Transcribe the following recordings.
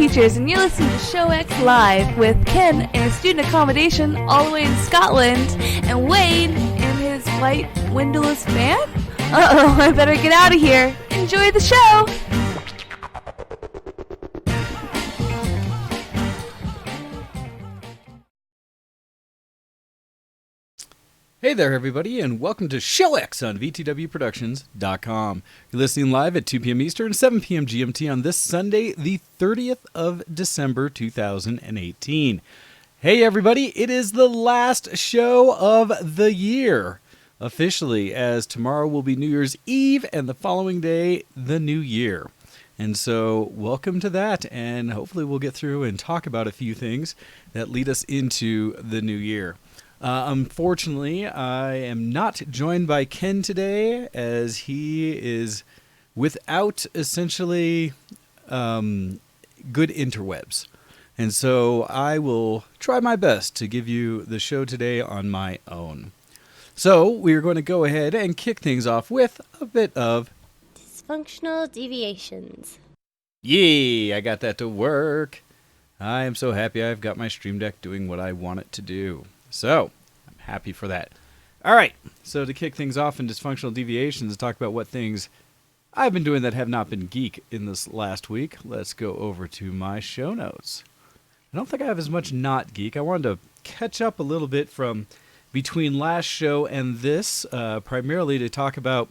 Teachers, and you're listening to Show X Live with Ken in his student accommodation all the way in Scotland, and Wade in his white windowless van? Uh-oh, I better get out of here. Enjoy the show! Hey there, everybody, and welcome to Show X on VTWProductions.com. You're listening live at 2 p.m. Eastern, 7 p.m. GMT on this Sunday, the 30th of December, 2018. Hey, everybody, it is the last show of the year, officially, as tomorrow will be New Year's Eve, and the following day, the New Year. And so, welcome to that, and hopefully we'll get through and talk about a few things that lead us into the new year. Unfortunately, I am not joined by Ken today, as he is without essentially good interwebs. And so I will try my best to give you the show today on my own. So we're going to go ahead and kick things off with a bit of dysfunctional deviations. Yay, I got that to work. I am so happy I've got my Stream Deck doing what I want it to do. So, I'm happy for that. All right, so to kick things off in dysfunctional deviations, talk about what things I've been doing that have not been geek in this last week. Let's go over to my show notes. I don't think I have as much not geek. I wanted to catch up a little bit from between last show and this, primarily to talk about.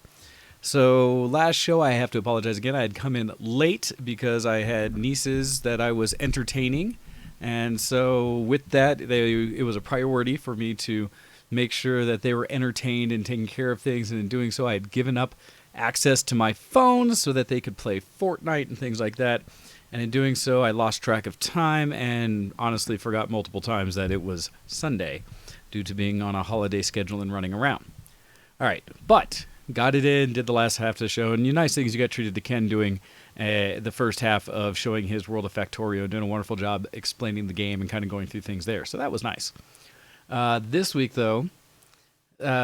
So last show, I have to apologize again. I had come in late because I had nieces that I was entertaining. And so with that, it was a priority for me to make sure that they were entertained and taking care of things. And in doing so, I had given up access to my phone so that they could play Fortnite and things like that. And in doing so, I lost track of time and honestly forgot multiple times that it was Sunday due to being on a holiday schedule and running around. All right, but got it in, did the last half of the show. And the nice thing is you got treated to Ken doing the first half of showing his World of Factorio, doing a wonderful job explaining the game and kind of going through things there. So that was nice. This week, though,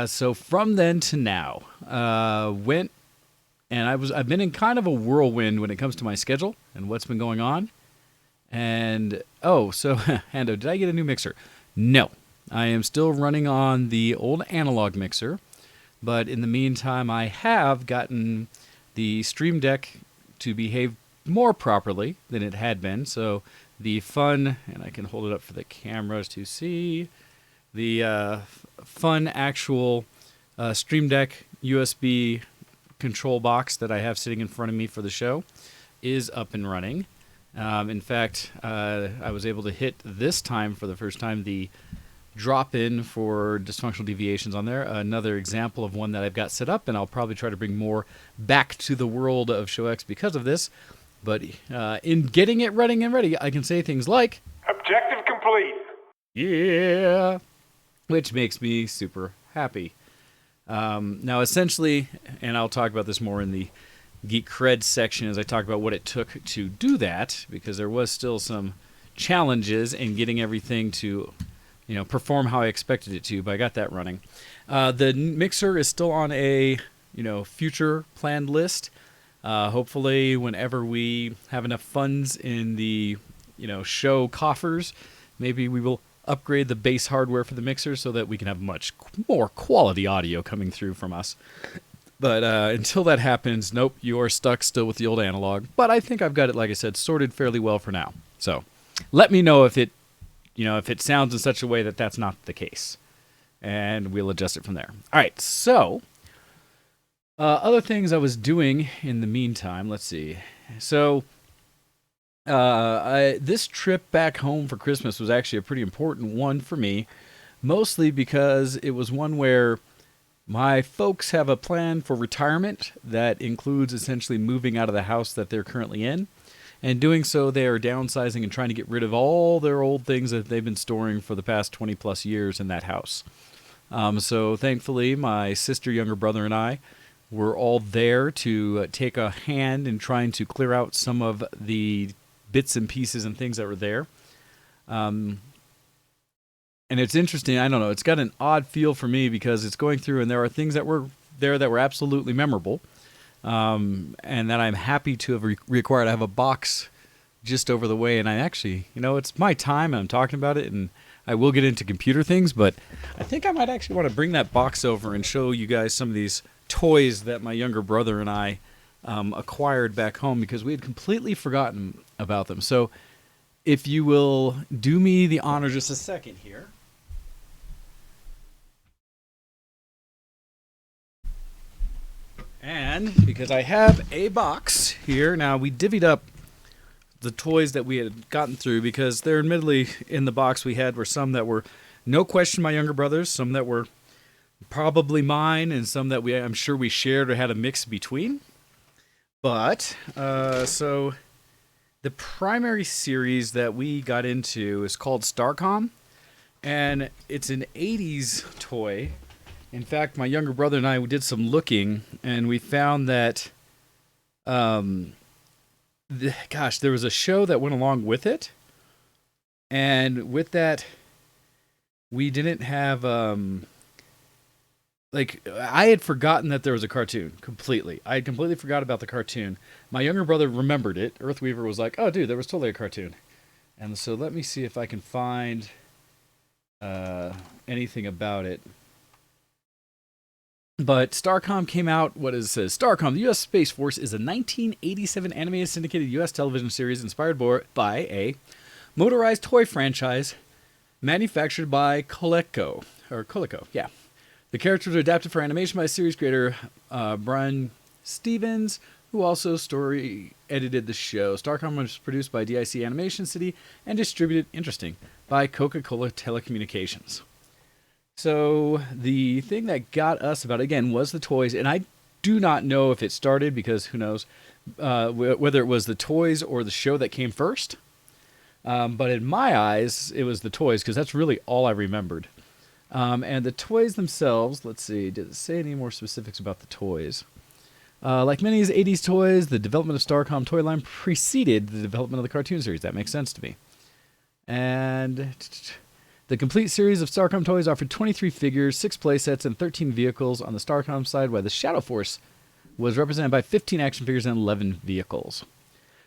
so from then to now, went and I've been in kind of a whirlwind when it comes to my schedule and what's been going on. And so Hando, did I get a new mixer? No, I am still running on the old analog mixer, but in the meantime, I have gotten the Stream Deck to behave more properly than it had been. So the fun, and I can hold it up for the cameras to see, the fun actual Stream Deck USB control box that I have sitting in front of me for the show is up and running. In fact, I was able to hit this time for the first time the drop-in for dysfunctional deviations on there. Another example of one that I've got set up, and I'll probably try to bring more back to the world of Show X because of this. But in getting it running and ready, I can say things like objective complete. Yeah, which makes me super happy. Now, essentially, and I'll talk about this more in the Geek Cred section as I talk about what it took to do that, because there was still some challenges in getting everything to perform how I expected it to, but I got that running. The mixer is still on a, future planned list. Hopefully, whenever we have enough funds in the, show coffers, maybe we will upgrade the base hardware for the mixer so that we can have much more quality audio coming through from us. But until that happens, nope, you are stuck still with the old analog. But I think I've got it, like I said, sorted fairly well for now. So let me know if it sounds in such a way that that's not the case. And we'll adjust it from there. All right, so other things I was doing in the meantime, let's see. So this trip back home for Christmas was actually a pretty important one for me, mostly because it was one where my folks have a plan for retirement that includes essentially moving out of the house that they're currently in. And doing so, they are downsizing and trying to get rid of all their old things that they've been storing for the past 20 plus years in that house. So thankfully, my sister, younger brother, and I were all there to take a hand in trying to clear out some of the bits and pieces and things that were there. And it's interesting, I don't know, it's got an odd feel for me because it's going through and there are things that were there that were absolutely memorable. And that I'm happy to have required. I have a box just over the way, and I actually, it's my time, and I'm talking about it, and I will get into computer things, but I think I might actually want to bring that box over and show you guys some of these toys that my younger brother and I acquired back home because we had completely forgotten about them. So if you will do me the honor just a second here. And because I have a box here, now we divvied up the toys that we had gotten through because there admittedly in the box we had were some that were no question my younger brother's, some that were probably mine, and some that I'm sure we shared or had a mix between. But so the primary series that we got into is called Starcom, and it's an 80s toy. In fact, my younger brother and I did some looking, and we found that there was a show that went along with it, and with that, we didn't have I had forgotten that there was a cartoon completely. I had completely forgot about the cartoon. My younger brother remembered it. Earthweaver was like, "Oh, dude, there was totally a cartoon," and so let me see if I can find anything about it. But Starcom came out, says Starcom, the U.S. Space Force is a 1987 animated syndicated U.S. television series inspired by a motorized toy franchise manufactured by Coleco. Yeah. The characters are adapted for animation by series creator Brian Stevens, who also story edited the show. Starcom was produced by DIC Animation City and distributed, by Coca-Cola Telecommunications. So the thing that got us about it, again, was the toys, and I do not know if it started, because who knows, whether it was the toys or the show that came first. But in my eyes, it was the toys, because that's really all I remembered. And the toys themselves, let's see, did it say any more specifics about the toys? Like many 80s toys, the development of Starcom toy line preceded the development of the cartoon series. That makes sense to me. And the complete series of Starcom toys offered 23 figures, 6 playsets, and 13 vehicles on the Starcom side, while the Shadow Force was represented by 15 action figures and 11 vehicles.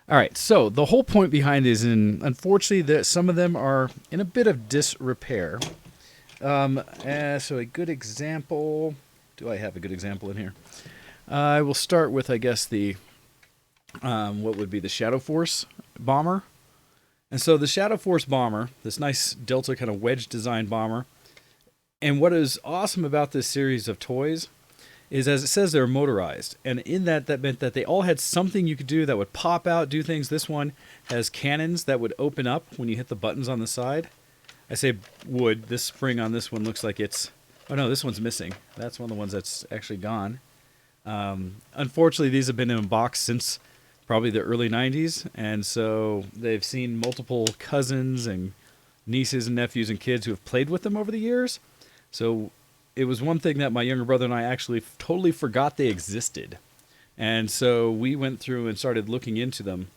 All right, so the whole point behind is, unfortunately, some of them are in a bit of disrepair. So a good example, do I have a good example in here? I will start with, I guess, the what would be the Shadow Force bomber. And so the Shadow Force bomber, this nice Delta kind of wedge design bomber, and what is awesome about this series of toys is, as it says, they're motorized. And in that meant that they all had something you could do that would pop out, do things. This one has cannons that would open up when you hit the buttons on the side. I say would. This spring on this one looks like it's... Oh, no, this one's missing. That's one of the ones that's actually gone. Unfortunately, these have been in a box since probably the early 90s, and so they've seen multiple cousins and nieces and nephews and kids who have played with them over the years. So it was one thing that my younger brother and I actually totally forgot they existed. And so we went through and started looking into them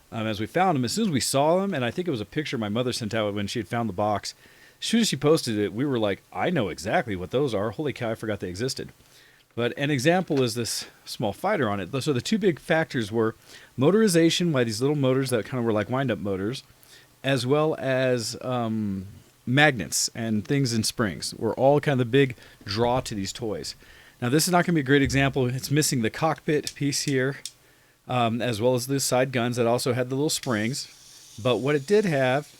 as we found them. As soon as we saw them, and I think it was a picture my mother sent out when she had found the box, as soon as she posted it, we were like, I know exactly what those are. Holy cow, I forgot they existed. But an example is this small fighter on it. So the two big factors were motorization, by these little motors that kind of were like wind-up motors, as well as magnets and things in springs were all kind of the big draw to these toys. Now, this is not going to be a great example. It's missing the cockpit piece here, as well as the side guns that also had the little springs. But what it did have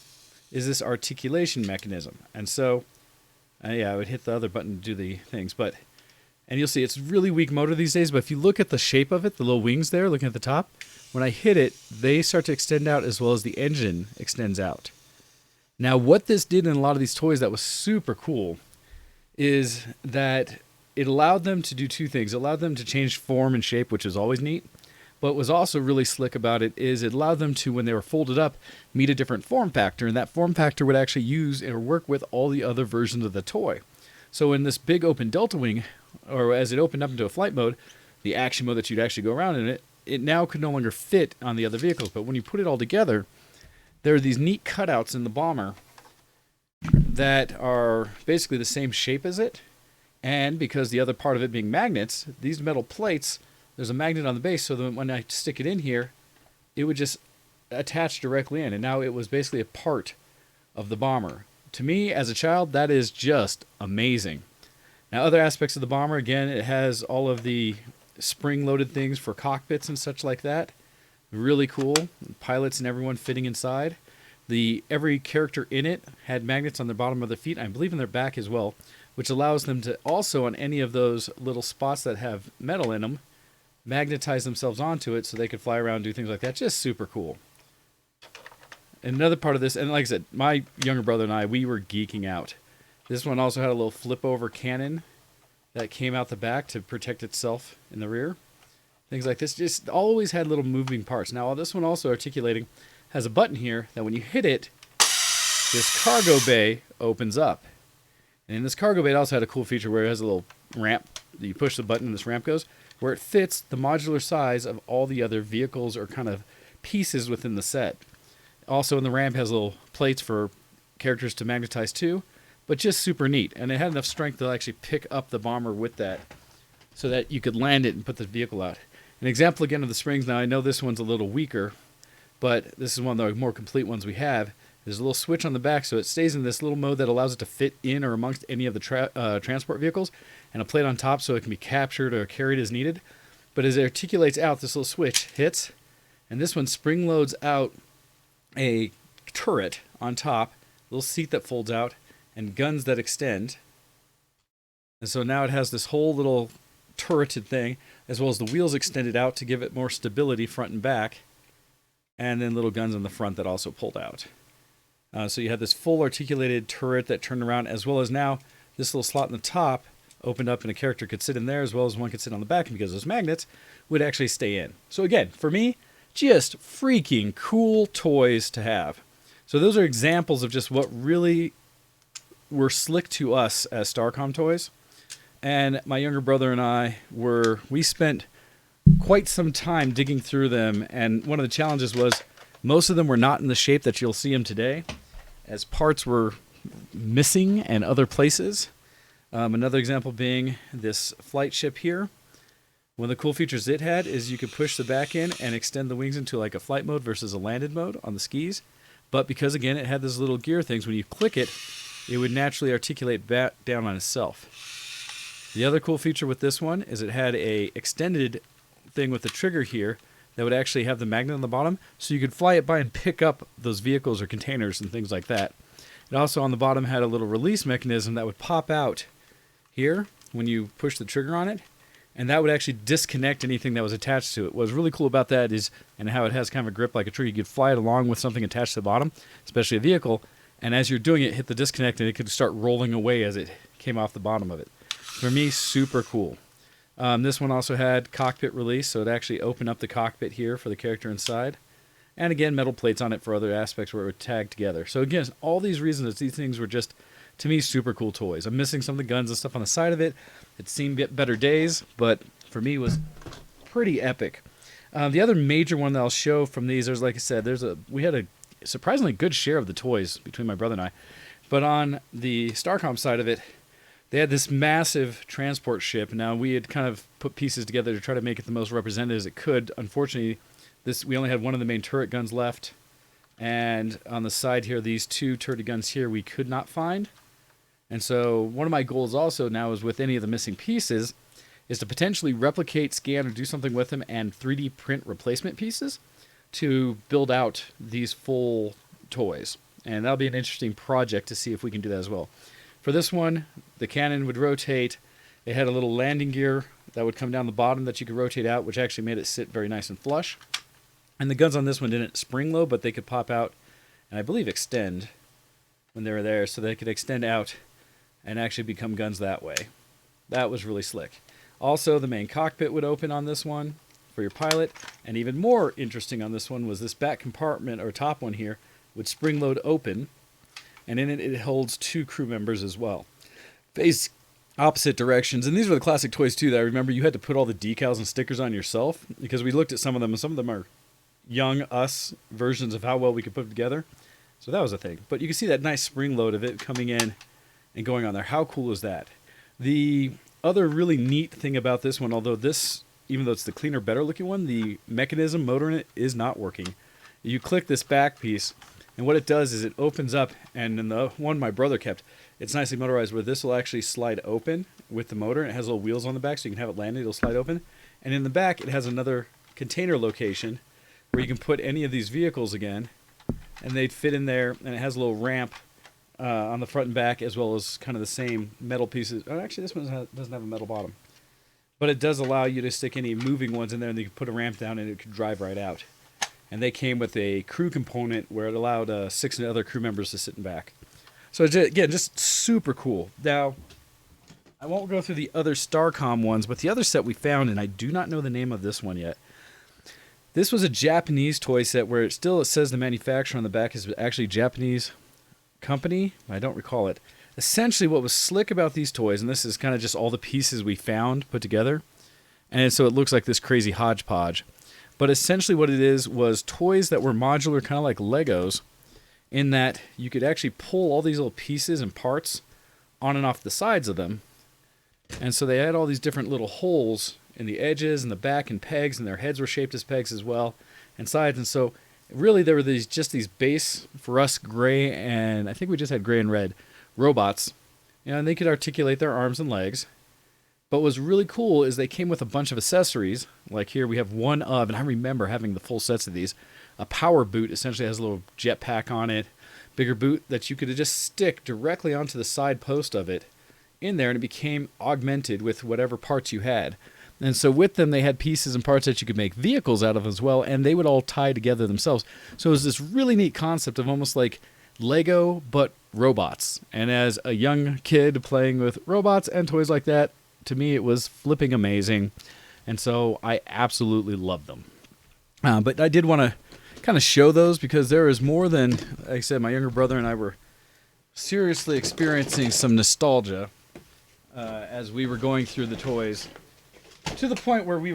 is this articulation mechanism. And so, I would hit the other button to do the things, and you'll see it's really weak motor these days, but if you look at the shape of it, the little wings there, looking at the top, when I hit it, they start to extend out as well as the engine extends out. Now, what this did in a lot of these toys that was super cool is that it allowed them to do two things. It allowed them to change form and shape, which is always neat, but what was also really slick about it is it allowed them to, when they were folded up, meet a different form factor, and that form factor would actually use or work with all the other versions of the toy. So in this big open Delta Wing, or as it opened up into a flight mode, the action mode that you'd actually go around in it, it now could no longer fit on the other vehicles. But when you put it all together, there are these neat cutouts in the bomber that are basically the same shape as it. And because the other part of it being magnets, these metal plates, there's a magnet on the base, so that when I stick it in here, it would just attached directly in, and now it was basically a part of the bomber. To me, as a child, that is just amazing. Now, other aspects of the bomber, again, it has all of the spring-loaded things for cockpits and such like that. Really cool. Pilots and everyone fitting inside. Every character in it had magnets on the bottom of their feet, I believe in their back as well, which allows them to also, on any of those little spots that have metal in them, magnetize themselves onto it so they could fly around and do things like that. Just super cool. Another part of this, and like I said, my younger brother and I, we were geeking out. This one also had a little flip-over cannon that came out the back to protect itself in the rear. Things like this just always had little moving parts. Now, this one also articulating has a button here that when you hit it, this cargo bay opens up. And in this cargo bay, it also had a cool feature where it has a little ramp that you push the button and this ramp goes, where it fits the modular size of all the other vehicles or kind of pieces within the set. Also, in the ramp has little plates for characters to magnetize to, but just super neat. And it had enough strength to actually pick up the bomber with that so that you could land it and put the vehicle out. An example again of the springs. Now, I know this one's a little weaker, but this is one of the more complete ones we have. There's a little switch on the back, so it stays in this little mode that allows it to fit in or amongst any of the transport vehicles, and a plate on top so it can be captured or carried as needed. But as it articulates out, this little switch hits, and this one spring loads out a turret on top, little seat that folds out, and guns that extend. And so now it has this whole little turreted thing, as well as the wheels extended out to give it more stability front and back, and then little guns on the front that also pulled out. So you had this full articulated turret that turned around, as well as now this little slot in the top opened up and a character could sit in there, as well as one could sit on the back, and because those magnets would actually stay in. So again, for me, just freaking cool toys to have. So those are examples of just what really were slick to us as Starcom toys. And my younger brother and I we spent quite some time digging through them, and one of the challenges was most of them were not in the shape that you'll see them today, as parts were missing in other places. Another example being this flight ship here. One of the cool features it had is you could push the back in and extend the wings into like a flight mode versus a landed mode on the skis. But because, again, it had those little gear things, when you click it, it would naturally articulate back down on itself. The other cool feature with this one is it had a extended thing with the trigger here that would actually have the magnet on the bottom, so you could fly it by and pick up those vehicles or containers and things like that. It also on the bottom had a little release mechanism that would pop out here when you push the trigger on it, and that would actually disconnect anything that was attached to it. What was really cool about that is, and how it has kind of a grip like a tree, you could fly it along with something attached to the bottom, especially a vehicle, and as you're doing it, hit the disconnect and it could start rolling away as it came off the bottom of it. For me, super cool. This one also had cockpit release, so it actually opened up the cockpit here for the character inside. And again, metal plates on it for other aspects where it would tag together. So again, all these reasons, these things were just, to me, super cool toys. I'm missing some of the guns and stuff on the side of it. It's seen better days, but for me, it was pretty epic. The other major one that I'll show from these, there's, like I said, we had a surprisingly good share of the toys between my brother and I. But on the Starcom side of it, they had this massive transport ship. Now, we had kind of put pieces together to try to make it the most representative as it could. Unfortunately, we only had one of the main turret guns left. And on the side here, these two turret guns here we could not find. And so one of my goals also now is with any of the missing pieces is to potentially replicate, scan, or do something with them and 3D print replacement pieces to build out these full toys. And that'll be an interesting project to see if we can do that as well. For this one, the cannon would rotate. It had a little landing gear that would come down the bottom that you could rotate out, which actually made it sit very nice and flush. And the guns on this one didn't spring load, but they could pop out and I believe extend when they were there, so they could extend out and actually become guns that way. That was really slick. Also, the main cockpit would open on this one for your pilot, and even more interesting on this one was this back compartment, or top one here, would spring load open, and in it holds two crew members as well. Face opposite directions, and these were the classic toys too that I remember you had to put all the decals and stickers on yourself, because we looked at some of them, and some of them are young us versions of how well we could put them together. So that was a thing. But you can see that nice spring load of it coming in and going on there. How cool is that? The other really neat thing about this one, although this, even though it's the cleaner, better looking one, the mechanism motor in it is not working. you click this back piece, and what it does is it opens up, and in the one my brother kept, it's nicely motorized where this will actually slide open with the motor, and it has little wheels on the back so you can have it landed, it'll slide open. And in the back, it has another container location where you can put any of these vehicles again, and they'd fit in there, and it has a little ramp on the front and back, as well as kind of the same metal pieces. Oh, actually, this one doesn't have a metal bottom. But it does allow you to stick any moving ones in there, and you can put a ramp down, and it could drive right out. And they came with a crew component where it allowed 6 other crew members to sit in back. So again, just super cool. Now, I won't go through the other Starcom ones, but the other set we found, and I do not know the name of this one yet. This was a Japanese toy set where it says the manufacturer on the back is actually Japanese company. I don't recall it. Essentially, what was slick about these toys, and this is kind of just all the pieces we found put together, and so it looks like this crazy hodgepodge. But essentially what it is was toys that were modular, kind of like Legos, in that you could actually pull all these little pieces and parts on and off the sides of them. And so they had all these different little holes in the edges and the back and pegs, and their heads were shaped as pegs as well, and sides. And so really there were these base, for us, gray, and I think we just had gray and red robots. And they could articulate their arms and legs. But what was really cool is they came with a bunch of accessories. Like here we have one of, and I remember having the full sets of these, a power boot. Essentially has a little jetpack on it, bigger boot that you could just stick directly onto the side post of it in there, and it became augmented with whatever parts you had. And so with them, they had pieces and parts that you could make vehicles out of as well, and they would all tie together themselves. So it was this really neat concept of almost like Lego, but robots. And as a young kid playing with robots and toys like that, to me, it was flipping amazing. And so I absolutely love them. But I did want to kind of show those because there is more than, like I said, my younger brother and I were seriously experiencing some nostalgia as we were going through the toys, to the point where we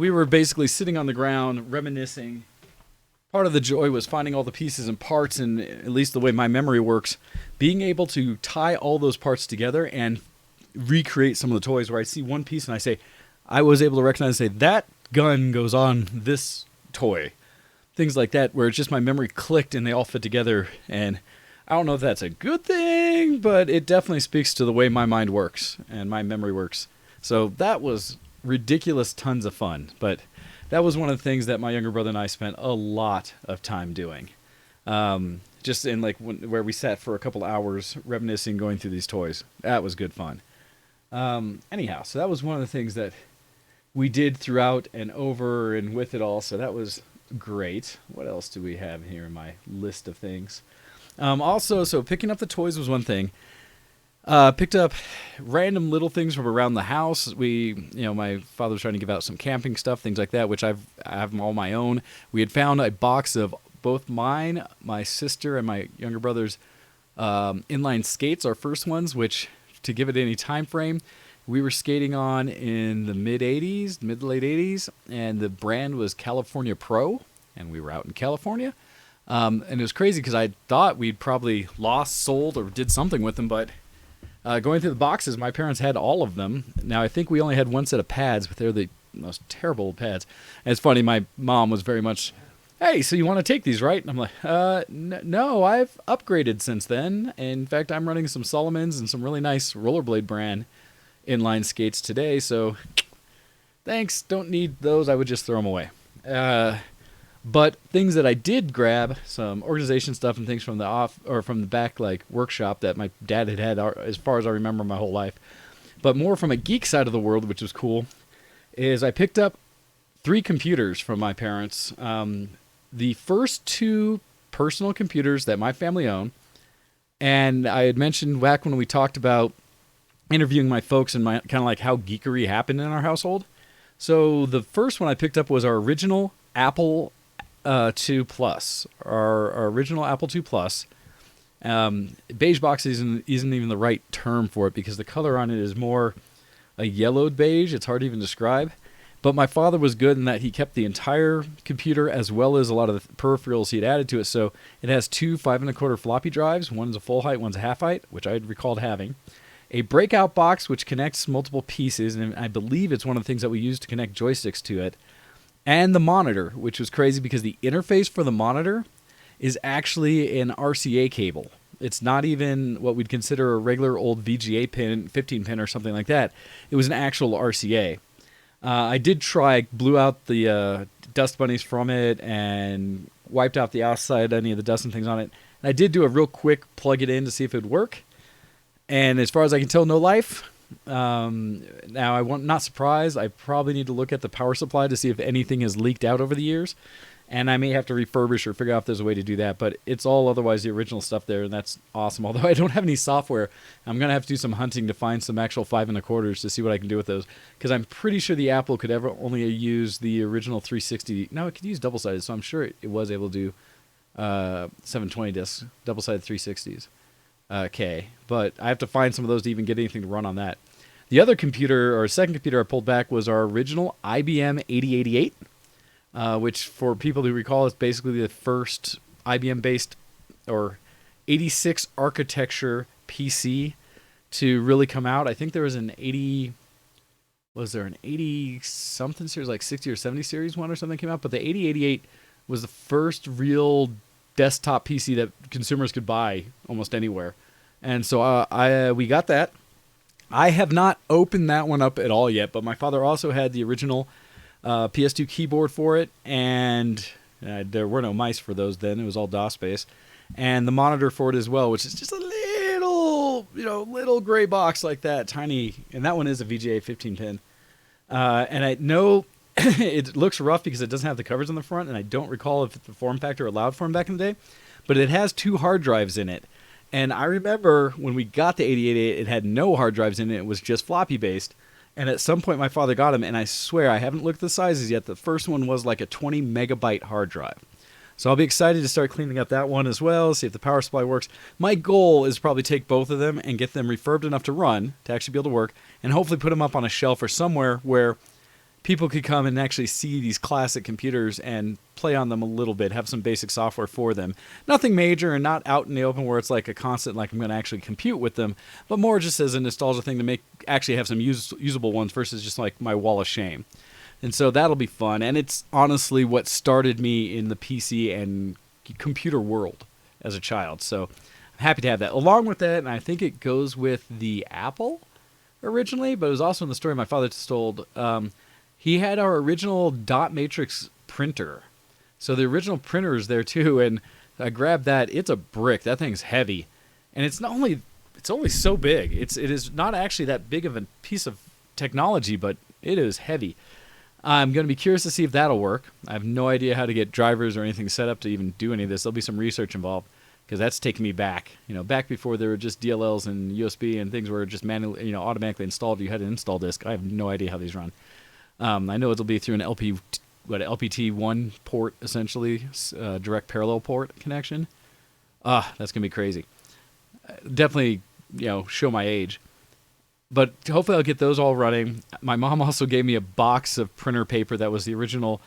were basically sitting on the ground reminiscing. Part of the joy was finding all the pieces and parts, and at least the way my memory works, being able to tie all those parts together and recreate some of the toys where I see one piece and I was able to recognize and say, that gun goes on this toy. Things like that, where it's just my memory clicked and they all fit together. And I don't know if that's a good thing, but it definitely speaks to the way my mind works and my memory works. So that was ridiculous tons of fun. But that was one of the things that my younger brother and I spent a lot of time doing. Just in where we sat for a couple hours reminiscing, going through these toys. That was good fun. Anyhow, so that was one of the things that we did throughout and over and with it all. So that was great. What else do we have here in my list of things? Also, so picking up the toys was one thing. Picked up random little things from around the house. My father was trying to give out some camping stuff, things like that, which I have all my own. We had found a box of both mine, my sister, and my younger brother's inline skates, our first ones, which, to give it any time frame, we were skating on in the mid to late 80s, and the brand was California Pro, and we were out in California. And it was crazy because I thought we'd probably sold, or did something with them, but going through the boxes, my parents had all of them. Now, I think we only had one set of pads, but they're the most terrible pads. And it's funny, my mom was very much, hey, so you want to take these, right? And I'm like, no, I've upgraded since then. In fact, I'm running some Solomons and some really nice Rollerblade brand inline skates today, so thanks, don't need those. I would just throw them away. But things that I did grab, some organization stuff and things from the back, like workshop that my dad had as far as I remember my whole life. But more from a geek side of the world, which was cool, is I picked up 3 computers from my parents. The first 2 personal computers that my family owned, and I had mentioned back when we talked about interviewing my folks and kind of like how geekery happened in our household. So the first one I picked up was our original Apple II Plus, our original Apple II Plus. Beige box isn't even the right term for it because the color on it is more a yellowed beige. It's hard to even describe. But my father was good in that he kept the entire computer as well as a lot of the peripherals he had added to it. So it has 2 5 1/4 floppy drives. One's a full height, one's a half height, which I had recalled having. A breakout box which connects multiple pieces, and I believe it's one of the things that we use to connect joysticks to it. and the monitor, which was crazy because the interface for the monitor is actually an RCA cable. It's not even what we'd consider a regular old VGA pin, 15 pin or something like that. It was an actual RCA. I did try, blew out the dust bunnies from it and wiped out the outside, any of the dust and things on it. And I did do a real quick plug it in to see if it would work. And as far as I can tell, no life. Now, I'm not surprised. I probably need to look at the power supply to see if anything has leaked out over the years. And I may have to refurbish or figure out if there's a way to do that. But it's all otherwise the original stuff there, and that's awesome. Although I don't have any software, I'm going to have to do some hunting to find some actual 5 1/4s to see what I can do with those. Because I'm pretty sure the Apple could ever only use the original 360. No, it could use double-sided, so I'm sure it was able to do 720 discs, double-sided 360s. Okay, but I have to find some of those to even get anything to run on that. The other computer, or second computer I pulled back, was our original IBM 8088. Which, for people who recall, is basically the first IBM-based or 86 architecture PC to really come out. I think there was an 80-something series, like 60 or 70 series one or something came out, but the 8088 was the first real desktop PC that consumers could buy almost anywhere. And so we got that. I have not opened that one up at all yet, but my father also had the original PS2 keyboard for it, and there were no mice for those then. It was all DOS-based. And the monitor for it as well, which is just a little gray box like that, tiny. And that one is a VGA 15-pin. And I know it looks rough because it doesn't have the covers on the front, and I don't recall if the form factor allowed for them back in the day. But it has 2 hard drives in it. And I remember when we got the 8088, it had no hard drives in it. It was just floppy-based. And at some point, my father got them, and I swear, I haven't looked at the sizes yet. The first one was like a 20 megabyte hard drive. So I'll be excited to start cleaning up that one as well, see if the power supply works. My goal is probably take both of them and get them refurbed enough to run, to actually be able to work, and hopefully put them up on a shelf or somewhere where people could come and actually see these classic computers and play on them a little bit, have some basic software for them. Nothing major and not out in the open where it's like a constant, like I'm going to actually compute with them, but more just as a nostalgia thing to make actually have some usable ones versus just like my wall of shame. And so that'll be fun. And it's honestly what started me in the PC and computer world as a child. So I'm happy to have that. Along with that, and I think it goes with the Apple originally, but it was also in the story my father told. He had our original dot matrix printer. So the original printer is there too, and I grabbed that. It's a brick. That thing's heavy. And it's only so big. It is not actually that big of a piece of technology, but it is heavy. I'm going to be curious to see if that'll work. I have no idea how to get drivers or anything set up to even do any of this. There'll be some research involved because that's taking me back. Back before there were just DLLs and USB and things were just manually, automatically installed. You had an install disk. I have no idea how these run. I know it'll be through an LPT1 port, essentially, direct parallel port connection. That's going to be crazy. Definitely, show my age. But hopefully I'll get those all running. My mom also gave me a box of printer paper that was the original,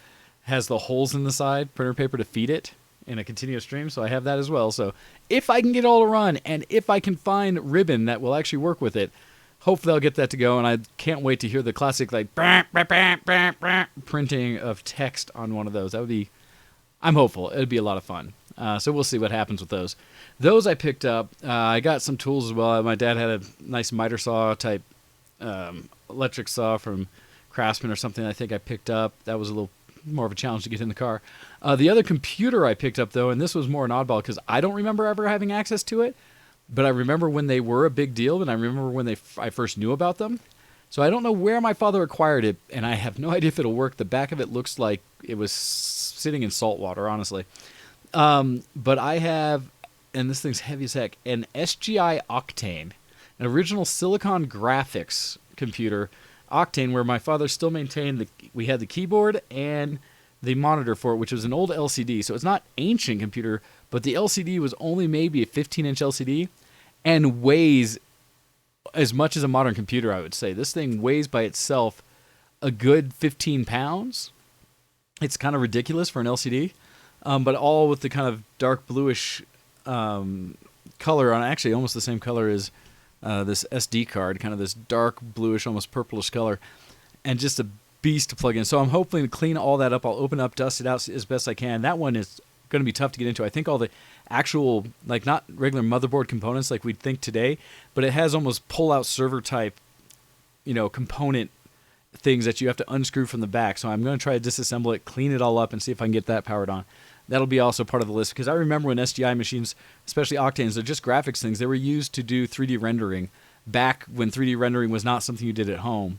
has the holes in the side, printer paper to feed it in a continuous stream, so I have that as well. So if I can get it all to run, and if I can find ribbon that will actually work with it, hopefully I'll get that to go, and I can't wait to hear the classic printing of text on one of those. I'm hopeful. It'd be a lot of fun. So we'll see what happens with those. Those I picked up. I got some tools as well. My dad had a nice miter saw type electric saw from Craftsman or something I think I picked up. That was a little more of a challenge to get in the car. The other computer I picked up, though, and this was more an oddball because I don't remember ever having access to it, but I remember when they were a big deal, and I remember when I first knew about them. So I don't know where my father acquired it, and I have no idea if it'll work. The back of it looks like it was sitting in salt water, honestly. But I have, and this thing's heavy as heck, an SGI Octane, an original Silicon Graphics computer, Octane, where my father still maintained we had the keyboard and the monitor for it, which was an old LCD. So it's not ancient computer, but the LCD was only maybe a 15-inch LCD and weighs as much as a modern computer, I would say. This thing weighs by itself a good 15 pounds. It's kind of ridiculous for an LCD, but all with the kind of dark bluish color on, actually almost the same color as this SD card, kind of this dark bluish, almost purplish color, and just a beast to plug in. So I'm hoping to clean all that up. I'll open up, dust it out as best I can. That one is going to be tough to get into. I think all the actual, like, not regular motherboard components like we'd think today, but it has almost pull-out server type, component things that you have to unscrew from the back. So I'm going to try to disassemble it, clean it all up, and see if I can get that powered on. That'll be also part of the list, because I remember when SGI machines, especially Octanes, they're just graphics things. They were used to do 3D rendering back when 3D rendering was not something you did at home.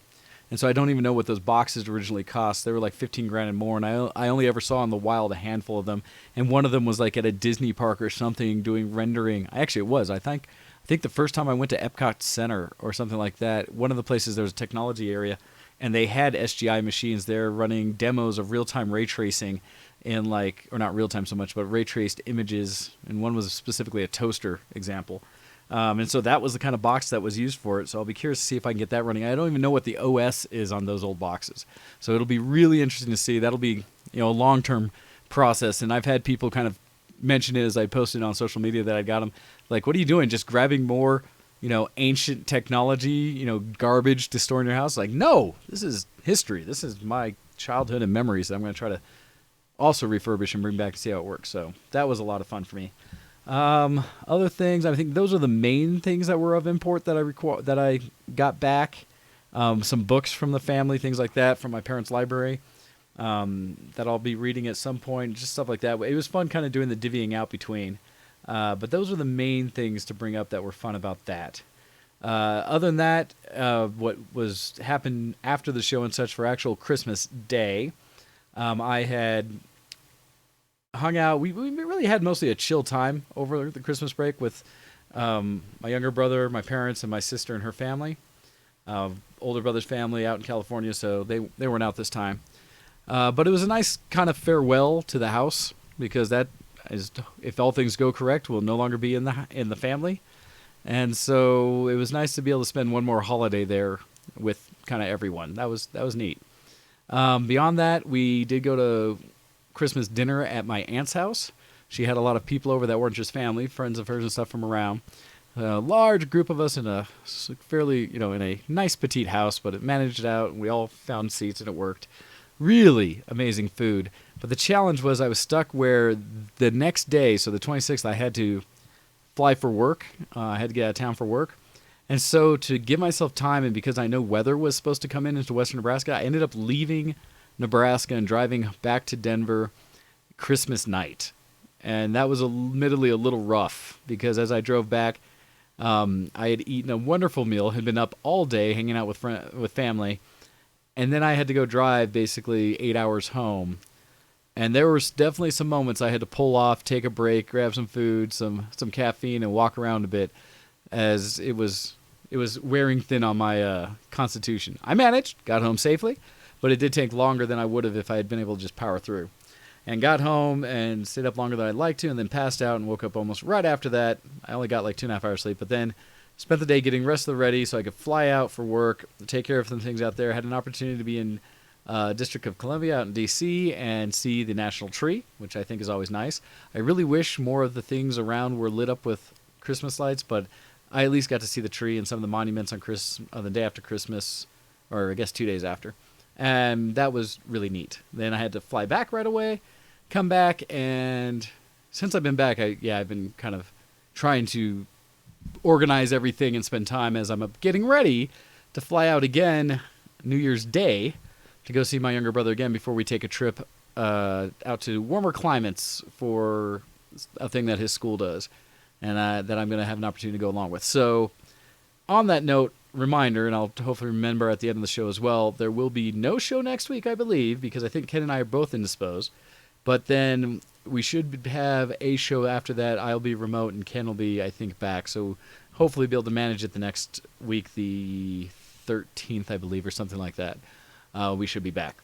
And so I don't even know what those boxes originally cost. They were like 15 grand and more, and I only ever saw in the wild a handful of them. And one of them was like at a Disney park or something doing rendering. Actually, it was. I think the first time I went to Epcot Center or something like that, one of the places there was a technology area, and they had SGI machines there running demos of real-time ray tracing in or not real-time so much, but ray traced images. And one was specifically a toaster example. And so that was the kind of box that was used for it. So I'll be curious to see if I can get that running. I don't even know what the OS is on those old boxes. So it'll be really interesting to see. That'll be, a long-term process. And I've had people kind of mention it as I posted on social media that I got them. Like, what are you doing? Just grabbing more, ancient technology, garbage to store in your house? Like, no, this is history. This is my childhood and memories that I'm going to try to also refurbish and bring back and see how it works. So that was a lot of fun for me. Other things, I think those are the main things that were of import that I got back. Some books from the family, things like that, from my parents' library, that I'll be reading at some point, just stuff like that. It was fun kind of doing the divvying out between. But those are the main things to bring up that were fun about that. Other than that, what happened after the show and such for actual Christmas Day, I had hung out. We really had mostly a chill time over the Christmas break with my younger brother, my parents, and my sister and her family. Older brother's family out in California, so they weren't out this time. But it was a nice kind of farewell to the house, because that is, if all things go correct, will no longer be in the family. And so it was nice to be able to spend one more holiday there with kind of everyone. That was neat. Beyond that, we did go to Christmas dinner at my aunt's house. She had a lot of people over that weren't just family, friends of hers and stuff from around. A large group of us in a fairly, in a nice petite house, but it managed it out, and we all found seats, and it worked. Really amazing food. But the challenge was I was stuck where the next day, so the 26th, I had to fly for work. I had to get out of town for work. And so to give myself time, and because I know weather was supposed to come into western Nebraska, I ended up leaving Nebraska and driving back to Denver Christmas night. And that was admittedly a little rough, because as I drove back, I had eaten a wonderful meal, had been up all day hanging out with family, and then I had to go drive basically 8 hours home. And there was definitely some moments I had to pull off, take a break, grab some food, some caffeine, and walk around a bit, as it was wearing thin on my constitution. I managed, got home safely, but it did take longer than I would have if I had been able to just power through. And got home and stayed up longer than I'd like to, and then passed out and woke up almost right after that. I only got like 2.5 hours sleep, but then spent the day getting rested ready so I could fly out for work, take care of some things out there. Had an opportunity to be in District of Columbia out in D.C. and see the National Tree, which I think is always nice. I really wish more of the things around were lit up with Christmas lights, but I at least got to see the tree and some of the monuments on the day after Christmas, or I guess 2 days after. And that was really neat. Then I had to fly back right away, come back, and since I've been back, I've been kind of trying to organize everything and spend time as I'm getting ready to fly out again New Year's Day to go see my younger brother again before we take a trip out to warmer climates for a thing that his school does, and that I'm going to have an opportunity to go along with. So on that note, reminder, and I'll hopefully remember at the end of the show as well, there will be no show next week, I believe, because I think Ken and I are both indisposed. But then we should have a show after that. I'll be remote, and Ken will be, I think, back. So hopefully be able to manage it the next week, the 13th, I believe, or something like that. We should be back.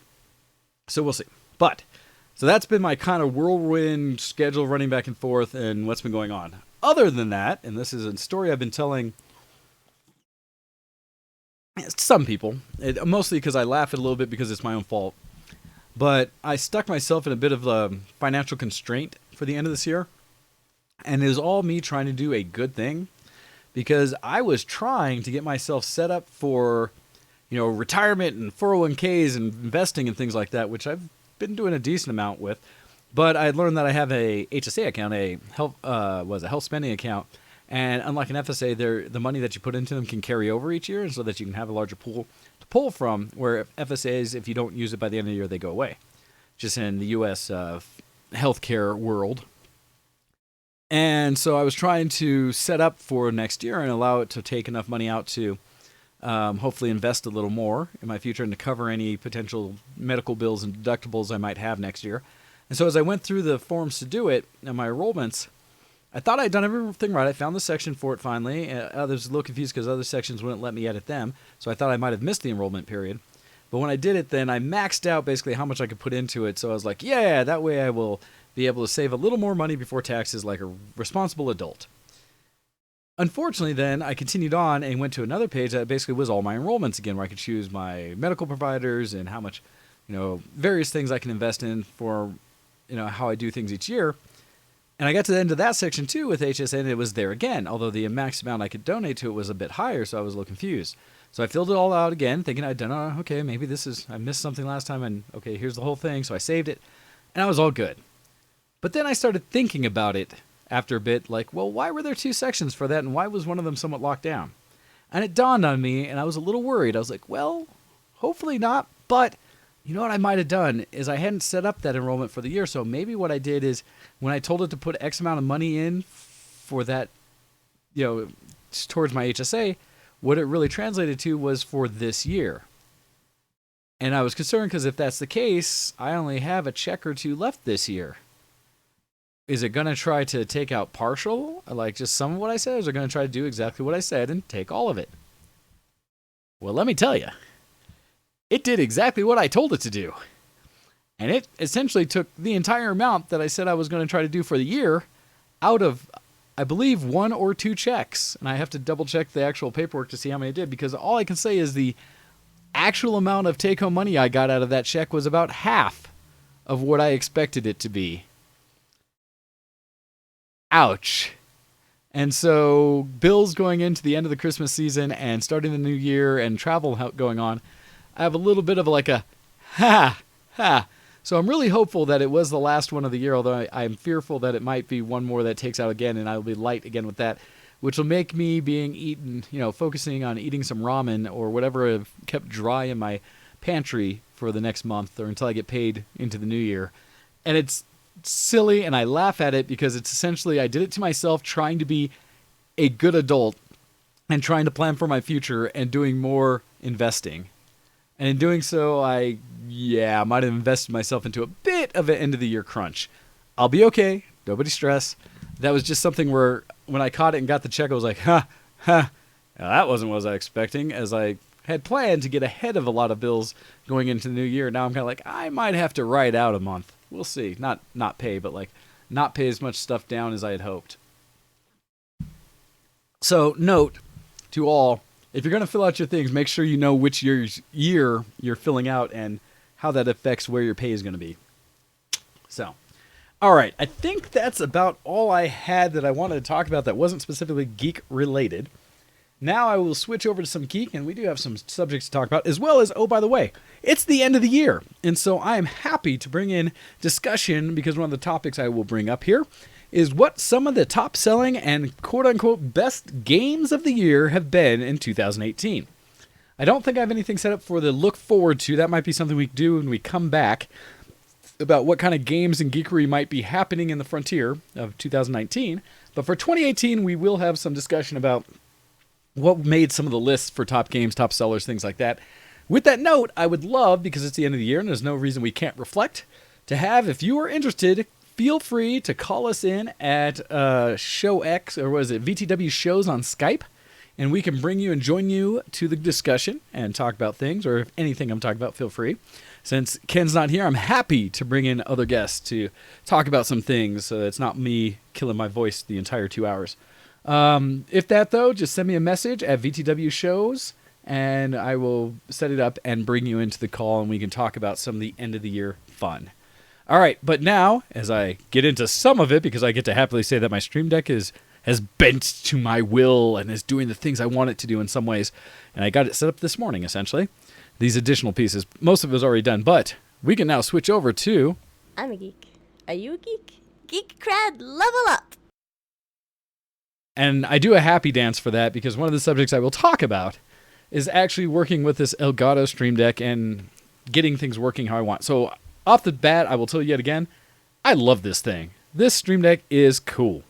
So we'll see. So that's been my kind of whirlwind schedule running back and forth and what's been going on. Other than that, and this is a story I've been telling some people, mostly because I laugh at it a little bit because it's my own fault. But I stuck myself in a bit of a financial constraint for the end of this year. And it was all me trying to do a good thing, because I was trying to get myself set up for retirement and 401ks and investing and things like that, which I've been doing a decent amount with. But I learned that I have a HSA account, a health spending account, and unlike an FSA, the money that you put into them can carry over each year, so that you can have a larger pool to pull from. Where FSAs, if you don't use it by the end of the year, they go away. Just in the U.S. Healthcare world. And so I was trying to set up for next year and allow it to take enough money out to hopefully invest a little more in my future and to cover any potential medical bills and deductibles I might have next year. And so as I went through the forms to do it and my enrollments, I thought I'd done everything right. I found the section for it finally. Others a little confused because other sections wouldn't let me edit them. So I thought I might have missed the enrollment period. But when I did it, then I maxed out basically how much I could put into it. So I was like, yeah, that way I will be able to save a little more money before taxes like a responsible adult. Unfortunately, then I continued on and went to another page that basically was all my enrollments again, where I could choose my medical providers and how much, various things I can invest in for, how I do things each year. And I got to the end of that section too with HSA, and it was there again, although the max amount I could donate to it was a bit higher, so I was a little confused. So I filled it all out again, thinking I'd done, okay, maybe I missed something last time, and okay, here's the whole thing. So I saved it, and I was all good. But then I started thinking about it after a bit, like, well, why were there two sections for that, and why was one of them somewhat locked down? And it dawned on me, and I was a little worried. I was like, well, hopefully not, but you know what I might have done is I hadn't set up that enrollment for the year, so maybe what I did is when I told it to put X amount of money in for that, towards my HSA, what it really translated to was for this year. And I was concerned because if that's the case, I only have a check or two left this year. Is it going to try to take out partial, like just some of what I said, or is it going to try to do exactly what I said and take all of it? Well, let me tell you. It did exactly what I told it to do. And it essentially took the entire amount that I said I was going to try to do for the year out of, I believe, 1 or 2 checks. And I have to double check the actual paperwork to see how many I did, because all I can say is the actual amount of take-home money I got out of that check was about half of what I expected it to be. Ouch. And so bills going into the end of the Christmas season and starting the new year and travel going on, I have a little bit of like a ha. So I'm really hopeful that it was the last one of the year, although I'm fearful that it might be one more that takes out again, and I will be light again with that, which will make me focusing on eating some ramen or whatever I've kept dry in my pantry for the next month or until I get paid into the new year. And it's silly, and I laugh at it because it's essentially I did it to myself trying to be a good adult and trying to plan for my future and doing more investing. And in doing so, I might have invested myself into a bit of an end-of-the-year crunch. I'll be okay. Nobody stress. That was just something where when I caught it and got the check, I was like, Now, that wasn't what I was expecting, as I had planned to get ahead of a lot of bills going into the new year. Now I'm kind of like, I might have to write out a month. We'll see. Not pay, but like not pay as much stuff down as I had hoped. So note to all, if you're going to fill out your things, make sure you know which year you're filling out and how that affects where your pay is going to be. So, all right. I think that's about all I had that I wanted to talk about that wasn't specifically geek related. Now I will switch over to some geek, and we do have some subjects to talk about, as well as, oh, by the way, it's the end of the year. And so I am happy to bring in discussion, because one of the topics I will bring up here is what some of the top selling and quote-unquote best games of the year have been in 2018. I don't think I have anything set up for the look forward to. That might be something we do when we come back about what kind of games and geekery might be happening in the frontier of 2019. But for 2018, we will have some discussion about what made some of the lists for top games, top sellers, things like that. With that note, I would love, because it's the end of the year and there's no reason we can't reflect, to have, if you are interested, feel free to call us in at Show X, or was it VTW Shows on Skype, and we can bring you and join you to the discussion and talk about things, or if anything I'm talking about, feel free. Since Ken's not here, I'm happy to bring in other guests to talk about some things, so it's not me killing my voice the entire 2 hours. If that, though, just send me a message at VTW Shows, and I will set it up and bring you into the call, and we can talk about some of the end-of-the-year fun. All right, but now, as I get into some of it, because I get to happily say that my Stream Deck has has bent to my will and is doing the things I want it to do in some ways. And I got it set up this morning, essentially. These additional pieces. Most of it was already done, but we can now switch over to... I'm a geek. Are you a geek? Geek cred level up! And I do a happy dance for that because one of the subjects I will talk about is actually working with this Elgato Stream Deck and getting things working how I want. So off the bat, I will tell you yet again, I love this thing. This Stream Deck is cool.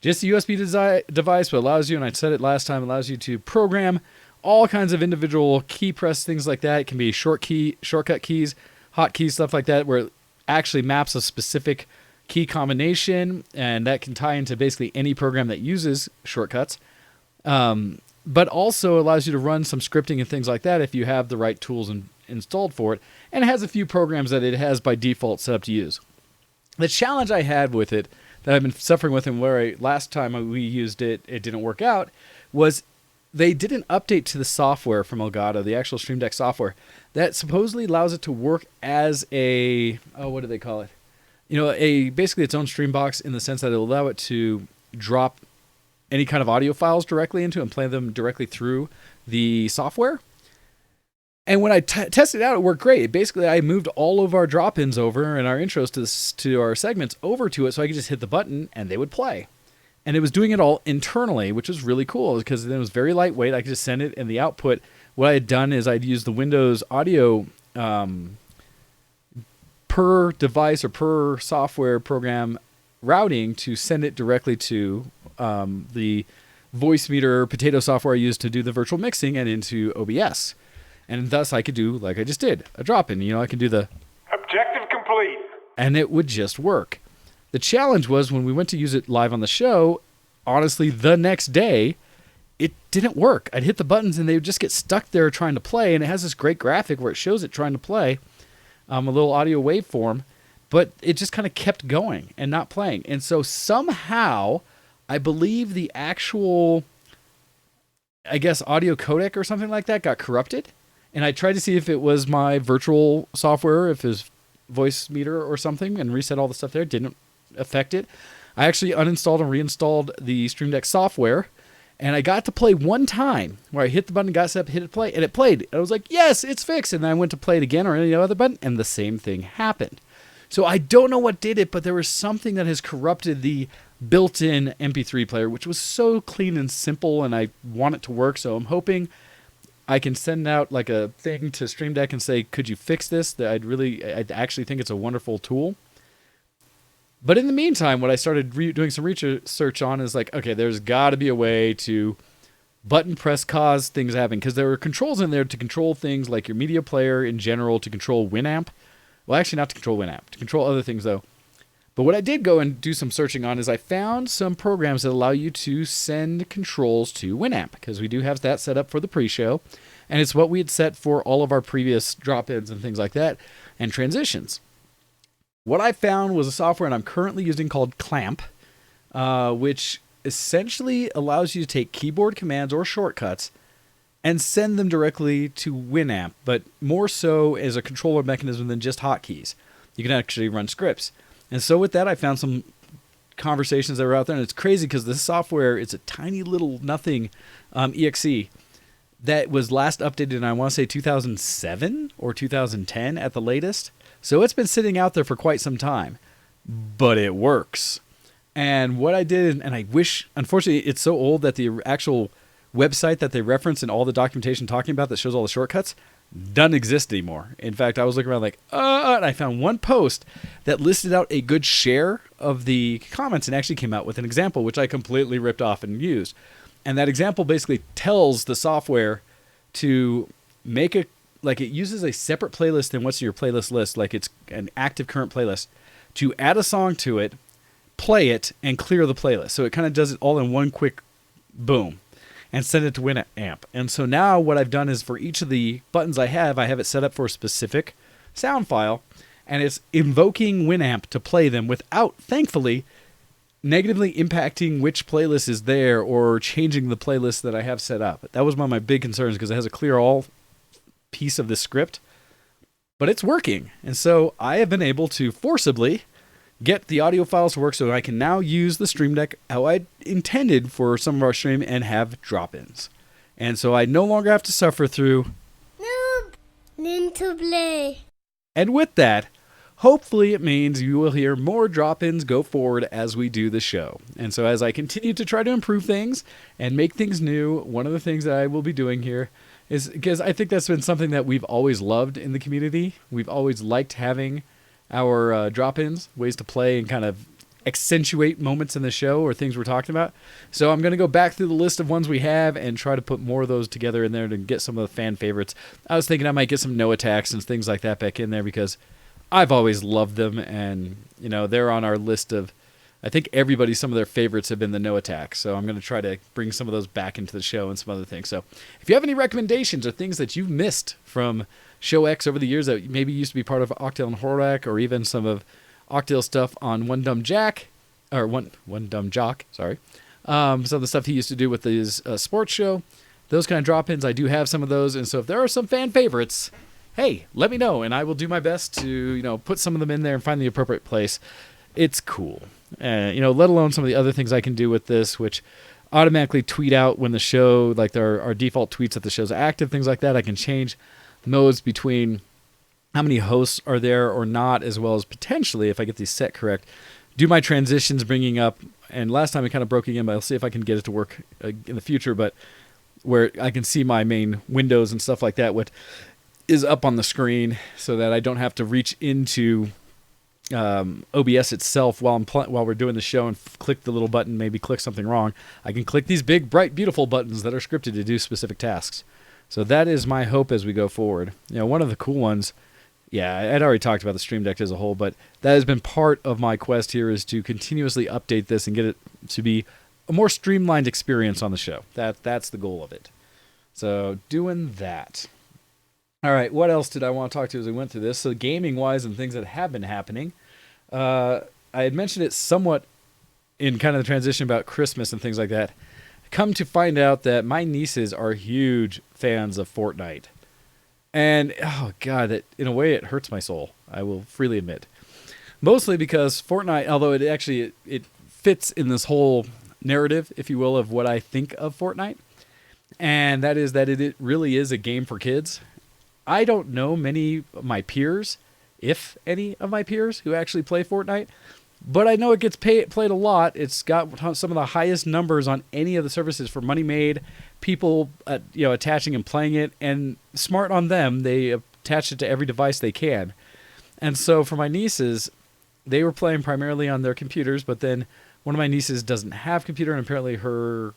Just a USB device, but allows you, and I said it last time, allows you to program all kinds of individual key press things like that. It can be shortcut keys, hotkeys, stuff like that, where it actually maps a specific key combination, and that can tie into basically any program that uses shortcuts. But also allows you to run some scripting and things like that if you have the right tools installed for it. And it has a few programs that it has by default set up to use. The challenge I had with it, that I've been suffering with, and where last time we used it, it didn't work out, was they did an update to the software from Elgato, the actual Stream Deck software, that supposedly allows it to work as a, what do they call it? Basically its own stream box, in the sense that it'll allow it to drop any kind of audio files directly into and play them directly through the software. And when I tested it out, it worked great. Basically, I moved all of our drop-ins over and our intros to our segments over to it, so I could just hit the button and they would play. And it was doing it all internally, which was really cool because it was very lightweight. I could just send it, and the output, what I had done is I'd used the Windows audio per device or per software program routing to send it directly to the Voicemeeter Potato software I used to do the virtual mixing and into OBS. And thus I could do, like I just did, a drop-in. I could do the... Objective complete. And it would just work. The challenge was when we went to use it live on the show, honestly, the next day, it didn't work. I'd hit the buttons and they would just get stuck there trying to play. And it has this great graphic where it shows it trying to play, a little audio waveform. But it just kind of kept going and not playing. And so somehow, I believe the actual, audio codec or something like that got corrupted. And I tried to see if it was my virtual software, if it was Voicemeeter or something, and reset all the stuff there. Didn't affect it. I actually uninstalled and reinstalled the Stream Deck software, and I got to play one time where I hit the button, got set up, hit it play, and it played. And I was like, yes, it's fixed. And then I went to play it again or any other button, and the same thing happened. So I don't know what did it, but there was something that has corrupted the built-in MP3 player, which was so clean and simple, and I want it to work. So I'm hoping I can send out like a thing to Stream Deck and say, could you fix this? I'd actually think it's a wonderful tool. But in the meantime, what I started doing some research on is like, okay, there's got to be a way to button press cause things to happen, because there were controls in there to control things like your media player in general, to control Winamp. Well, actually not to control Winamp, to control other things though. But what I did go and do some searching on is I found some programs that allow you to send controls to Winamp, because we do have that set up for the pre-show, and it's what we had set for all of our previous drop-ins and things like that, and transitions. What I found was a software, and I'm currently using, called Clamp, which essentially allows you to take keyboard commands or shortcuts and send them directly to Winamp, but more so as a controller mechanism than just hotkeys. You can actually run scripts. And so with that, I found some conversations that were out there, and it's crazy because this software, it's a tiny little nothing exe that was last updated in, I want to say, 2007 or 2010 at the latest. So it's been sitting out there for quite some time, but it works. And what I did, and I wish, unfortunately, it's so old that the actual website that they reference in all the documentation talking about that shows all the shortcuts doesn't exist anymore. In fact, I was looking around like, and I found one post that listed out a good share of the comments and actually came out with an example, which I completely ripped off and used. And that example basically tells the software to make it uses a separate playlist than what's in your playlist list, like it's an active current playlist, to add a song to it, play it, and clear the playlist. So it kind of does it all in one quick boom, and send it to Winamp. And so now what I've done is for each of the buttons I have it set up for a specific sound file, and it's invoking Winamp to play them without, thankfully, negatively impacting which playlist is there or changing the playlist that I have set up. That was one of my big concerns, because it has a clear all piece of the script, but it's working. And so I have been able to forcibly get the audio files to work so I can now use the Stream Deck how I intended for some of our stream and have drop-ins. And so I no longer have to suffer through Noob! Nintendo Play. And with that, hopefully it means you will hear more drop-ins go forward as we do the show. And so as I continue to try to improve things and make things new, one of the things that I will be doing here is, because I think that's been something that we've always loved in the community. We've always liked having our drop-ins, ways to play and kind of accentuate moments in the show or things we're talking about. So I'm going to go back through the list of ones we have and try to put more of those together in there to get some of the fan favorites. I was thinking I might get some No Attacks and things like that back in there because I've always loved them, and you know they're on our list of, I think everybody, some of their favorites have been the No Attack. So I'm going to try to bring some of those back into the show and some other things. So if you have any recommendations or things that you've missed from Show X over the years that maybe used to be part of Octal and Horak, or even some of Octal stuff on One Dumb Jack, or One Dumb Jock, sorry. Some of the stuff he used to do with his sports show, those kind of drop-ins, I do have some of those. And so if there are some fan favorites, hey, let me know, and I will do my best to, put some of them in there and find the appropriate place. It's cool. Let alone some of the other things I can do with this, which automatically tweet out when the show, like there are default tweets that the show's active, things like that. I can change modes between how many hosts are there or not, as well as potentially, if I get these set correct, do my transitions bringing up, and last time it kind of broke again, but I'll see if I can get it to work in the future, but where I can see my main windows and stuff like that, what is up on the screen, so that I don't have to reach into OBS itself while we're doing the show and click the little button, maybe click something wrong. I can click these big, bright, beautiful buttons that are scripted to do specific tasks. So that is my hope as we go forward. One of the cool ones, I'd already talked about the Stream Deck as a whole, but that has been part of my quest here, is to continuously update this and get it to be a more streamlined experience on the show. That's the goal of it. So doing that. All right, what else did I want to talk to as we went through this? So gaming-wise and things that have been happening, I had mentioned it somewhat in kind of the transition about Christmas and things like that. Come to find out that my nieces are huge fans of Fortnite. And, oh God, that in a way it hurts my soul, I will freely admit. Mostly because Fortnite, although it fits in this whole narrative, if you will, of what I think of Fortnite, and that is that it really is a game for kids. I don't know many of my peers, if any of my peers, who actually play Fortnite, but I know it gets played a lot. It's got some of the highest numbers on any of the services for money made, people attaching and playing it, and smart on them, they attach it to every device they can. And so for my nieces, they were playing primarily on their computers, but then one of my nieces doesn't have a computer, and apparently her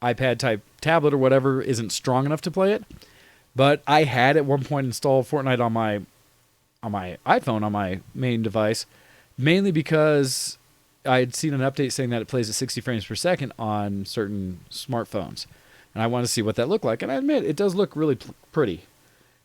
iPad type tablet or whatever isn't strong enough to play it. But I had at one point installed Fortnite on my iPhone, on my main device, mainly because I had seen an update saying that it plays at 60 frames per second on certain smartphones. And I wanted to see what that looked like. And I admit, it does look really pretty.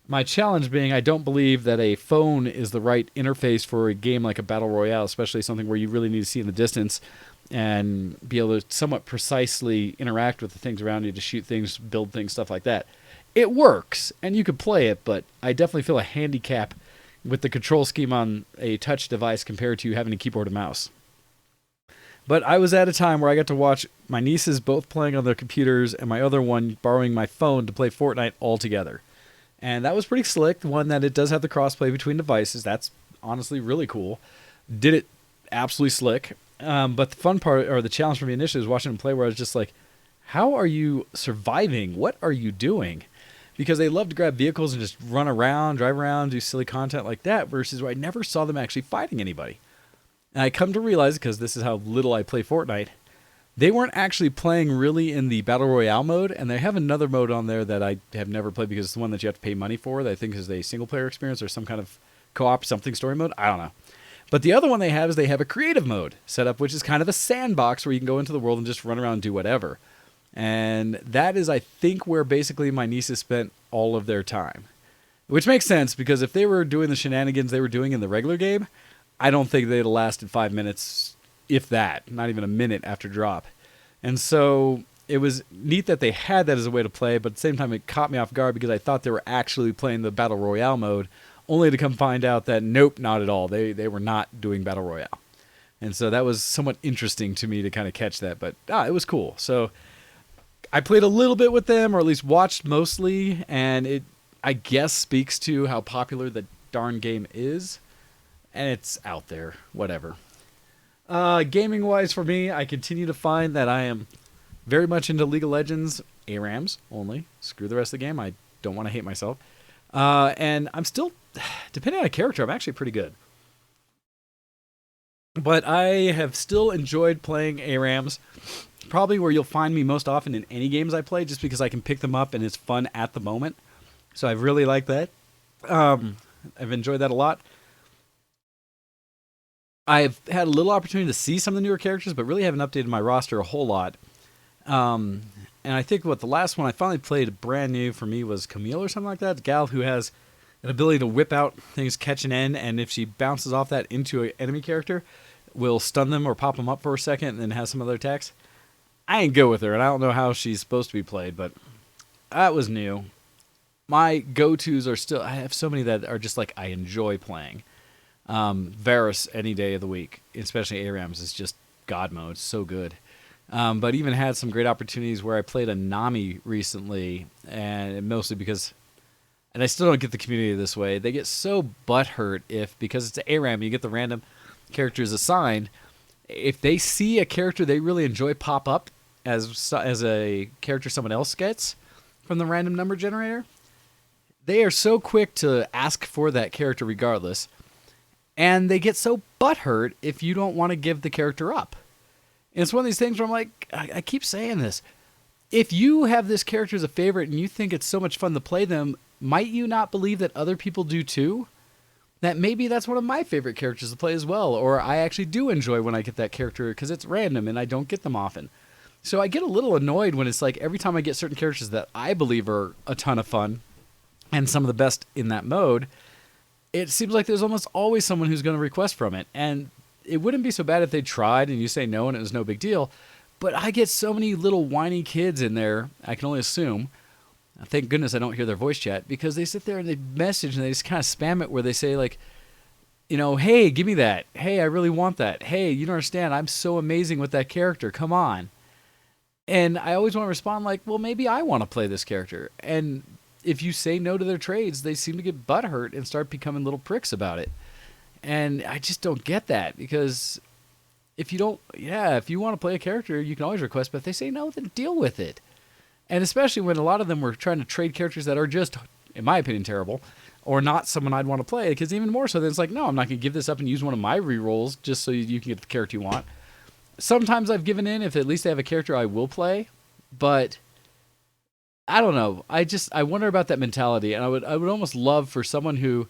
My challenge being, I don't believe that a phone is the right interface for a game like a Battle Royale, especially something where you really need to see in the distance and be able to somewhat precisely interact with the things around you to shoot things, build things, stuff like that. It works, and you could play it, but I definitely feel a handicap with the control scheme on a touch device compared to having a keyboard and mouse. But I was at a time where I got to watch my nieces both playing on their computers and my other one borrowing my phone to play Fortnite all together. And that was pretty slick. One, that it does have the crossplay between devices. That's honestly really cool. Did it absolutely slick. But the fun part, or the challenge for me initially, was watching them play, where I was just like, how are you surviving? What are you doing? Because they love to grab vehicles and just run around, drive around, do silly content like that, versus where I never saw them actually fighting anybody. And I come to realize, because this is how little I play Fortnite, they weren't actually playing really in the Battle Royale mode, and they have another mode on there that I have never played because it's the one that you have to pay money for, that I think is a single-player experience or some kind of co-op something story mode. I don't know. But the other one they have is they have a creative mode set up, which is kind of a sandbox where you can go into the world and just run around and do whatever. And that is, I think, where basically my nieces spent all of their time. Which makes sense, because if they were doing the shenanigans they were doing in the regular game, I don't think they'd have lasted 5 minutes, if that, not even a minute after drop. And so it was neat that they had that as a way to play, but at the same time it caught me off guard because I thought they were actually playing the Battle Royale mode, only to come find out that nope, not at all. They were not doing Battle Royale. And so that was somewhat interesting to me to kind of catch that, but it was cool. So I played a little bit with them, or at least watched mostly, and it, I guess, speaks to how popular the darn game is. And it's out there, whatever. Gaming-wise for me, I continue to find that I am very much into League of Legends ARAMs only. Screw the rest of the game. I don't want to hate myself. And I'm still, depending on a character, I'm actually pretty good. But I have still enjoyed playing ARAMs. Probably where you'll find me most often in any games I play, just because I can pick them up and it's fun at the moment. So I really like that. I've enjoyed that a lot. I've had a little opportunity to see some of the newer characters, but really haven't updated my roster a whole lot. And I think the last one I finally played brand new for me was Camille or something like that. The gal who has an ability to whip out things, catch an end, and if she bounces off that into an enemy character, will stun them or pop them up for a second and then has some other attacks. I ain't good with her, and I don't know how she's supposed to be played, but that was new. My go-tos are still, I have so many that are just like I enjoy playing. Varus any day of the week, especially ARAMs, is just God mode, so good. But even had some great opportunities where I played a Nami recently, and mostly because, and I still don't get the community this way, they get so butthurt if, because it's an ARAM, you get the random characters assigned, if they see a character they really enjoy pop up as a character someone else gets from the random number generator, they are so quick to ask for that character regardless, and they get so butthurt if you don't want to give the character up. And it's one of these things where I'm like, I keep saying this. If you have this character as a favorite and you think it's so much fun to play them, might you not believe that other people do too? That maybe that's one of my favorite characters to play as well, or I actually do enjoy when I get that character because it's random and I don't get them often. So I get a little annoyed when it's like every time I get certain characters that I believe are a ton of fun and some of the best in that mode, it seems like there's almost always someone who's going to request from it. And it wouldn't be so bad if they tried and you say no and it was no big deal. But I get so many little whiny kids in there, I can only assume. Thank goodness I don't hear their voice chat, because they sit there and they message and they just kind of spam it where they say like, you know, hey, give me that. Hey, I really want that. Hey, you don't understand. I'm so amazing with that character. Come on. And I always want to respond like, well, maybe I want to play this character. And if you say no to their trades, they seem to get butthurt and start becoming little pricks about it. And I just don't get that, because if you don't, if you want to play a character, you can always request, but if they say no, then deal with it. And especially when a lot of them were trying to trade characters that are just, in my opinion, terrible, or not someone I'd want to play, because even more so, then it's like, no, I'm not going to give this up and use one of my rerolls just so you can get the character you want. Sometimes I've given in if at least they have a character I will play, but I don't know. I wonder about that mentality, and I would almost love for someone who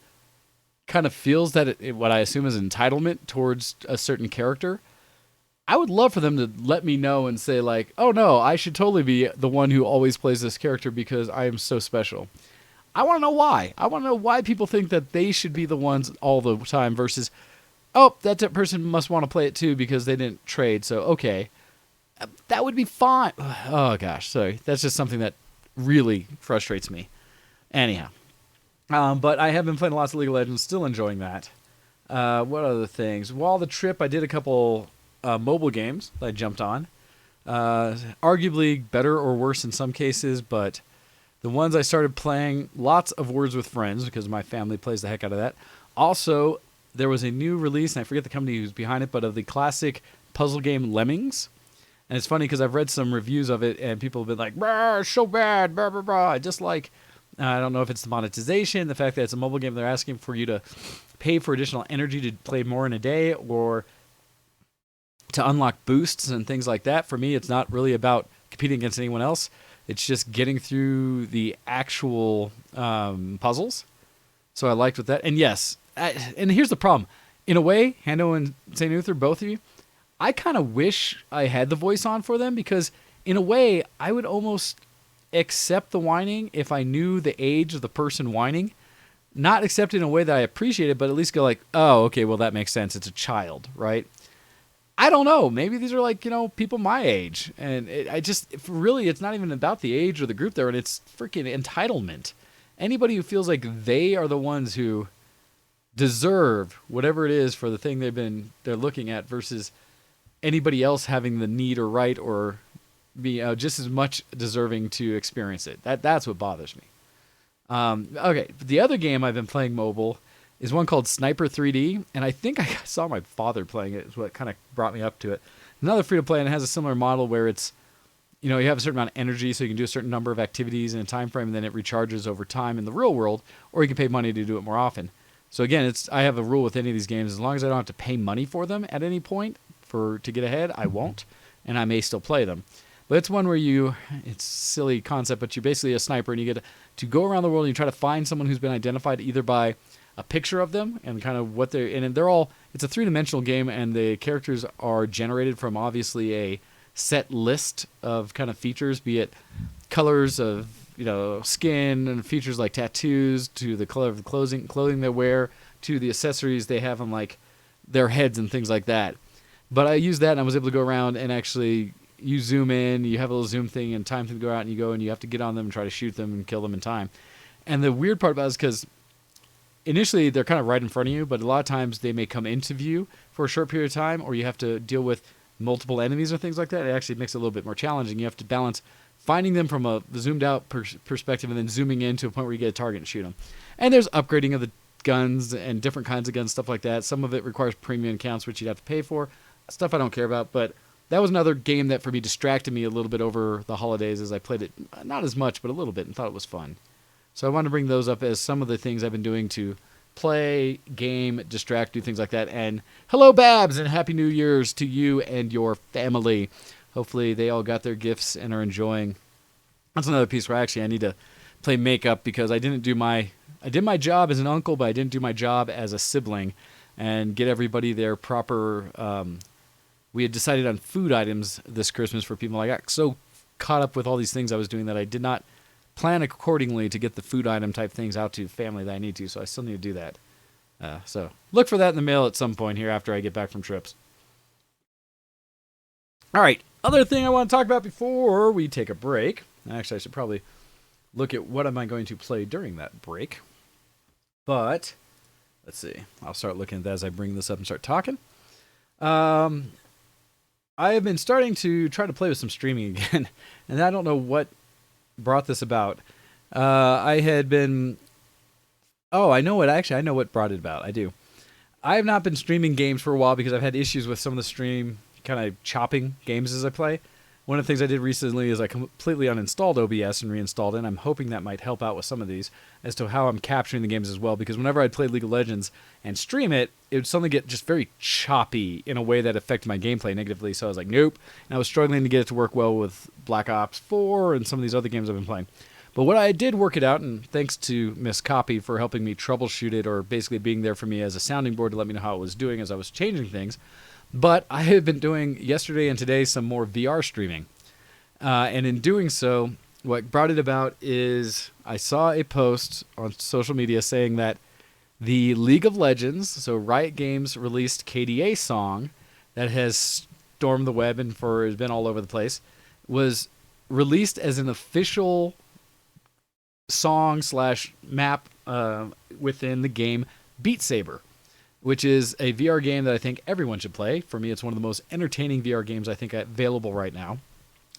kind of feels that what I assume is entitlement towards a certain character. I would love for them to let me know and say like, oh no, I should totally be the one who always plays this character because I am so special. I want to know why. I want to know why people think that they should be the ones all the time versus, oh, that person must want to play it too because they didn't trade, so okay. That would be fine. Oh gosh, sorry. That's just something that really frustrates me. Anyhow. But I have been playing lots of League of Legends, still enjoying that. What other things? While the trip, I did a couple mobile games that I jumped on. Arguably better or worse in some cases, but the ones I started playing, lots of Words with Friends, because my family plays the heck out of that. Also, there was a new release, and I forget the company who's behind it, but of the classic puzzle game Lemmings. And it's funny because I've read some reviews of it, and people have been like, it's so bad, blah, blah, blah. I just like... I don't know if it's the monetization, the fact that it's a mobile game, they're asking for you to pay for additional energy to play more in a day or to unlock boosts and things like that. For me, it's not really about competing against anyone else. It's just getting through the actual puzzles. So I liked with that. And yes, and here's the problem. In a way, Hando and St. Uther, both of you, I kind of wish I had the voice on for them, because in a way, I would almost accept the whining if I knew the age of the person whining. Not accept it in a way that I appreciate it, but at least go like, oh, okay, well, that makes sense. It's a child, right? I don't know. Maybe these are like, people my age. And it's not even about the age or the group they're in. It's freaking entitlement. Anybody who feels like they are the ones who deserve whatever it is for the thing they're looking at versus anybody else having the need or right or be just as much deserving to experience it. That's what bothers me. Okay, the other game I've been playing mobile is one called Sniper 3D, and I think I saw my father playing it, is what kind of brought me up to it. Another free-to-play, and it has a similar model where it's, you have a certain amount of energy, so you can do a certain number of activities in a time frame, and then it recharges over time in the real world, or you can pay money to do it more often. So again, I have a rule with any of these games: as long as I don't have to pay money for them at any point to get ahead, I won't, and I may still play them. But it's one where it's a silly concept, but you're basically a sniper, and you get to go around the world and you try to find someone who's been identified either by a picture of them and kind of what it's a three-dimensional game, and the characters are generated from obviously a set list of kind of features, be it colors of, skin and features like tattoos, to the color of the clothing they wear, to the accessories they have on like their heads and things like that. But I used that, and I was able to go around and actually, you zoom in, you have a little zoom thing and time to go out, and you have to get on them and try to shoot them and kill them in time. And the weird part about it is because initially they're kind of right in front of you, but a lot of times they may come into view for a short period of time, or you have to deal with multiple enemies or things like that. It actually makes it a little bit more challenging. You have to balance finding them from a zoomed out perspective and then zooming in to a point where you get a target and shoot them. And there's upgrading of the guns and different kinds of guns, stuff like that. Some of it requires premium accounts, which you'd have to pay for. Stuff I don't care about, but that was another game that for me distracted me a little bit over the holidays as I played it, not as much, but a little bit, and thought it was fun. So I wanted to bring those up as some of the things I've been doing to play, game, distract, do things like that. And hello, Babs, and Happy New Year's to you and your family. Hopefully they all got their gifts and are enjoying. That's another piece where I need to play makeup, because I did my job as an uncle, but I didn't do my job as a sibling and get everybody their proper, we had decided on food items this Christmas for people. I got so caught up with all these things I was doing that I did not plan accordingly to get the food item type things out to family that I need to, so I still need to do that. So look for that in the mail at some point here after I get back from trips. All right, other thing I want to talk about before we take a break. Actually, I should probably look at what am I going to play during that break. But let's see. I'll start looking at that as I bring this up and start talking. I have been starting to try to play with some streaming again, and I don't know what brought this about. I had been... Oh, I know what brought it about. I do. I have not been streaming games for a while because I've had issues with some of the stream kind of chopping games as I play. One of the things I did recently is I completely uninstalled OBS and reinstalled it, and I'm hoping that might help out with some of these as to how I'm capturing the games as well, because whenever I'd play League of Legends and stream it, it would suddenly get just very choppy in a way that affected my gameplay negatively, so I was like, nope. And I was struggling to get it to work well with Black Ops 4 and some of these other games I've been playing. But what I did work it out, and thanks to Miss Copy for helping me troubleshoot it, or basically being there for me as a sounding board to let me know how it was doing as I was changing things. But I have been doing, yesterday and today, some more VR streaming. And in doing so, what brought it about is I saw a post on social media saying that the League of Legends, so Riot Games released KDA song that has stormed the web and has been all over the place, was released as an official song/map within the game Beat Saber, which is a VR game that I think everyone should play. For me, it's one of the most entertaining VR games I think available right now.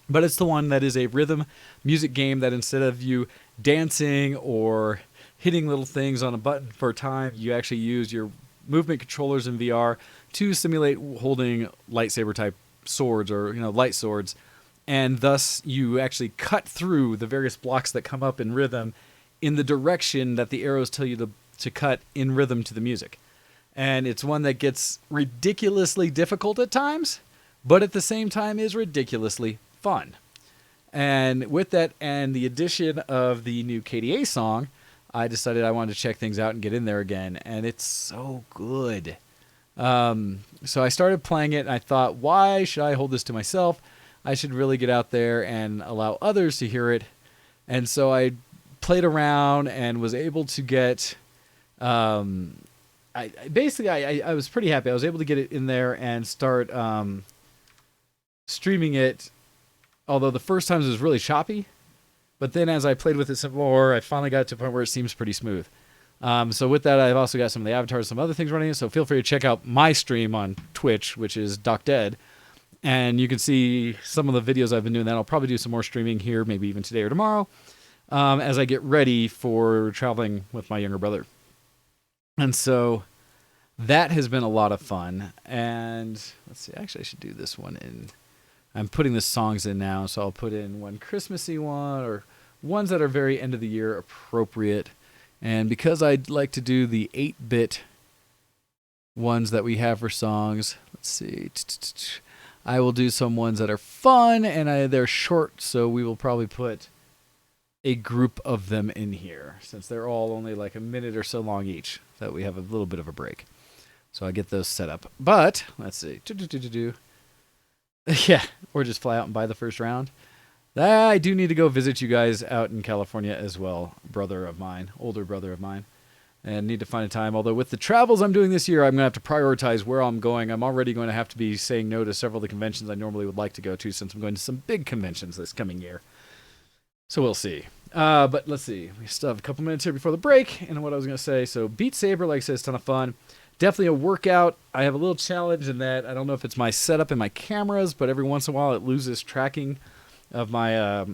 But it's the one that is a rhythm music game that instead of you dancing or hitting little things on a button for time, you actually use your movement controllers in VR to simulate holding lightsaber type swords, or light swords, and thus you actually cut through the various blocks that come up in rhythm in the direction that the arrows tell you to cut in rhythm to the music. And it's one that gets ridiculously difficult at times, but at the same time is ridiculously fun. And with that and the addition of the new KDA song, I decided I wanted to check things out and get in there again, and it's so good. So I started playing it, and I thought, why should I hold this to myself? I should really get out there and allow others to hear it. And so I played around and was able to get... I was pretty happy. I was able to get it in there and start streaming it, although the first times it was really choppy. But then as I played with it some more, I finally got to a point where it seems pretty smooth. So with that, I've also got some of the avatars, some other things running. So feel free to check out my stream on Twitch, which is Doc Dead. And you can see some of the videos I've been doing. That I'll probably do some more streaming here, maybe even today or tomorrow, as I get ready for traveling with my younger brother. And so that has been a lot of fun. And let's see, actually I should do this one in. I'm putting the songs in now, so I'll put in one Christmassy one or ones that are very end of the year appropriate. And because I'd like to do the 8-bit ones that we have for songs, let's see, I will do some ones that are fun and they're short, so we will probably put a group of them in here since they're all only like a minute or so long each, so that we have a little bit of a break. So I get those set up. But let's see. Yeah, or just fly out and buy the first round. I do need to go visit you guys out in California as well, older brother of mine, and need to find a time. Although with the travels I'm doing this year, I'm going to have to prioritize where I'm going. I'm already going to have to be saying no to several of the conventions I normally would like to go to since I'm going to some big conventions this coming year. So we'll see. But let's see. We still have a couple minutes here before the break. And what I was going to say, so Beat Saber, like I said, is a ton of fun. Definitely a workout. I have a little challenge in that I don't know if it's my setup and my cameras, but every once in a while it loses tracking of my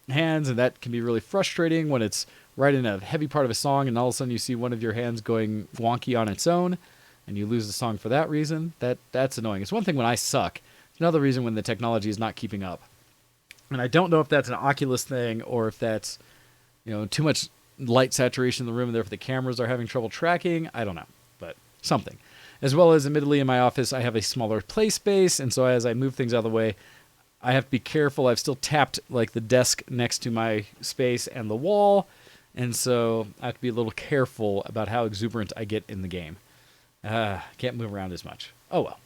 hands, and that can be really frustrating when it's right in a heavy part of a song and all of a sudden you see one of your hands going wonky on its own and you lose the song for that reason. That's annoying. It's one thing when I suck. It's another reason when the technology is not keeping up. And I don't know if that's an Oculus thing or if that's, too much light saturation in the room and therefore the cameras are having trouble tracking. I don't know, but something. As well as, admittedly, in my office, I have a smaller play space, and so as I move things out of the way, I have to be careful. I've still tapped like the desk next to my space and the wall, and so I have to be a little careful about how exuberant I get in the game. Can't move around as much. Oh well.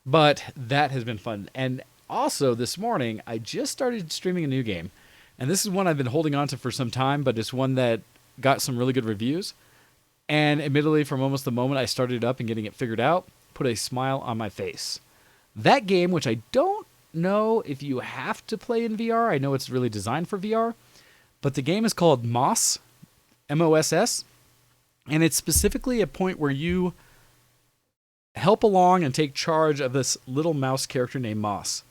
But that has been fun. And also this morning, I just started streaming a new game, and this is one I've been holding on to for some time, but it's one that got some really good reviews. And admittedly, from almost the moment I started it up and getting it figured out, put a smile on my face. That game, which I don't know if you have to play in VR. I know it's really designed for VR, but the game is called Moss, M-O-S-S, and it's specifically a point where you help along and take charge of this little mouse character named Moss.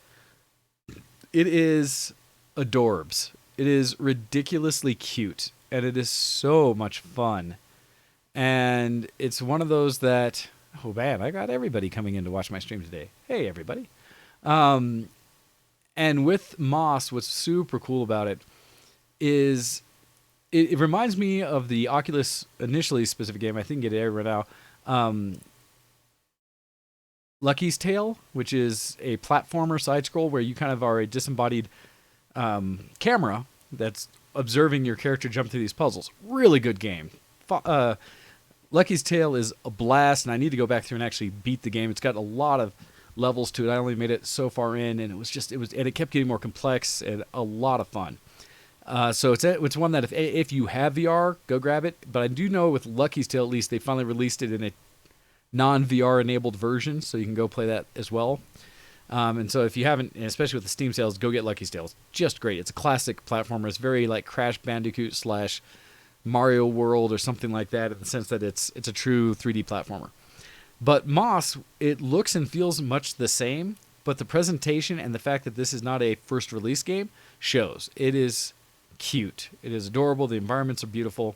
It is adorbs. It is ridiculously cute, and it is so much fun. And it's one of those that, oh man, I got everybody coming in to watch my stream today. Hey, everybody. And with Moss, what's super cool about it is it reminds me of the Oculus initially specific game. I think it aired right now. Lucky's Tale, which is a platformer side scroll where you kind of are a disembodied camera that's observing your character jump through these puzzles. Really good game. Lucky's Tale is a blast, and I need to go back through and actually beat the game. It's got a lot of levels to it. I only made it so far in, and it kept getting more complex and a lot of fun. So it's one that if you have VR, go grab it. But I do know with Lucky's Tale, at least, they finally released it in a non-VR enabled version, so you can go play that as well. And so if you haven't, and especially with the Steam sales, go get Lucky's Tale. It's just great. It's a classic platformer. It's very like Crash Bandicoot / Mario World or something like that, in the sense that it's a true 3D platformer. But Moss, it looks and feels much the same, but the presentation and the fact that this is not a first release game shows. It is cute. It is adorable. The environments are beautiful.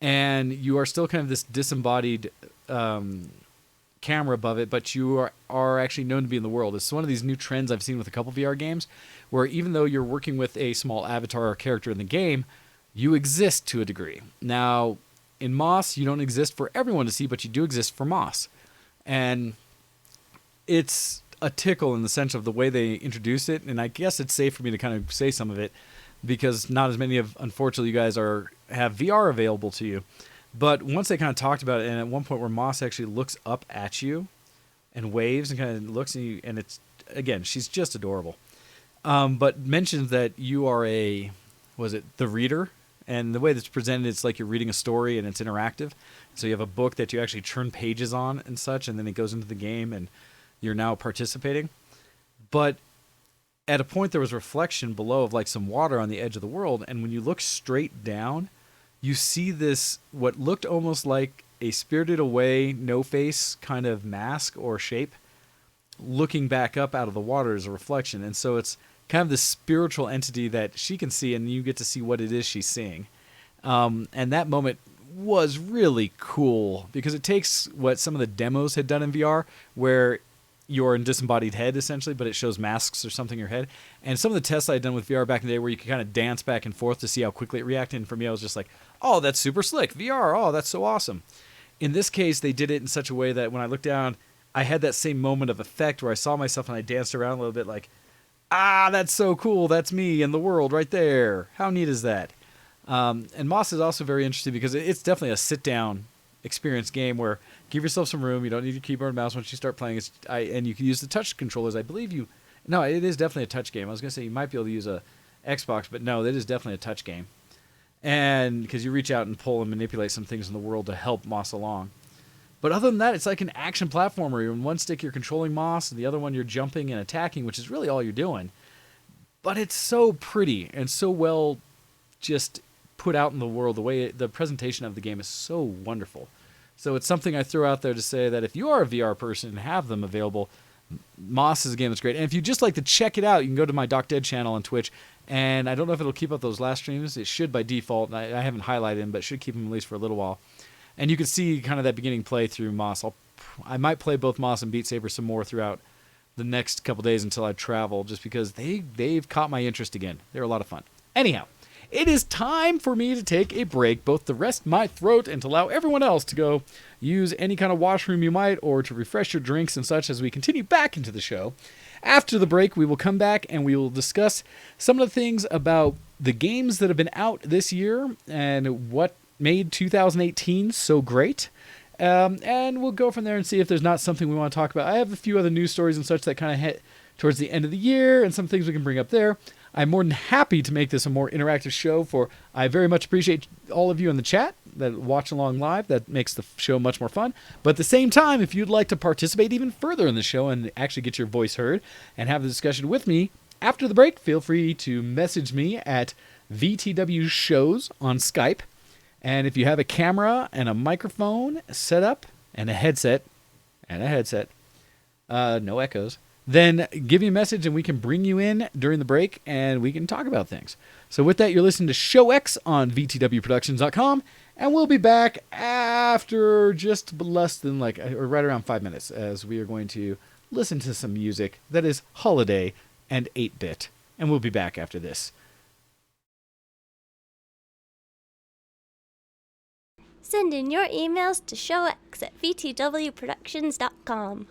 And you are still kind of this disembodied camera above it, but you are actually known to be in the world. It's one of these new trends I've seen with a couple VR games, where even though you're working with a small avatar or character in the game, you exist to a degree. Now, in Moss, you don't exist for everyone to see, but you do exist for Moss. And it's a tickle in the sense of the way they introduce it, and I guess it's safe for me to kind of say some of it, because not as many of, unfortunately, you guys have VR available to you. But once they kind of talked about it, and at one point where Moss actually looks up at you and waves and kind of looks at you, and it's, again, she's just adorable. But mentions that you are the reader? And the way that's presented, it's like you're reading a story and it's interactive. So you have a book that you actually turn pages on and such, and then it goes into the game and you're now participating. But at a point there was reflection below of like some water on the edge of the world, and when you look straight down, you see this, what looked almost like a Spirited Away no-face kind of mask or shape looking back up out of the water as a reflection. And so it's kind of this spiritual entity that she can see, and you get to see what it is she's seeing. And that moment was really cool because it takes what some of the demos had done in VR, where you're a disembodied head essentially, but it shows masks or something in your head. And some of the tests I had done with VR back in the day where you could kind of dance back and forth to see how quickly it reacted. And for me, I was just like, oh, that's super slick. VR, oh, that's so awesome. In this case, they did it in such a way that when I looked down, I had that same moment of effect where I saw myself and I danced around a little bit like, ah, that's so cool. That's me in the world right there. How neat is that? And Moss is also very interesting because it's definitely a sit-down experience game where give yourself some room. You don't need your keyboard and mouse once you start playing. And you can use the touch controllers. I believe you... No, it is definitely a touch game. I was going to say you might be able to use a Xbox, but no, it is definitely a touch game. And because you reach out and pull and manipulate some things in the world to help Moss along. But other than that, it's like an action platformer. In one stick, you're controlling Moss, and the other one, you're jumping and attacking, which is really all you're doing. But it's so pretty and so well just put out in the world. The presentation of the game is so wonderful. So it's something I throw out there to say that if you are a VR person and have them available, Moss is a game that's great. And if you just like to check it out, you can go to my Doc Dead channel on Twitch. And I don't know if it'll keep up those last streams. It should by default. I haven't highlighted them, but it should keep them at least for a little while. And you can see kind of that beginning play through Moss. I might play both Moss and Beat Saber some more throughout the next couple days until I travel, just because they've caught my interest again. They're a lot of fun. Anyhow, it is time for me to take a break, both to rest my throat and to allow everyone else to go use any kind of washroom you might, or to refresh your drinks and such as we continue back into the show. After the break, we will come back and we will discuss some of the things about the games that have been out this year and what made 2018 so great. And we'll go from there and see if there's not something we want to talk about. I have a few other news stories and such that kind of hit towards the end of the year and some things we can bring up there. I'm more than happy to make this a more interactive show. I very much appreciate all of you in the chat that watch along live. That makes the show much more fun. But at the same time, if you'd like to participate even further in the show and actually get your voice heard and have the discussion with me after the break, feel free to message me at VTW Shows on Skype. And if you have a camera and a microphone set up and a headset, no echoes, then give me a message and we can bring you in during the break and we can talk about things. So with that, you're listening to Show X on VTWProductions.com, and we'll be back after just less than or right around 5 minutes, as we are going to listen to some music that is holiday and 8-bit. And we'll be back after this. Send in your emails to showx@vtwproductions.com.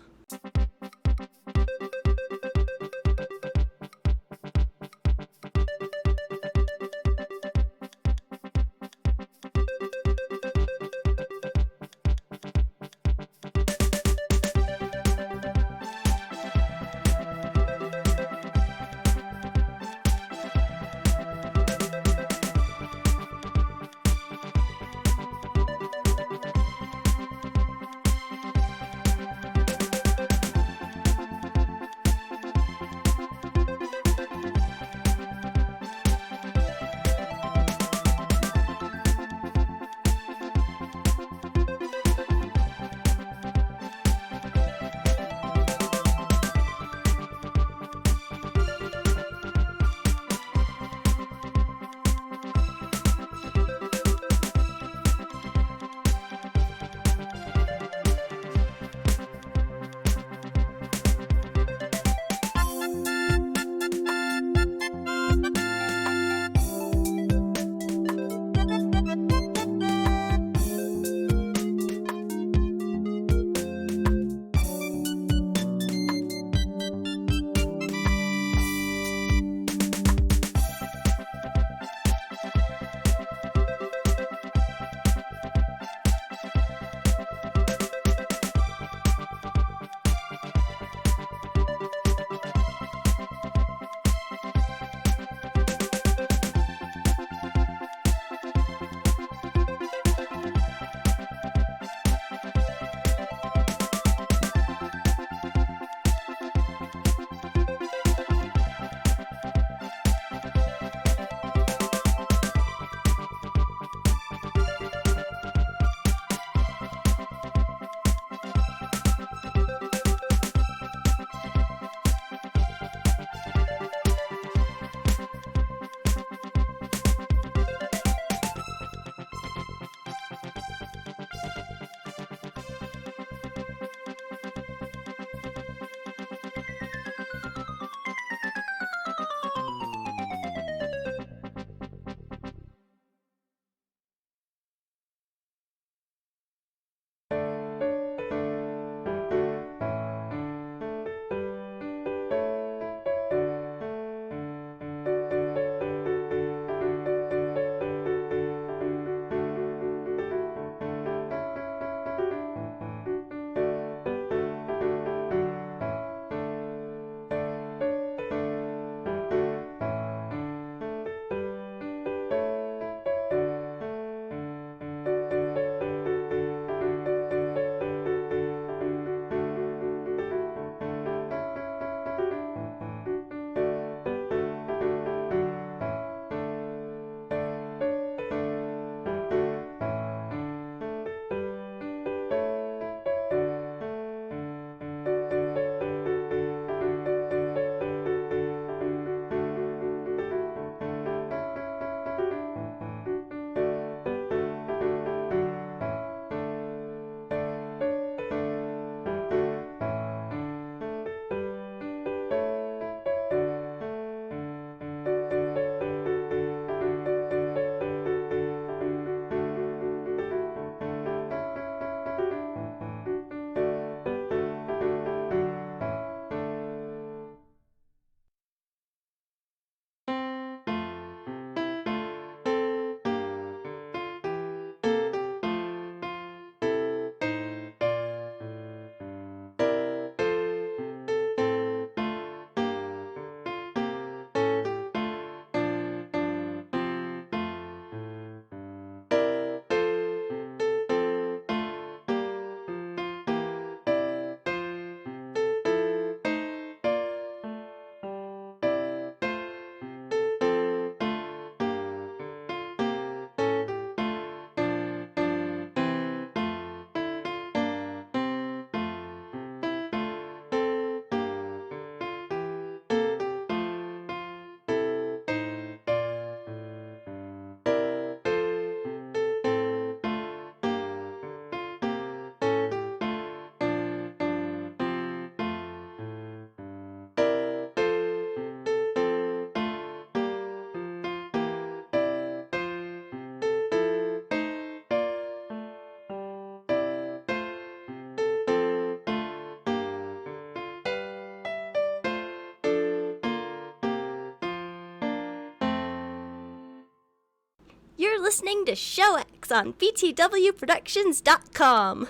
listening to Show X on btwproductions.com.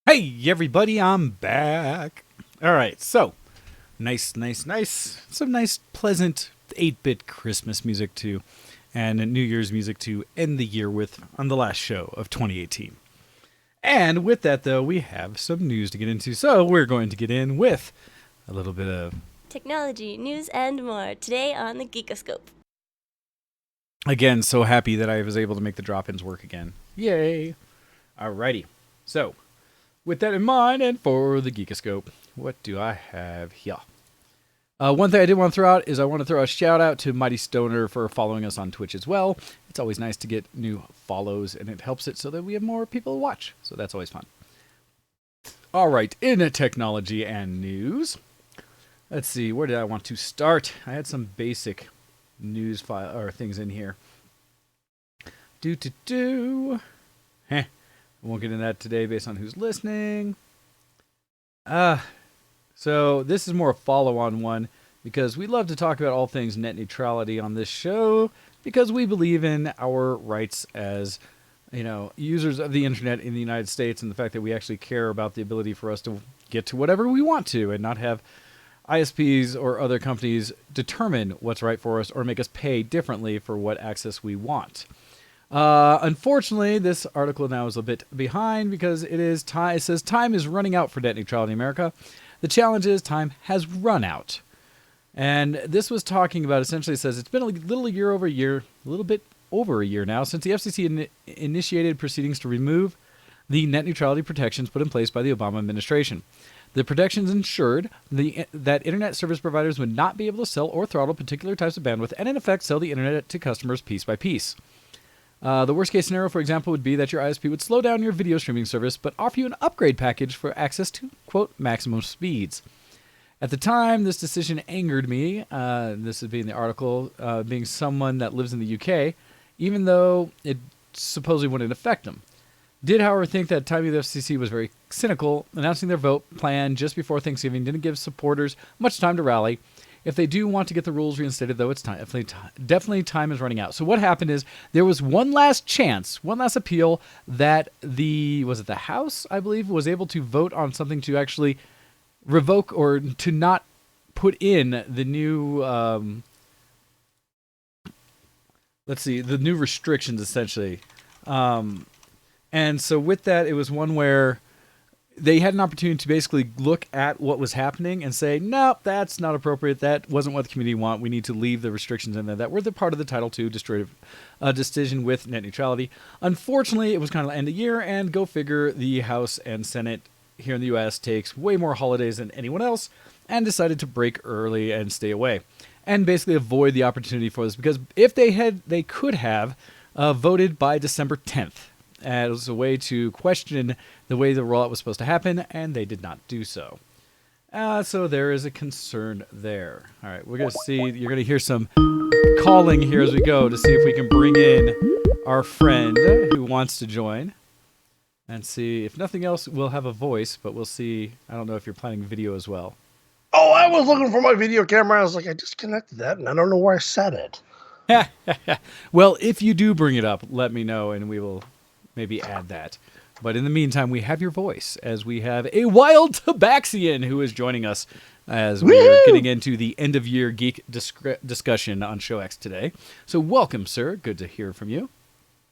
Hey, everybody, I'm back. All right, so nice. Some nice, pleasant 8-bit Christmas music too, and New Year's music to end the year with on the last show of 2018. And with that, though, we have some news to get into, so we're going to get in with a little bit of Technology, news, and more today on the Geekoscope. Again, so happy that I was able to make the drop-ins work again. Yay! Alrighty. So, with that in mind, and for the Geekoscope, what do I have here? One thing I did want to throw out is I want to throw a shout-out to Mighty Stoner for following us on Twitch as well. It's always nice to get new follows, and it helps it so that we have more people to watch. So that's always fun. Alright, in technology and news. Let's see, where did I want to start? I had some basic news file or things in here. I won't get into that today based on who's listening. So this is more a follow-on one because we love to talk about all things net neutrality on this show because we believe in our rights as, users of the internet in the United States and the fact that we actually care about the ability for us to get to whatever we want to and not have ISPs or other companies determine what's right for us or make us pay differently for what access we want. Unfortunately, this article now is a bit behind because it says time is running out for net neutrality in America. The challenge is time has run out. And this was talking about, essentially says it's been a little bit over a year now since the FCC initiated proceedings to remove the net neutrality protections put in place by the Obama administration. The protections ensured that internet service providers would not be able to sell or throttle particular types of bandwidth and in effect sell the internet to customers piece by piece. The worst case scenario, for example, would be that your ISP would slow down your video streaming service but offer you an upgrade package for access to, quote, maximum speeds. At the time, this decision angered me, this would be in the article, being someone that lives in the UK, even though it supposedly wouldn't affect them. Did, however, think that timing of the FCC was very cynical. Announcing their vote plan just before Thanksgiving didn't give supporters much time to rally. If they do want to get the rules reinstated, though, it's time. Definitely time is running out. So what happened is there was one last chance, one last appeal that the House, I believe, was able to vote on something to actually revoke or to not put in the new, the new restrictions, essentially. And so with that, it was one where they had an opportunity to basically look at what was happening and say, nope, that's not appropriate. That wasn't what the community want. We need to leave the restrictions in there that were the part of the Title II decision with net neutrality. Unfortunately, it was kind of end of year, and go figure, the House and Senate here in the U.S. takes way more holidays than anyone else and decided to break early and stay away and basically avoid the opportunity for this because if they could have voted by December 10th. As a way to question the way the rollout was supposed to happen, and they did not do so. So there is a concern there. All right, we're going to see, you're going to hear some calling here as we go to see if we can bring in our friend who wants to join. And see, if nothing else, we'll have a voice, but we'll see. I don't know if you're planning video as well. Oh, I was looking for my video camera. I was like, I disconnected that, and I don't know where I set it. Well, if you do bring it up, let me know, and we will maybe add that. But in the meantime, we have your voice as we have a wild Tabaxian who is joining us as we're getting into the end-of-year geek discussion on Show X today. So welcome, sir. Good to hear from you.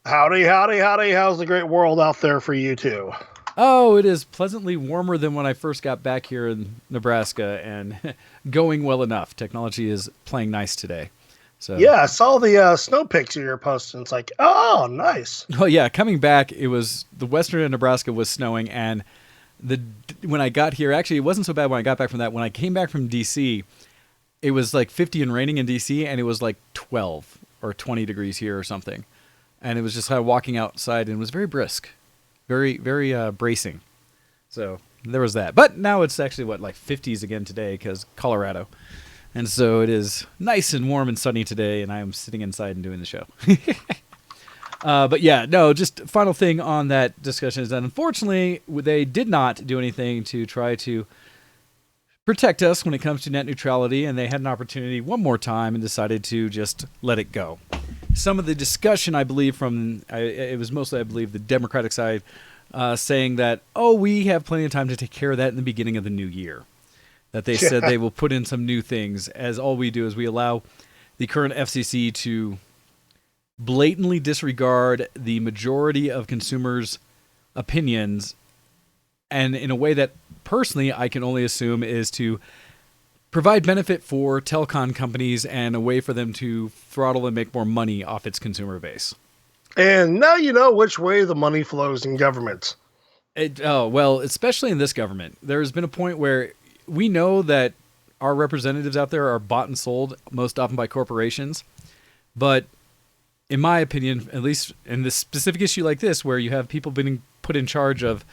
Howdy. How's the great world out there for you, too? Oh, it is pleasantly warmer than when I first got back here in Nebraska and going well enough. Technology is playing nice today. So, yeah, I saw the snow pics you were posting. It's like, oh, nice. Oh, yeah, coming back, it was the western of Nebraska was snowing, and when I got here, actually, it wasn't so bad when I got back from that. When I came back from D.C., it was like 50 and raining in D.C., and it was like 12 or 20 degrees here or something. And it was just kind of walking outside, and it was very brisk, very, very bracing. So there was that. But now it's actually, like 50s again today because Colorado. And so it is nice and warm and sunny today, and I'm sitting inside and doing the show. But yeah, no, just final thing on that discussion is that unfortunately, they did not do anything to try to protect us when it comes to net neutrality, and they had an opportunity one more time and decided to just let it go. some of the discussion, I believe, it was mostly, I believe, the Democratic side saying that, oh, we have plenty of time to take care of that in the beginning of the new year. That they said they will put in some new things, as all we do is we allow the current FCC to blatantly disregard the majority of consumers' opinions, and in a way that personally I can only assume is to provide benefit for telecom companies and a way for them to throttle and make more money off its consumer base. And now you know which way the money flows in governments. Well, especially in this government. There's been a point where we know that our representatives out there are bought and sold most often by corporations. But in my opinion, at least in this specific issue like this, where you have people being put in charge of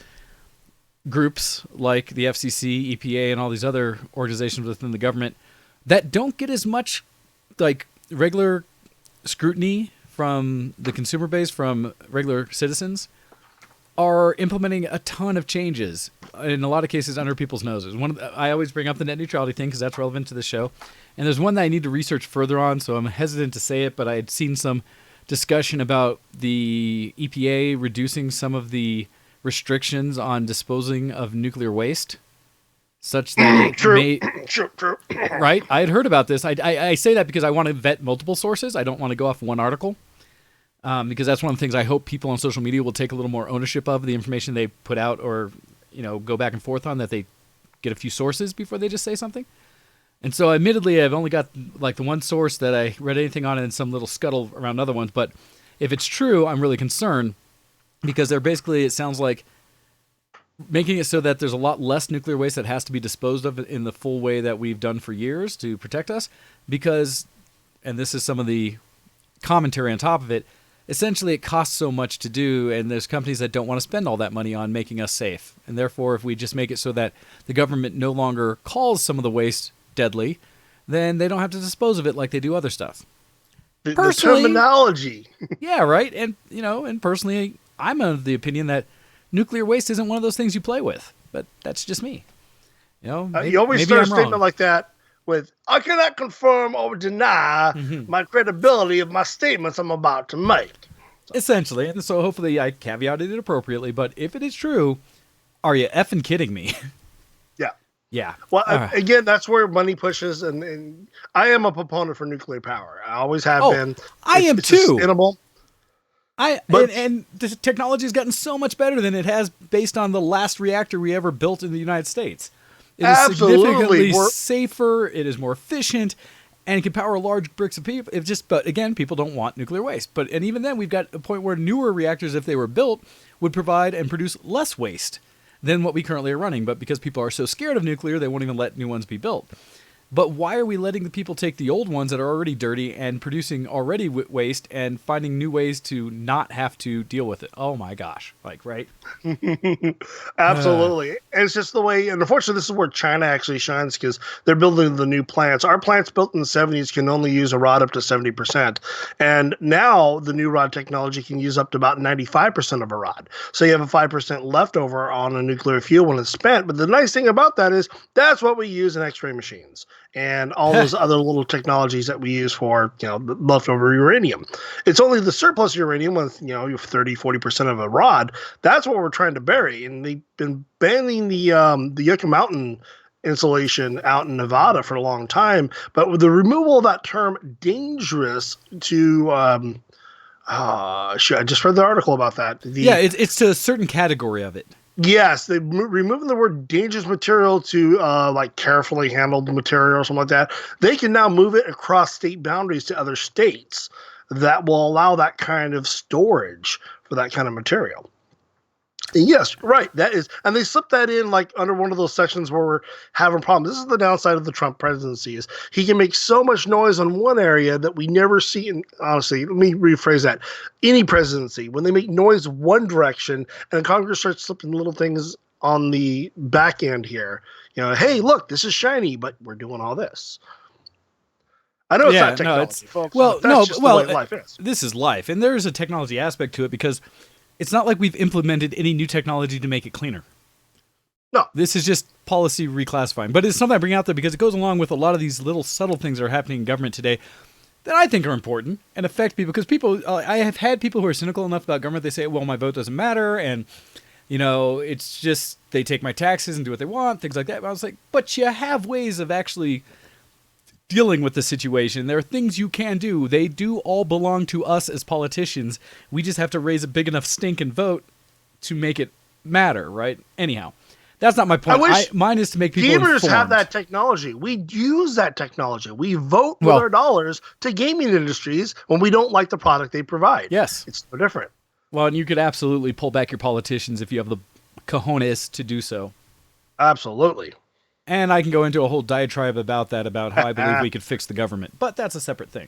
groups like the FCC, EPA, and all these other organizations within the government that don't get as much like regular scrutiny from the consumer base, from regular citizens, are implementing a ton of changes, in a lot of cases under people's noses. I always bring up the net neutrality thing because that's relevant to the show. And there's one that I need to research further on, so I'm hesitant to say it, but I had seen some discussion about the EPA reducing some of the restrictions on disposing of nuclear waste, such that True. Right? I had heard about this. I say that because I want to vet multiple sources. I don't want to go off one article, because that's one of the things I hope people on social media will take a little more ownership of the information they put out, or go back and forth on, that they get a few sources before they just say something. And so admittedly, I've only got like the one source that I read anything on, and some little scuttle around other ones. But if it's true, I'm really concerned, because they're basically, it sounds like, making it so that there's a lot less nuclear waste that has to be disposed of in the full way that we've done for years to protect us. Because, and this is some of the commentary on top of it, essentially it costs so much to do, and there's companies that don't want to spend all that money on making us safe. And therefore, if we just make it so that the government no longer calls some of the waste deadly, then they don't have to dispose of it like they do other stuff. The terminology. Yeah, right. And, and personally, I'm of the opinion that nuclear waste isn't one of those things you play with, but that's just me. You always start a statement like that with, I cannot confirm or deny my credibility of my statements I'm about to make. Essentially. And so hopefully I caveated it appropriately, but if it is true, are you effing kidding me? Yeah. Yeah. Well, again, that's where money pushes, and I am a proponent for nuclear power. I always have been. I am too. Sustainable. And the technology has gotten so much better than it has based on the last reactor we ever built in the United States. It is significantly safer, it is more efficient, and it can power large bricks of people. But again, people don't want nuclear waste. And even then, we've got a point where newer reactors, if they were built, would provide and produce less waste than what we currently are running. But because people are so scared of nuclear, they won't even let new ones be built. But why are we letting the people take the old ones that are already dirty and producing already waste and finding new ways to not have to deal with it? Oh my gosh. Right? Absolutely. And it's just the way, and unfortunately, this is where China actually shines, because they're building the new plants. Our plants built in the 70s can only use a rod up to 70%. And now the new rod technology can use up to about 95% of a rod. So you have a 5% leftover on a nuclear fuel when it's spent. But the nice thing about that is that's what we use in X-ray machines and all those other little technologies that we use for, the leftover uranium. It's only the surplus uranium with, 30-40% of a rod. That's what we're trying to bury. And they've been banning the Yucca Mountain installation out in Nevada for a long time. But with the removal of that term dangerous to, I just read the article about that. It's to a certain category of it. Yes, they removing the word dangerous material to like carefully handled material or something like that. They can now move it across state boundaries to other states that will allow that kind of storage for that kind of material. Yes, right. That is, and they slipped that in like under one of those sections where we're having problems. This is the downside of the Trump presidency, is he can make so much noise on one area that we never see in, honestly, let me rephrase that. Any presidency, when they make noise one direction and Congress starts slipping little things on the back end here, hey, look, this is shiny, but we're doing all this. I know it's not technology, folks. Well, that's just the way life is. This is life, and there is a technology aspect to it, because it's not like we've implemented any new technology to make it cleaner. No. This is just policy reclassifying. But it's something I bring out there because it goes along with a lot of these little subtle things that are happening in government today. that I think are important and affect people. Because people, I have had people who are cynical enough about government. They say, well, my vote doesn't matter. And, it's just they take my taxes and do what they want, things like that. But I was like, but you have ways of actually dealing with the situation. There are things you can do. They do all belong to us as politicians. We just have to raise a big enough stink and vote to make it matter, right? Anyhow, that's not my point. Mine is to make people gamers informed. have that technology. We use that technology. We vote with our dollars to gaming industries when we don't like the product they provide. Yes. It's no different. Well, and you could absolutely pull back your politicians if you have the cojones to do so. Absolutely. And I can go into a whole diatribe about that, about how I believe we could fix the government. But that's a separate thing.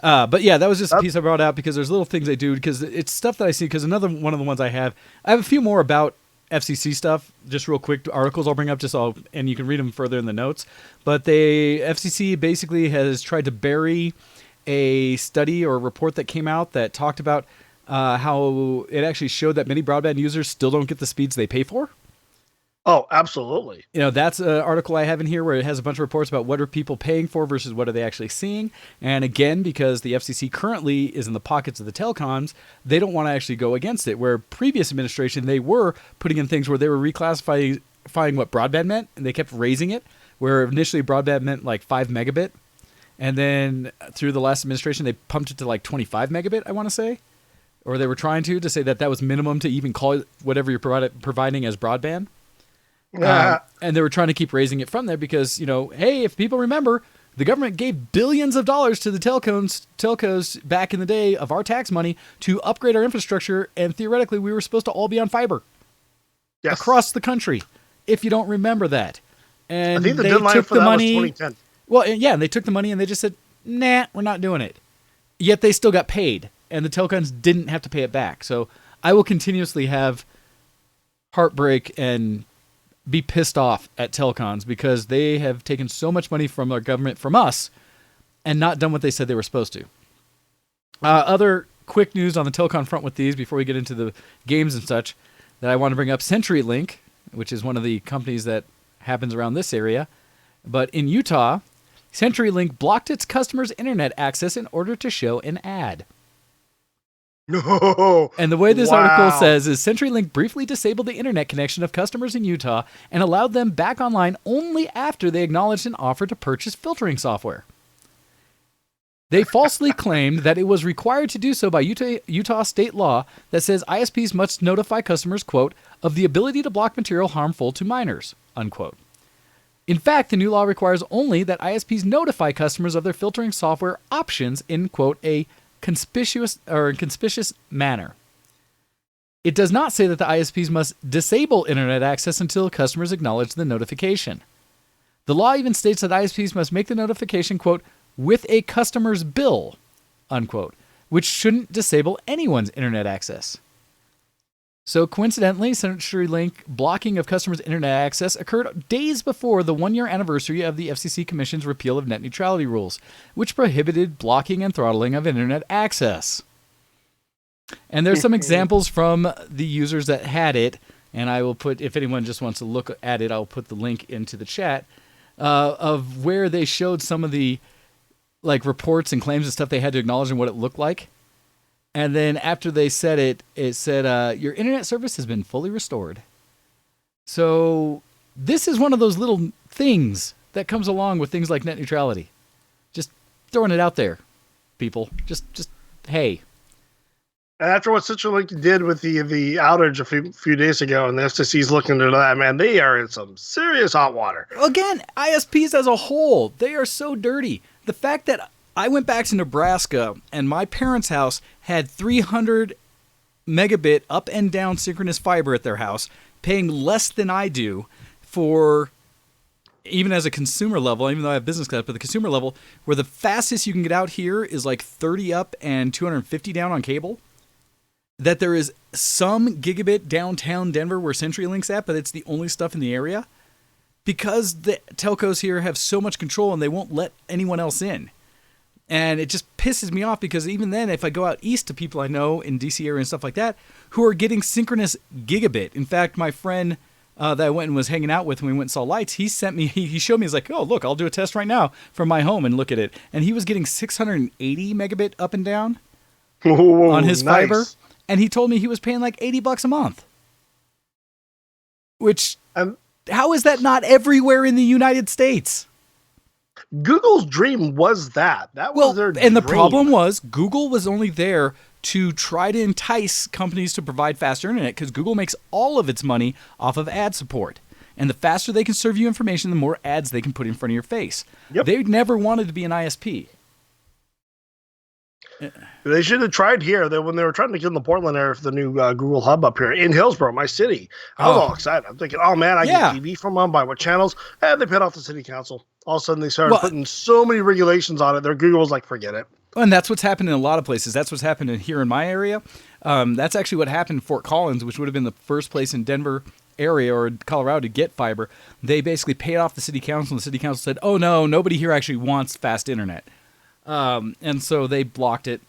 But yeah, that was just a piece I brought out because there's little things they do, because it's stuff that I see. Because another one of the ones I have a few more about FCC stuff, just real quick articles I'll bring up and you can read them further in the notes. But FCC basically has tried to bury a study or a report that came out that talked about how it actually showed that many broadband users still don't get the speeds they pay for. Oh, absolutely. That's an article I have in here where it has a bunch of reports about what are people paying for versus what are they actually seeing. And again, because the FCC currently is in the pockets of the telecoms, they don't want to actually go against it. Where previous administration, they were putting in things where they were reclassifying what broadband meant, and they kept raising it, where initially broadband meant like 5 megabit. And then through the last administration, they pumped it to like 25 megabit, I want to say. Or they were trying to say that was minimum to even call it whatever you're providing as broadband. And they were trying to keep raising it from there because, hey, if people remember, the government gave billions of dollars to the telcos back in the day of our tax money to upgrade our infrastructure. And theoretically, we were supposed to all be on fiber across the country, if you don't remember that. And I think the deadline for that was 2010. Well, yeah, and they took the money and they just said, nah, we're not doing it. Yet they still got paid. And the telcos didn't have to pay it back. So I will continuously have heartbreak and be pissed off at telecoms because they have taken so much money from our government, from us, and not done what they said they were supposed to. Other quick news on the telecom front with these before we get into the games and such that I want to bring up. CenturyLink, which is one of the companies that happens around this area. But in Utah, CenturyLink blocked its customers' internet access in order to show an ad. No. And the way this article says is CenturyLink briefly disabled the internet connection of customers in Utah and allowed them back online only after they acknowledged an offer to purchase filtering software. They falsely claimed that it was required to do so by Utah state law that says ISPs must notify customers, quote, of the ability to block material harmful to minors, unquote. In fact, the new law requires only that ISPs notify customers of their filtering software options in, quote, a conspicuous manner. It does not say that the ISPs must disable internet access until customers acknowledge the notification. The law even states that ISPs must make the notification, quote, with a customer's bill, unquote, which shouldn't disable anyone's internet access. So coincidentally, CenturyLink blocking of customers' internet access occurred days before the one-year anniversary of the FCC Commission's repeal of net neutrality rules, which prohibited blocking and throttling of internet access. And there's some examples from the users that had it, and I will put, if anyone just wants to look at it, I'll put the link into the chat, of where they showed some of the reports and claims and stuff they had to acknowledge and what it looked like. And then after they said it, it said, your internet service has been fully restored. So this is one of those little things that comes along with things like net neutrality. Just throwing it out there, people. Just hey. After what CenturyLink did with the outage a few days ago, and the FCC's looking into that, man, they are in some serious hot water. Again, ISPs as a whole, they are so dirty. The fact that I went back to Nebraska, and my parents' house had 300 megabit up and down synchronous fiber at their house, paying less than I do for, even as a consumer level, even though I have business class, but the consumer level, where the fastest you can get out here is like 30 up and 250 down on cable, that there is some gigabit downtown Denver where CenturyLink's at, but it's the only stuff in the area, because the telcos here have so much control and they won't let anyone else in. And it just pisses me off because even then, if I go out east to people I know in DC area and stuff like that, who are getting synchronous gigabit. In fact, my friend that I went and was hanging out with when we went and saw lights, he sent me, he showed me, he's like, oh, look, I'll do a test right now from my home and look at it. And he was getting 680 megabit up and down Ooh, on his nice. fiber. And he told me he was paying like $80 a month. Which, how is that not everywhere in the United States? Google's dream was that. That was their and the dream. problem was Google was only there to try to entice companies to provide faster internet because Google makes all of its money off of ad support. And the faster they can serve you information, the more ads they can put in front of your face. Yep. They never wanted to be an ISP. They should have tried here. When they were trying to get in the Portland area for the new Google Hub up here in Hillsborough, my city. I was all excited. I'm thinking, oh man, I get TV from them, by what channels? And they paid off the city council. All of a sudden they started putting so many regulations on it. Their Google was like, forget it. And that's what's happened in a lot of places. That's what's happened here in my area. That's actually what happened in Fort Collins, which would have been the first place in Denver area or Colorado to get fiber. They basically paid off the city council, and the city council said, oh no, nobody here actually wants fast internet. And so they blocked it.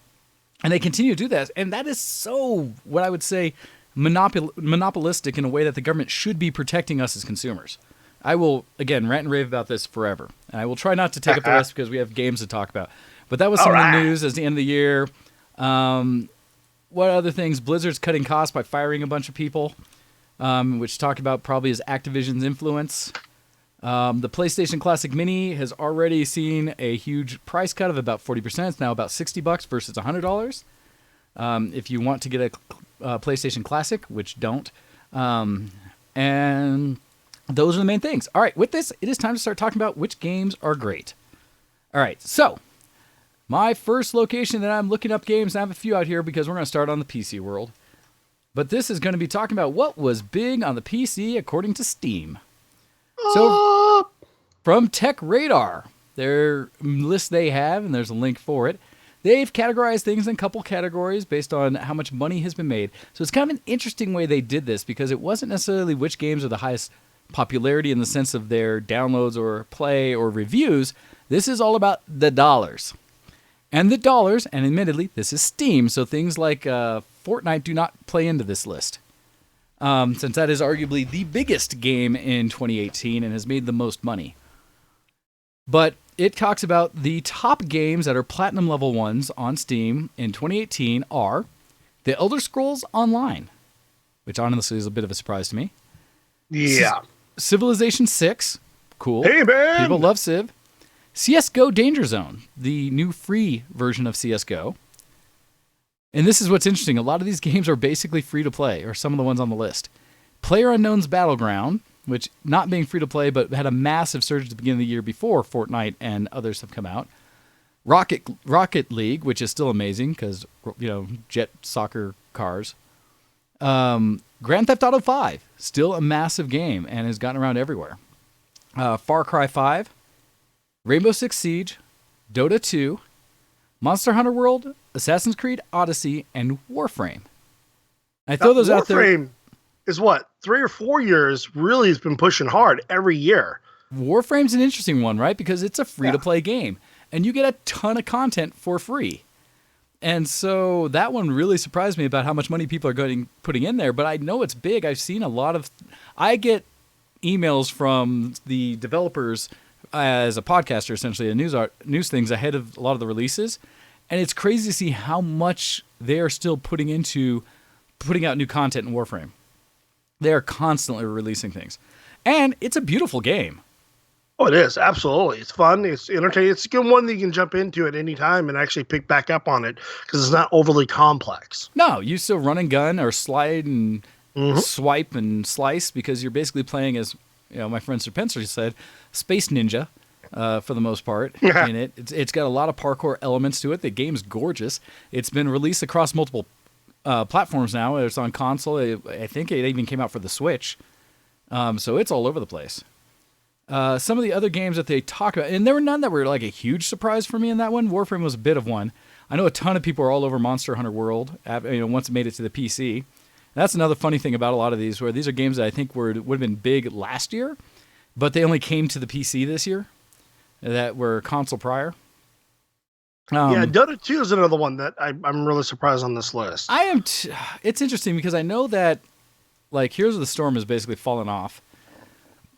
And they continue to do that. And that is so, what I would say, monopolistic in a way that the government should be protecting us as consumers. I will, again, rant and rave about this forever. And I will try not to take up the rest because we have games to talk about. But that was some of the news at the end of the year. What other things? Blizzard's cutting costs by firing a bunch of people, which talked about probably is Activision's influence. The PlayStation Classic Mini has already seen a huge price cut of about 40%. It's now about $60 versus $100. If you want to get a PlayStation Classic, which don't. And those are the main things. All right, with this, it is time to start talking about which games are great. All right, so my first location that I'm looking up games, I have a few out here because we're going to start on the PC world. But this is going to be talking about what was big on the PC according to Steam. So, from Tech Radar, their list they have, and there's a link for it, they've categorized things in a couple categories based on how much money has been made. So it's kind of an interesting way they did this because it wasn't necessarily which games are the highest popularity in the sense of their downloads or play or reviews. This is all about the dollars. And the dollars, and admittedly, this is Steam, so things like Fortnite do not play into this list. Since that is arguably the biggest game in 2018 and has made the most money. But it talks about the top games that are platinum level ones on Steam in 2018 are The Elder Scrolls Online, which honestly is a bit of a surprise to me. Yeah. Civilization 6, cool. Hey, man! People love Civ. CSGO Danger Zone, the new free version of CSGO. And this is what's interesting. A lot of these games are basically free to play, or some of the ones on the list. PlayerUnknown's Battleground, which not being free to play, but had a massive surge at the beginning of the year before Fortnite and others have come out. Rocket League, which is still amazing because, jet soccer cars. Grand Theft Auto 5, still a massive game and has gotten around everywhere. Far Cry 5, Rainbow Six Siege, Dota 2, Monster Hunter World, Assassin's Creed Odyssey, and Warframe. I throw those out there. Warframe is what? 3 or 4 years really has been pushing hard every year. Warframe's an interesting one, right? Because it's a free-to-play game, and you get a ton of content for free. And so that one really surprised me about how much money people are putting in there, but I know it's big. I've seen a lot of... I get emails from the developers as a podcaster, essentially, news things ahead of a lot of the releases. And it's crazy to see how much they are still putting out new content in Warframe. They are constantly releasing things. And it's a beautiful game. Oh, it is. Absolutely. It's fun. It's entertaining. It's a good one that you can jump into at any time and actually pick back up on it because it's not overly complex. No, you still run and gun or slide and swipe and slice because you're basically playing as, my friend Sir Spencer said, Space Ninja. For the most part, in it. It's got a lot of parkour elements to it. The game's gorgeous. It's been released across multiple platforms now. It's on console. I think it even came out for the Switch. So it's all over the place. Some of the other games that they talk about, and there were none that were like a huge surprise for me in that one. Warframe was a bit of one. I know a ton of people are all over Monster Hunter World, once it made it to the PC. That's another funny thing about a lot of these, where these are games that I think would have been big last year, but they only came to the PC this year. That were console prior. Dota 2 is another one that I'm really surprised on this list. I am. It's interesting because I know that like Heroes of the Storm has basically fallen off.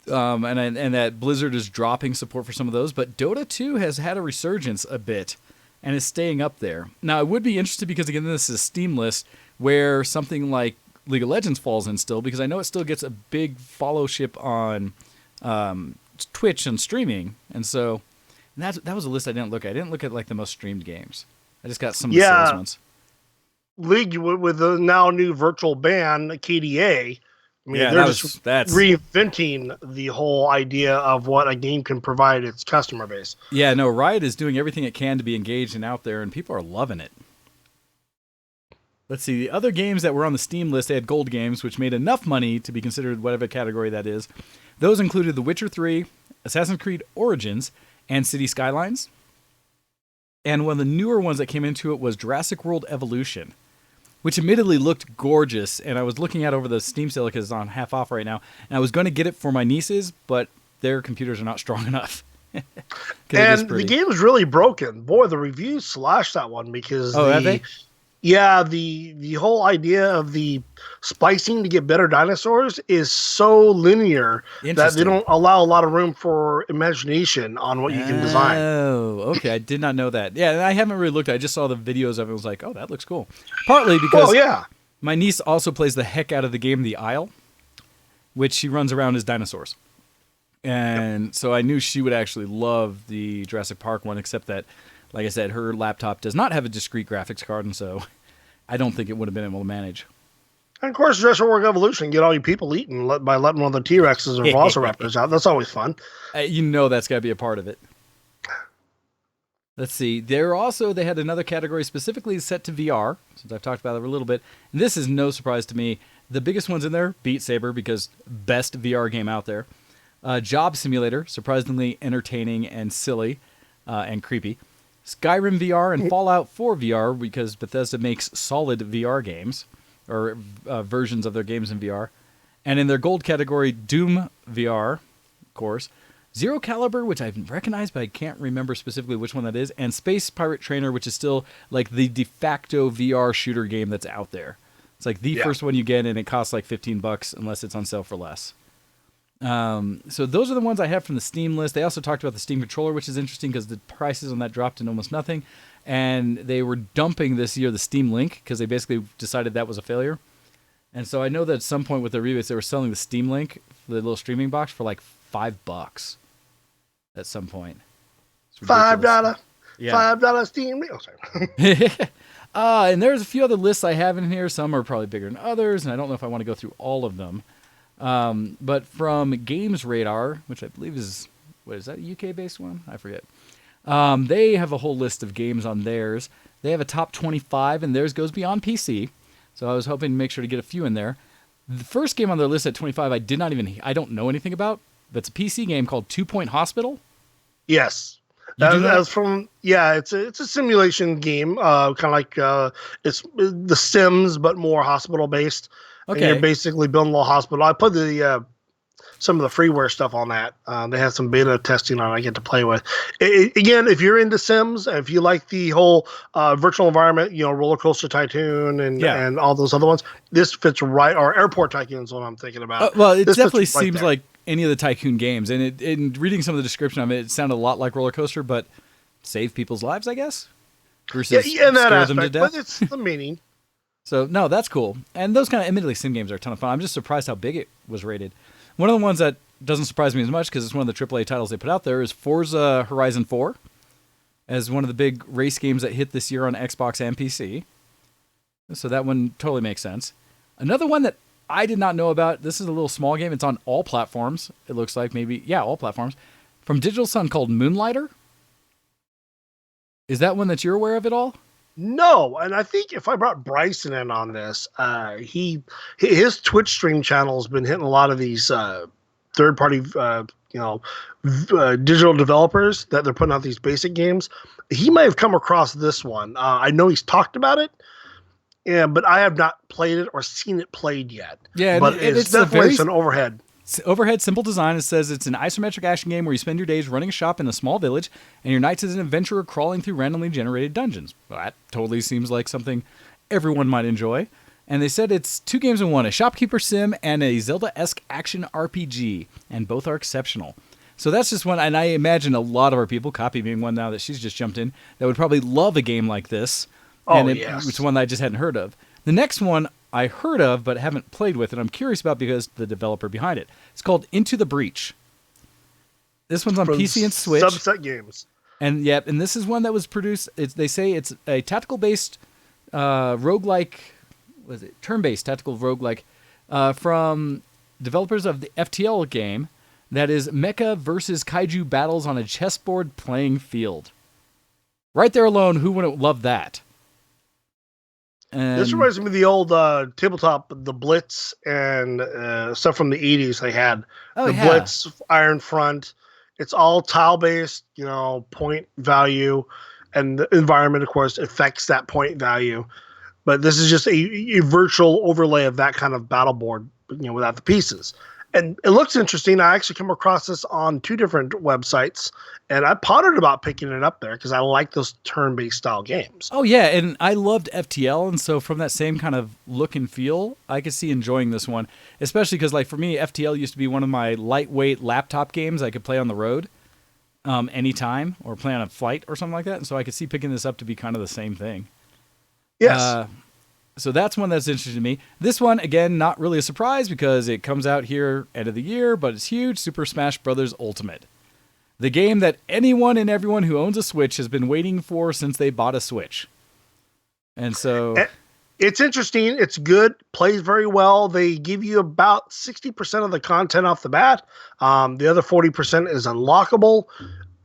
And that Blizzard is dropping support for some of those, but Dota 2 has had a resurgence a bit and is staying up there. Now, I would be interested because, again, this is a Steam list where something like League of Legends falls in still, because I know it still gets a big followship on Twitch and streaming. And so that was a list I didn't look at. I didn't look at like the most streamed games. I just got some of the sales ones. League with the now new virtual ban, KDA. I mean, they're just reinventing the whole idea of what a game can provide its customer base. Yeah, no, Riot is doing everything it can to be engaged and out there, and people are loving it. Let's see, the other games that were on the Steam list, they had gold games, which made enough money to be considered whatever category that is. Those included The Witcher 3, Assassin's Creed Origins, and City Skylines. And one of the newer ones that came into it was Jurassic World Evolution, which admittedly looked gorgeous, and I was looking at over the Steam sale because it's on half off right now, and I was going to get it for my nieces, but their computers are not strong enough. And the game is really broken. Boy, the reviews slashed that one because have they? Yeah, the whole idea of the splicing to get better dinosaurs is so linear that they don't allow a lot of room for imagination on what you can design. Oh, okay. I did not know that. Yeah, I haven't really looked. I just saw the videos of it and was like, oh, that looks cool. Partly because my niece also plays the heck out of the game The Isle, which she runs around as dinosaurs. And so I knew she would actually love the Jurassic Park one, except that, like I said, her laptop does not have a discrete graphics card, and so I don't think it would have been able to manage. And of course, Jurassic World Evolution, get all you people eaten by letting one of the T-Rexes or Velociraptors out. That's always fun. You know that's got to be a part of it. Let's see. They had another category specifically set to VR, since I've talked about it a little bit. And this is no surprise to me. The biggest ones in there, Beat Saber, because best VR game out there. Job Simulator, surprisingly entertaining and silly and creepy. Skyrim VR and Fallout 4 VR, because Bethesda makes solid VR games, or versions of their games in VR. And in their gold category, Doom VR, of course. Zero Caliber, which I've recognized, but I can't remember specifically which one that is. And Space Pirate Trainer, which is still like the de facto VR shooter game that's out there. It's like the first one you get, and it costs like $15 unless it's on sale for less. So those are the ones I have from the Steam list. They also talked about the Steam controller, which is interesting because the prices on that dropped to almost nothing. And they were dumping this year the Steam Link because they basically decided that was a failure. And so I know that at some point with their rebates, they were selling the Steam Link, the little streaming box, for like $5 at some point. $5. Yeah. $5 Steam Link. Oh, sorry. And there's a few other lists I have in here. Some are probably bigger than others, and I don't know if I want to go through all of them. But from Games Radar, which I believe is, what is that, a UK-based one? I forget. They have a whole list of games on theirs. They have a top 25, and theirs goes beyond PC. So I was hoping to make sure to get a few in there. The first game on their list at 25, I don't know anything about. That's a PC game called 2 Point Hospital. Yes. That's from, it's a simulation game, kind of like it's The Sims, but more hospital-based. Okay. And you're basically building a little hospital. I put some of the freeware stuff on that. They have some beta testing on it I get to play with. Again, if you're into Sims, if you like the whole virtual environment, Roller Coaster Tycoon and all those other ones, this fits right. Or Airport Tycoon is what I'm thinking about. Well, it definitely seems like any of the Tycoon games. And in reading some of the description of it, it sounded a lot like Roller Coaster, but save people's lives, I guess? Versus in that scare aspect, them to death. But it's the meaning. So, no, that's cool. And those kind of, admittedly, sim games are a ton of fun. I'm just surprised how big it was rated. One of the ones that doesn't surprise me as much, because it's one of the AAA titles they put out there, is Forza Horizon 4, as one of the big race games that hit this year on Xbox and PC. So that one totally makes sense. Another one that I did not know about, this is a little small game. It's on all platforms, it looks like. All platforms. From Digital Sun, called Moonlighter. Is that one that you're aware of at all? No, and I think if I brought Bryson in on this, his Twitch stream channel has been hitting a lot of these third-party, digital developers that they're putting out these basic games. He may have come across this one. I know he's talked about it, but I have not played it or seen it played yet. Yeah, but it's definitely an overhead. Overhead, simple design. It says it's an isometric action game where you spend your days running a shop in a small village and your nights as an adventurer crawling through randomly generated dungeons. Well, that totally seems like something everyone might enjoy. And they said it's 2 games in one, a shopkeeper sim and a Zelda-esque action RPG, and both are exceptional. So that's just one, and I imagine a lot of our people, Copy being one now that she's just jumped in, that would probably love a game like this. Yes. It's one that I just hadn't heard of. The next one I heard of but haven't played with, and I'm curious about because the developer behind it. It's called Into the Breach. This one's on From PC and Switch. Subset Games. And this is one that was produced. They say it's a tactical-based roguelike. Was it turn-based tactical roguelike from developers of the FTL game that is mecha versus kaiju battles on a chessboard playing field. Right there alone, who wouldn't love that? And This reminds me of the old tabletop, the Blitz and stuff from the 80s they had. The Blitz, Iron Front. It's all tile-based, point value. And the environment, of course, affects that point value. But this is just a virtual overlay of that kind of battle board, without the pieces. And it looks interesting. I actually came across this on 2 different websites, and I pondered about picking it up there because I like those turn-based style games. Oh, yeah, and I loved FTL, and so from that same kind of look and feel, I could see enjoying this one, especially because, for me, FTL used to be one of my lightweight laptop games I could play on the road anytime or play on a flight or something like that, and so I could see picking this up to be kind of the same thing. Yes. So that's one that's interesting to me. This one, again, not really a surprise because it comes out here end of the year, but it's huge. Super Smash Bros. Ultimate. The game that anyone and everyone who owns a Switch has been waiting for since they bought a Switch. And so... It's interesting. It's good. Plays very well. They give you about 60% of the content off the bat. The other 40% is unlockable.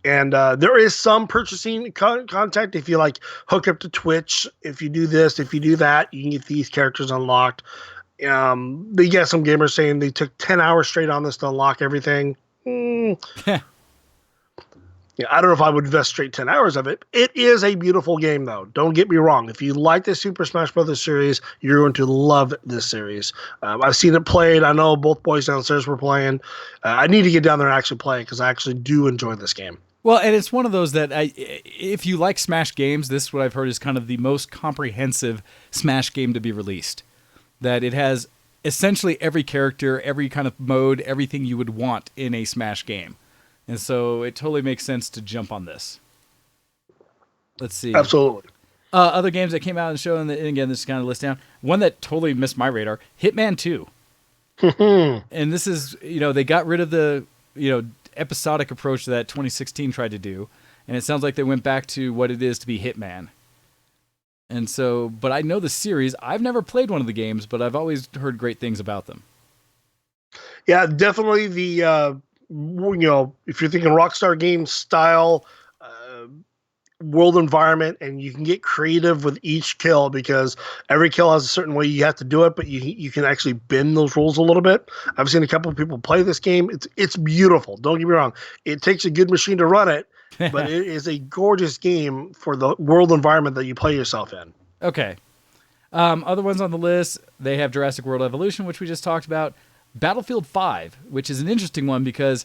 And there is some purchasing contact if you hook up to Twitch. If you do this, if you do that, you can get these characters unlocked. They get some gamers saying they took 10 hours straight on this to unlock everything. Yeah, I don't know if I would invest straight 10 hours of it. It is a beautiful game, though. Don't get me wrong. If you like the Super Smash Bros. Series, you're going to love this series. I've seen it played. I know both boys downstairs were playing. I need to get down there and actually play it because I actually do enjoy this game. Well, and it's one of those that if you like Smash games, this is what I've heard is kind of the most comprehensive Smash game to be released. That it has essentially every character, every kind of mode, everything you would want in a Smash game. And so it totally makes sense to jump on this. Let's see. Absolutely. Other games that came out and show, and again, this is kind of list down. One that totally missed my radar, Hitman 2. And this is, they got rid of the, episodic approach that 2016 tried to do. And it sounds like they went back to what it is to be Hitman. And so, but I know the series. I've never played one of the games, but I've always heard great things about them. Yeah, definitely the, if you're thinking Rockstar Games style, world environment, and you can get creative with each kill because every kill has a certain way you have to do it, but you can actually bend those rules a little bit. I've seen a couple of people play this game. It's beautiful. Don't get me wrong. It takes a good machine to run it, but it is a gorgeous game for the world environment that you play yourself in. Okay. Other ones on the list, they have Jurassic World Evolution, which we just talked about. Battlefield 5, which is an interesting one because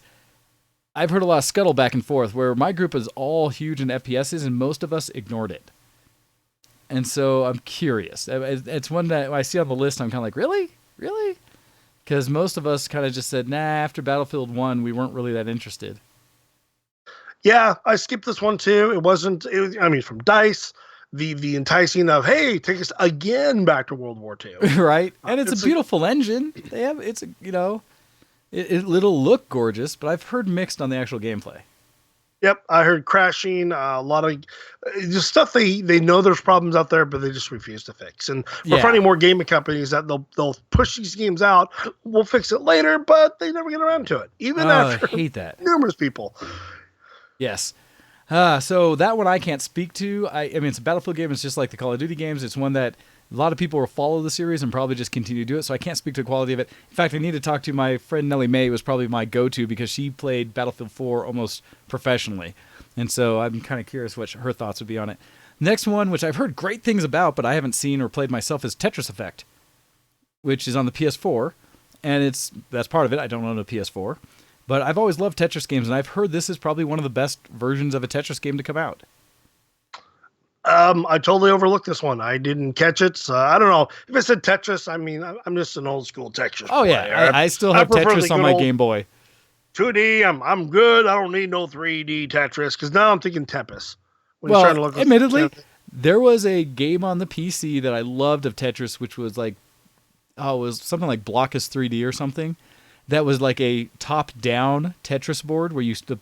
I've heard a lot of scuttle back and forth where my group is all huge in FPSs and most of us ignored it. And so I'm curious. It's one that I see on the list. I'm kind of like, really? Really? Because most of us kind of just said, nah, after Battlefield 1, we weren't really that interested. Yeah, I skipped this one too. It wasn't, from DICE, the enticing of, hey, take us again back to World War II. Right? And it's a beautiful engine. It'll look gorgeous, but I've heard mixed on the actual gameplay. Yep, I heard crashing, a lot of just stuff they know there's problems out there, but they just refuse to fix. And we're finding more gaming companies that they'll push these games out. We'll fix it later, but they never get around to it, even after I hate that. Numerous people. Yes. So that one I can't speak to. I mean, it's a Battlefield game. It's just like the Call of Duty games. It's one that a lot of people will follow the series and probably just continue to do it, so I can't speak to the quality of it. In fact, I need to talk to my friend Nellie Mae, was probably my go-to because she played Battlefield 4 almost professionally. And so I'm kind of curious what her thoughts would be on it. Next one, which I've heard great things about, but I haven't seen or played myself, is Tetris Effect, which is on the PS4. And that's part of it. I don't own a PS4. But I've always loved Tetris games, and I've heard this is probably one of the best versions of a Tetris game to come out. I totally overlooked this one. I didn't catch it. So I don't know if it said Tetris. I mean, I'm just an old school Tetris. Oh player. yeah, I still have prefer the Tetris on good my old Game Boy. 2D. I'm good. I don't need no 3D Tetris because now I'm thinking Tempest. When you're trying to Well, look admittedly, there was a game on the PC that I loved of Tetris, which was like, it was something like Blockus 3D or something. That was like a top-down Tetris board where the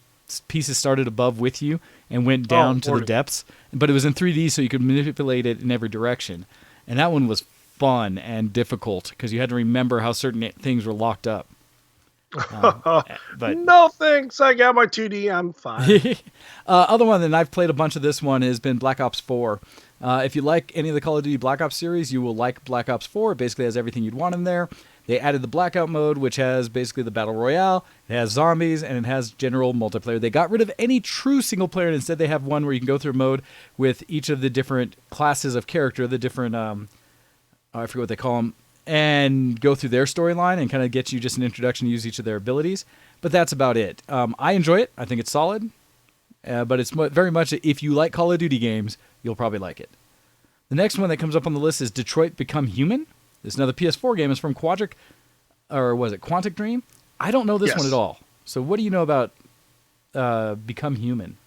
pieces started above with you and went down to the depths. But it was in 3D, so you could manipulate it in every direction. And that one was fun and difficult because you had to remember how certain things were locked up. But no thanks. I got my 2D. I'm fine. Other one, and I've played a bunch of this one, has been Black Ops 4. If you like any of the Call of Duty Black Ops series, you will like Black Ops 4. It basically has everything you'd want in there. They added the Blackout mode, which has basically the Battle Royale. It has zombies, and it has general multiplayer. They got rid of any true single player, and instead they have one where you can go through a mode with each of the different classes of character, the different, I forget what they call them, and go through their storyline and kind of get you just an introduction to use each of their abilities. But that's about it. I enjoy it. I think it's solid. But it's very much, if you like Call of Duty games, you'll probably like it. The next one that comes up on the list is Detroit Become Human. This is another PS4 game. It's from Quantic Dream? I don't know this one at all. So what do you know about Become Human?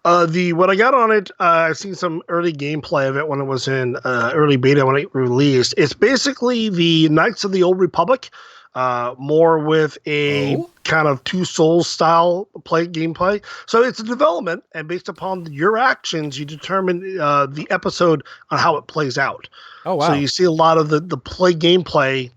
What I got on it, I've seen some early gameplay of it when it was in early beta when it released. It's basically the Knights of the Old Republic, more with a kind of Two Souls style gameplay. So it's a development, and based upon your actions, you determine the episode on how it plays out. Oh wow! So you see a lot of the gameplay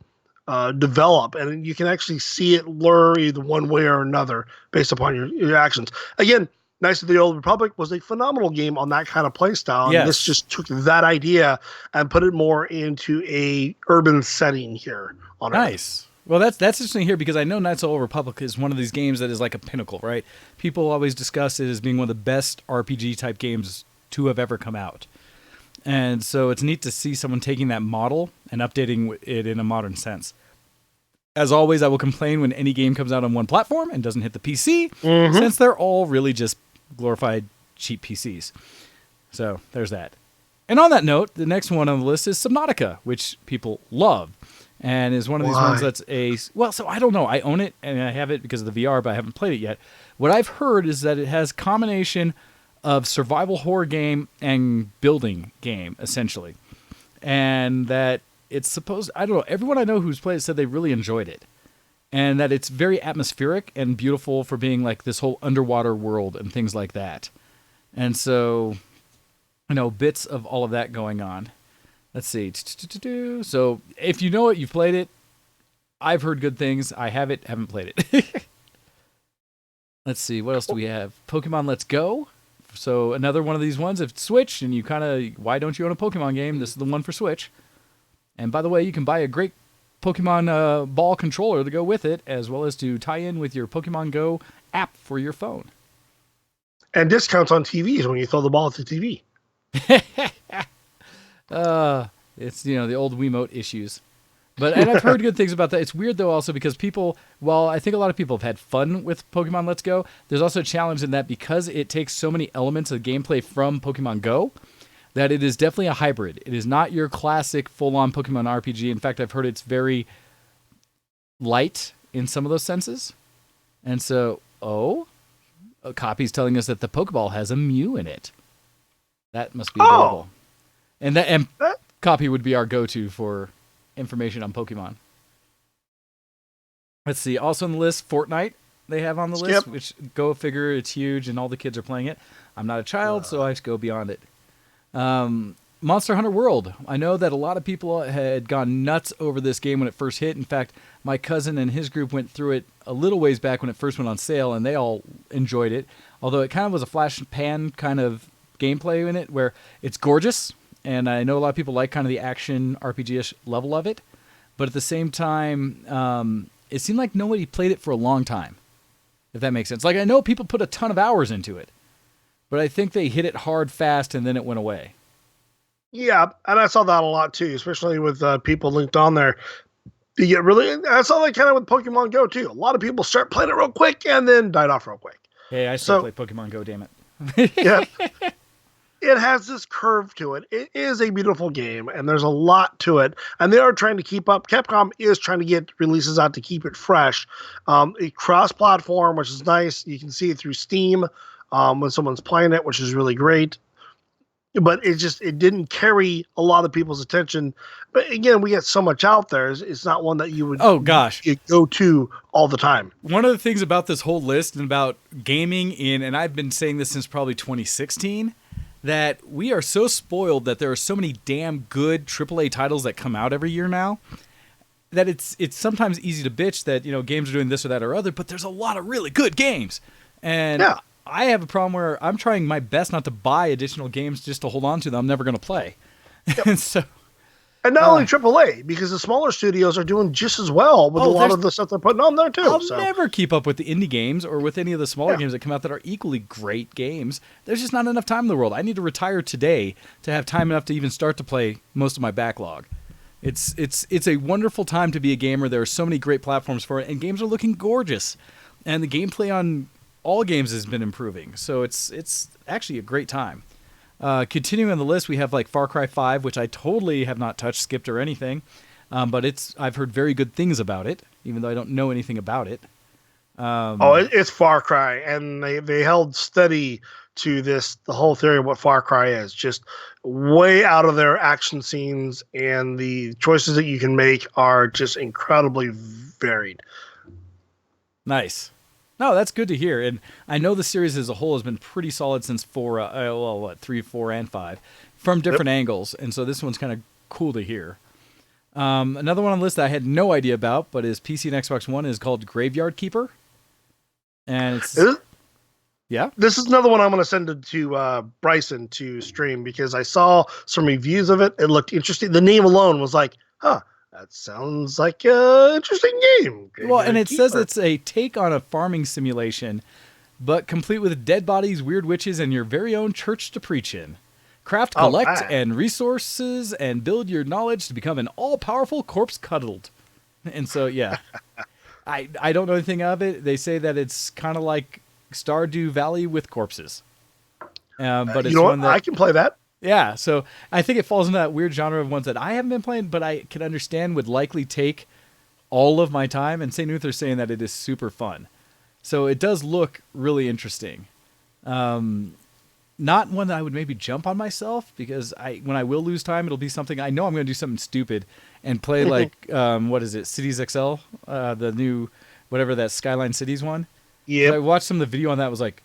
develop, and you can actually see it lure either one way or another based upon your actions. Again, Knights of the Old Republic was a phenomenal game on that kind of play style. Yes. And this just took that idea and put it more into a urban setting here on Nice. Well, that's interesting here because I know Knights of the Old Republic is one of these games that is like a pinnacle, right? People always discuss it as being one of the best RPG type games to have ever come out. And so it's neat to see someone taking that model and updating it in a modern sense. As always, I will complain when any game comes out on one platform and doesn't hit the PC, since they're all really just glorified cheap PCs. So there's that. And on that note, the next one on the list is Subnautica, which people love, and is one of these ones that's so I don't know. I own it and I have it because of the VR, but I haven't played it yet. What I've heard is that it has combination of survival horror game and building game, essentially. And that it's supposed, I don't know, everyone I know who's played it said they really enjoyed it. And that it's very atmospheric and beautiful for being like this whole underwater world and things like that. And so, bits of all of that going on. Let's see. So if you know it, you've played it. I've heard good things. I have it, haven't played it. Let's see. What else do we have? Pokemon Let's Go. So another one of these ones. If it's Switch and you why don't you own a Pokemon game? This is the one for Switch. And by the way, you can buy a great Pokemon ball controller to go with it, as well as to tie in with your Pokemon Go app for your phone. And discounts on TVs when you throw the ball at the TV. It's, the old Wiimote issues. And I've heard good things about that. It's weird, though, also, because while I think a lot of people have had fun with Pokemon Let's Go, there's also a challenge in that because it takes so many elements of gameplay from Pokemon Go, that it is definitely a hybrid. It is not your classic full-on Pokemon RPG. In fact, I've heard it's very light in some of those senses. And so, a copy's telling us that the Pokeball has a Mew in it. That must be adorable. And copy would be our go-to for information on Pokemon. Let's see. Also on the list, Fortnite they have on the list, which go figure, it's huge and all the kids are playing it. I'm not a child, so I just go beyond it. Monster Hunter World. I know that a lot of people had gone nuts over this game when it first hit. In fact, my cousin and his group went through it a little ways back when it first went on sale, and they all enjoyed it. Although it kind of was a flash pan kind of gameplay in it, where it's gorgeous, and I know a lot of people like kind of the action RPG-ish level of it. But at the same time, it seemed like nobody played it for a long time, if that makes sense. Like, I know people put a ton of hours into it, but I think they hit it hard fast and then it went away. Yeah, and I saw that a lot too, especially with people linked on there. You get I saw that kind of with Pokemon Go too. A lot of people start playing it real quick and then died off real quick. Hey, I still play Pokemon Go, damn it. Yeah. it has this curve to it. It is a beautiful game, and there's a lot to it. And they are trying to keep up. Capcom is trying to get releases out to keep it fresh. A cross-platform, which is nice. You can see it through Steam when someone's playing it, which is really great. But it didn't carry a lot of people's attention. But again, we get so much out there. It's not one that you would go to all the time. One of the things about this whole list and about gaming and I've been saying this since probably 2016, that we are so spoiled that there are so many damn good AAA titles that come out every year now, that it's sometimes easy to bitch that, games are doing this or that or other, but there's a lot of really good games. And yeah. I have a problem where I'm trying my best not to buy additional games just to hold on to them I'm never going to play. Yep. And not only AAA, because the smaller studios are doing just as well with a lot of the stuff they're putting on there too. I'll never keep up with the indie games or with any of the smaller games that come out that are equally great games. There's just not enough time in the world. I need to retire today to have time enough to even start to play most of my backlog. It's a wonderful time to be a gamer. There are so many great platforms for it, and games are looking gorgeous. And the gameplay on all games has been improving, so it's actually a great time. Continuing on the list, we have like Far Cry 5, which I totally have not touched, skipped, or anything, but I've heard very good things about it, even though I don't know anything about it. It's Far Cry, and they held steady to the whole theory of what Far Cry is, just way out of their action scenes, and the choices that you can make are just incredibly varied. Nice. No, that's good to hear. And I know the series as a whole has been pretty solid since 3, 4, and 5 from different angles. And so this one's kind of cool to hear. Another one on the list that I had no idea about, but is PC and Xbox One, is called Graveyard Keeper. And it's... Yeah? This is another one I'm going to send to Bryson to stream, because I saw some reviews of it. It looked interesting. The name alone was like, that sounds like an interesting game. Well, and it says it's a take on a farming simulation, but complete with dead bodies, weird witches, and your very own church to preach in. Craft, collect, and resources, and build your knowledge to become an all-powerful corpse cuddled. And so, yeah. I don't know anything of it. They say that it's kind of like Stardew Valley with corpses. But it's one that I can play that. Yeah, so I think it falls into that weird genre of ones that I haven't been playing, but I can understand would likely take all of my time. And St. Uther's saying that it is super fun. So it does look really interesting. Not one that I would maybe jump on myself, because when I will lose time, it'll be something I know I'm going to do something stupid and play like, what is it, Cities XL? The new, whatever that Skyline Cities one. Yeah. I watched some of the video on that, was like,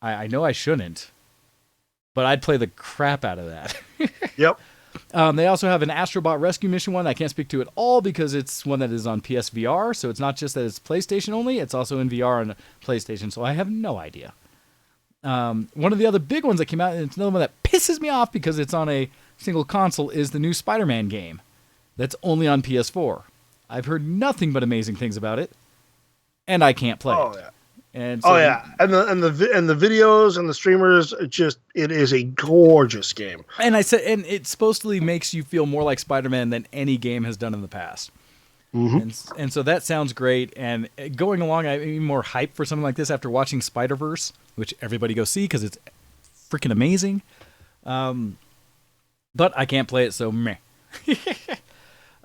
I know I shouldn't. But I'd play the crap out of that. Yep. They also have an Astrobot Rescue Mission one I can't speak to at all, because it's one that is on PSVR. So it's not just that it's PlayStation only, it's also in VR on PlayStation. So I have no idea. One of the other big ones that came out, and it's another one that pisses me off because it's on a single console, is the new Spider-Man game that's only on PS4. I've heard nothing but amazing things about it, and I can't play it. Yeah. And so and the videos and the streamers, it is a gorgeous game. And it supposedly makes you feel more like Spider-Man than any game has done in the past. Mm-hmm. And so that sounds great. And going along, I'm even more hyped for something like this after watching Spider-Verse, which everybody go see because it's freaking amazing. But I can't play it, so meh.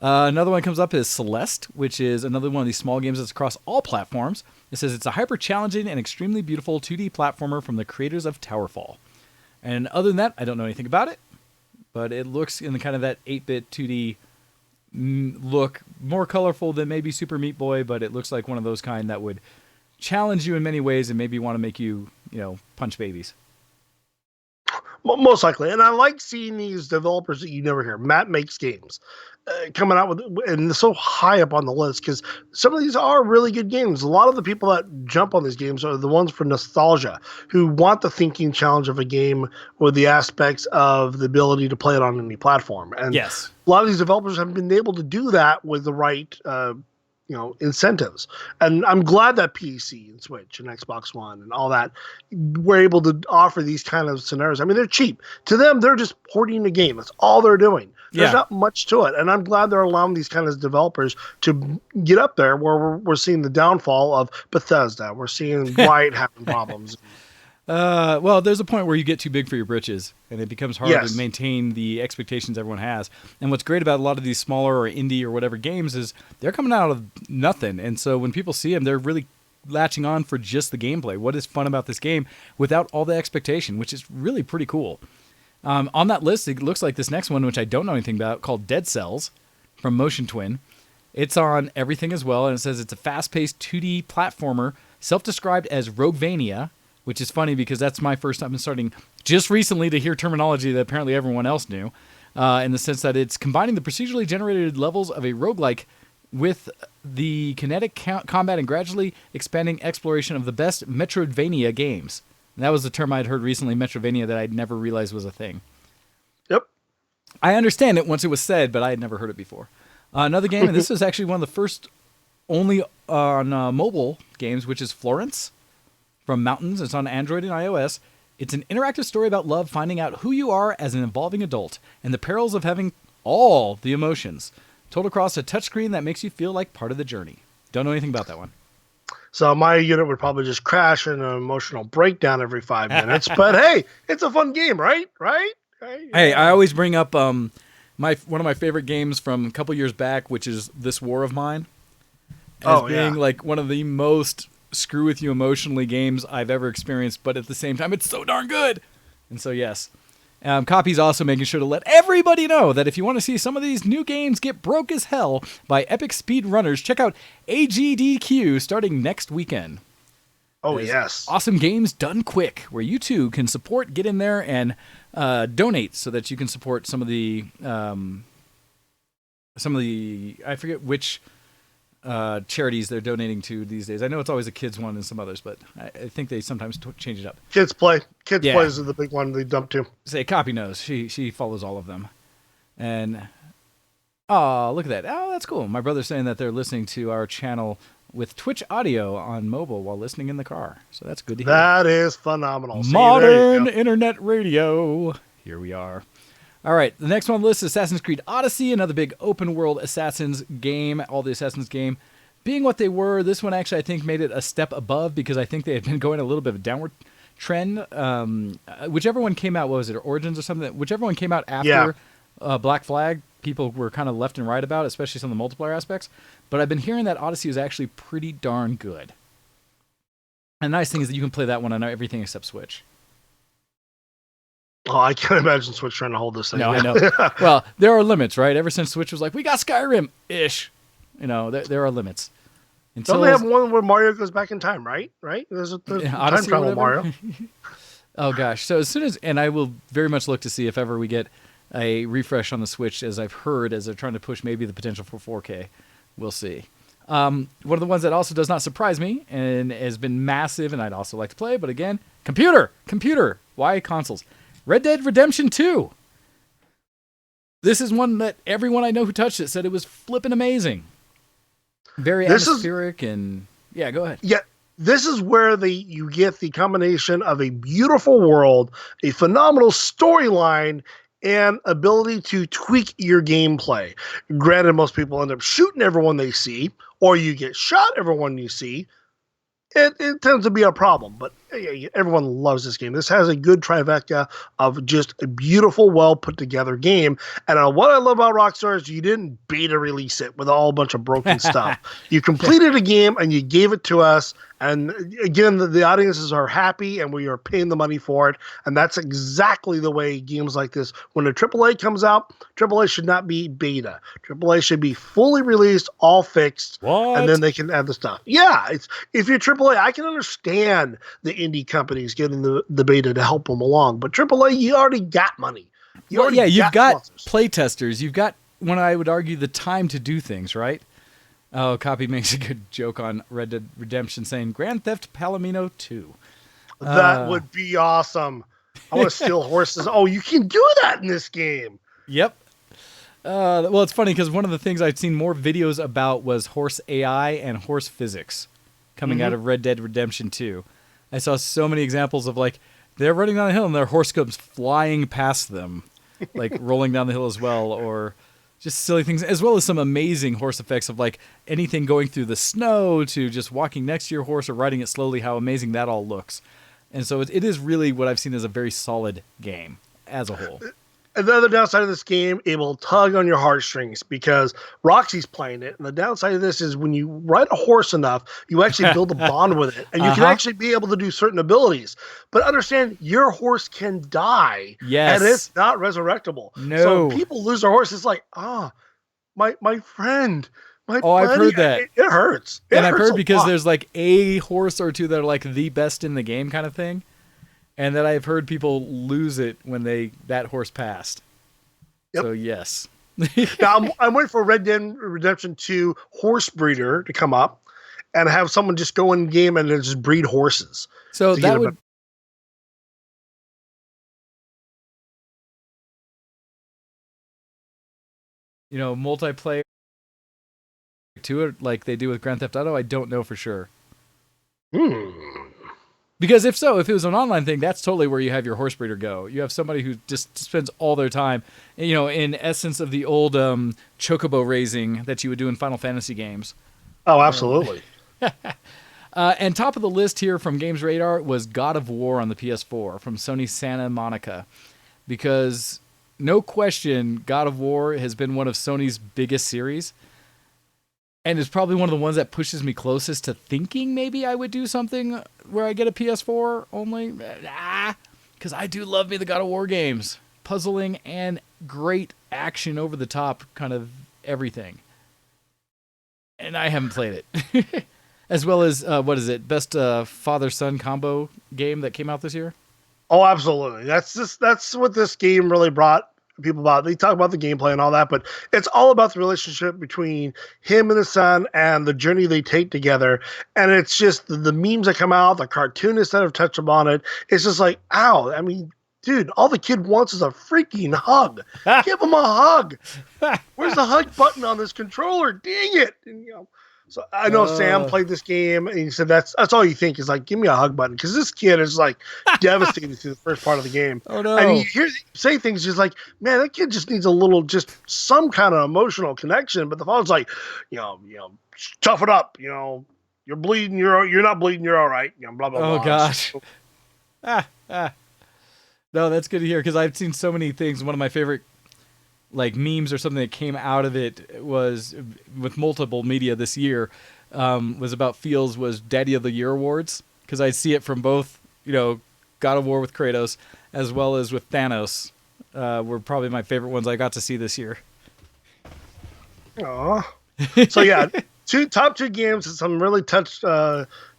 Another one comes up is Celeste, which is another one of these small games that's across all platforms. It says it's a hyper-challenging and extremely beautiful 2D platformer from the creators of Towerfall. And other than that, I don't know anything about it, but it looks in the kind of that 8-bit 2D look, more colorful than maybe Super Meat Boy, but it looks like one of those kind that would challenge you in many ways and maybe want to make you, punch babies. Most likely. And I like seeing these developers that you never hear. Matt Makes Games. Coming out with, and so high up on the list, because some of these are really good games. A lot of the people that jump on these games are the ones for nostalgia, who want the thinking challenge of a game with the aspects of the ability to play it on any platform. And yes, a lot of these developers have been able to do that with the right incentives. And I'm glad that PC and Switch and Xbox One and all that were able to offer these kind of scenarios. I mean, they're cheap. To them, they're just porting the game. That's all they're doing. There's not much to it. And I'm glad they're allowing these kind of developers to get up there, where we're seeing the downfall of Bethesda. We're seeing White having problems. Well, there's a point where you get too big for your britches, and it becomes hard Yes. to maintain the expectations everyone has. And what's great about a lot of these smaller or indie or whatever games is they're coming out of nothing. And so when people see them, they're really latching on for just the gameplay. What is fun about this game without all the expectation, which is really pretty cool. On that list, it looks like this next one, which I don't know anything about, called Dead Cells from Motion Twin. It's on everything as well, and it says it's a fast-paced 2D platformer, self-described as Roguevania, which is funny because that's my first time starting just recently to hear terminology that apparently everyone else knew, in the sense that it's combining the procedurally generated levels of a roguelike with the kinetic combat and gradually expanding exploration of the best Metroidvania games. And that was the term I'd heard recently, Metroidvania, that I'd never realized was a thing. Yep. I understand it once it was said, but I had never heard it before. Another game, and this is actually one of the first only on mobile games, which is Florence from Mountains. It's on Android and iOS. It's an interactive story about love, finding out who you are as an evolving adult, and the perils of having all the emotions, told across a touchscreen that makes you feel like part of the journey. Don't know anything about that one. So my unit would probably just crash in an emotional breakdown every 5 minutes. But hey, it's a fun game, right? Right? Hey, I always bring up one of my favorite games from a couple years back, which is This War of Mine, as being like one of the most screw with you emotionally games I've ever experienced, but at the same time, it's so darn good. And so, yes. Copy's also making sure to let everybody know that if you want to see some of these new games get broke as hell by epic speed runners, check out AGDQ starting next weekend. Oh, There's yes. Awesome games done quick, where you too can support, get in there and donate so that you can support some of the I forget which charities they're donating to these days. I know it's always a kids one and some others, but I think they sometimes change it up. Kids Play. Kids Yeah. Play is the big one they dump to. Say Copy knows. She follows all of them. And oh, look at that. Oh, that's cool. My brother's saying that they're listening to our channel with Twitch audio on mobile while listening in the car. So that's good to hear. That is phenomenal. See, there Modern you go. internet radio. Here we are. All right, the next one on the list is Assassin's Creed Odyssey, another big open world Assassin's game. All the Assassin's game being what they were, this one actually I think made it a step above because I think they had been going a little bit of a downward trend. Whichever one came out, what was it, Origins or something? Whichever one came out after Black Flag, people were kind of left and right about, especially some of the multiplayer aspects. But I've been hearing that Odyssey is actually pretty darn good. And the nice thing is that you can play that one on everything except Switch. Oh, I can't imagine Switch trying to hold this thing. No, I know. Well, there are limits, right? Ever since Switch was like, we got Skyrim-ish. You know, there are limits. Don't they have one where Mario goes back in time, right? Right? There's time Odyssey or travel whatever? Mario. Oh, gosh. So as soon as, and I will very much look to see if ever we get a refresh on the Switch, as I've heard, as they're trying to push maybe the potential for 4K. We'll see. One of the ones that also does not surprise me and has been massive, and I'd also like to play, but again, computer. Why consoles? Red Dead Redemption 2. This is one that everyone I know who touched it said it was flipping amazing. Very atmospheric and yeah, go ahead. Yeah, this is where you get the combination of a beautiful world, a phenomenal storyline, and ability to tweak your gameplay. Granted, most people end up shooting everyone they see, or you get shot everyone you see. It tends to be a problem, but everyone loves this game. This has a good trifecta of just a beautiful, well put together game. And what I love about Rockstar is you didn't beta release it with a whole bunch of broken stuff. You completed a game and you gave it to us. And again, the audiences are happy and we are paying the money for it. And that's exactly the way games like this, when a AAA comes out, AAA should not be beta. AAA should be fully released, all fixed, and then they can add the stuff. Yeah, if you're AAA, I can understand the indie companies getting the beta to help them along. But AAA, you already got money. You've got sponsors. play testers. You've got, when I would argue, the time to do things, right? Oh, Copy makes a good joke on Red Dead Redemption saying Grand Theft Palomino 2. That would be awesome. I want to steal horses. Oh, you can do that in this game. Yep. Well, it's funny because one of the things I'd seen more videos about was horse AI and horse physics coming out of Red Dead Redemption 2. I saw so many examples of like they're running down a hill and their horse comes flying past them, like rolling down the hill as well, or just silly things, as well as some amazing horse effects of like anything going through the snow to just walking next to your horse or riding it slowly, how amazing that all looks. And so it is really what I've seen as a very solid game as a whole. And the other downside of this game, it will tug on your heartstrings because Roxy's playing it. And the downside of this is when you ride a horse enough, you actually build a bond with it. And you can actually be able to do certain abilities. But understand, your horse can die. Yes. And it's not resurrectable. No. So when people lose their horse, it's like, my friend. My buddy. I've heard that. It hurts. And I've heard a because lot. there's like a horse or two that are like the best in the game kind of thing. And that I've heard people lose it when that horse passed. Yep. So yes. Now I'm waiting for Red Dead Redemption 2 Horse Breeder to come up and have someone just go in game and then just breed horses. So to that get would multiplayer to it like they do with Grand Theft Auto. I don't know for sure. Because if it was an online thing, that's totally where you have your horse breeder go. You have somebody who just spends all their time, in essence of the old chocobo raising that you would do in Final Fantasy games. Oh, absolutely. And top of the list here from Games Radar was God of War on the PS4 from Sony Santa Monica. Because, no question, God of War has been one of Sony's biggest series. And it's probably one of the ones that pushes me closest to thinking maybe I would do something where I get a PS4 only. Because I do love me the God of War games. Puzzling and great action over the top kind of everything. And I haven't played it. As well as, best father-son combo game that came out this year? Oh, absolutely. That's what this game really brought people about. They talk about the gameplay and all that, but it's all about the relationship between him and the son and the journey they take together. And it's just the memes that come out, the cartoonists that have touched upon it. It's just like, ow. I mean, dude, all the kid wants is a freaking hug. Give him a hug. Where's the hug button on this controller? Dang it. And, so I know Sam played this game and he said that's all you think is like, give me a hug button. Because this kid is like devastated through the first part of the game. Oh, no. And you hear say things just like, man, that kid just needs just some kind of emotional connection. But the father's like, tough it up. You're bleeding. You're not bleeding. You're all right. Blah, blah, blah. Oh, gosh. No, that's good to hear because I've seen so many things. One of my favorite memes or something that came out of it was with multiple media this year was about Fields was Daddy of the Year awards because I see it from both God of War with Kratos as well as with Thanos were probably my favorite ones I got to see this year. Aw. So yeah, top two games and some really touched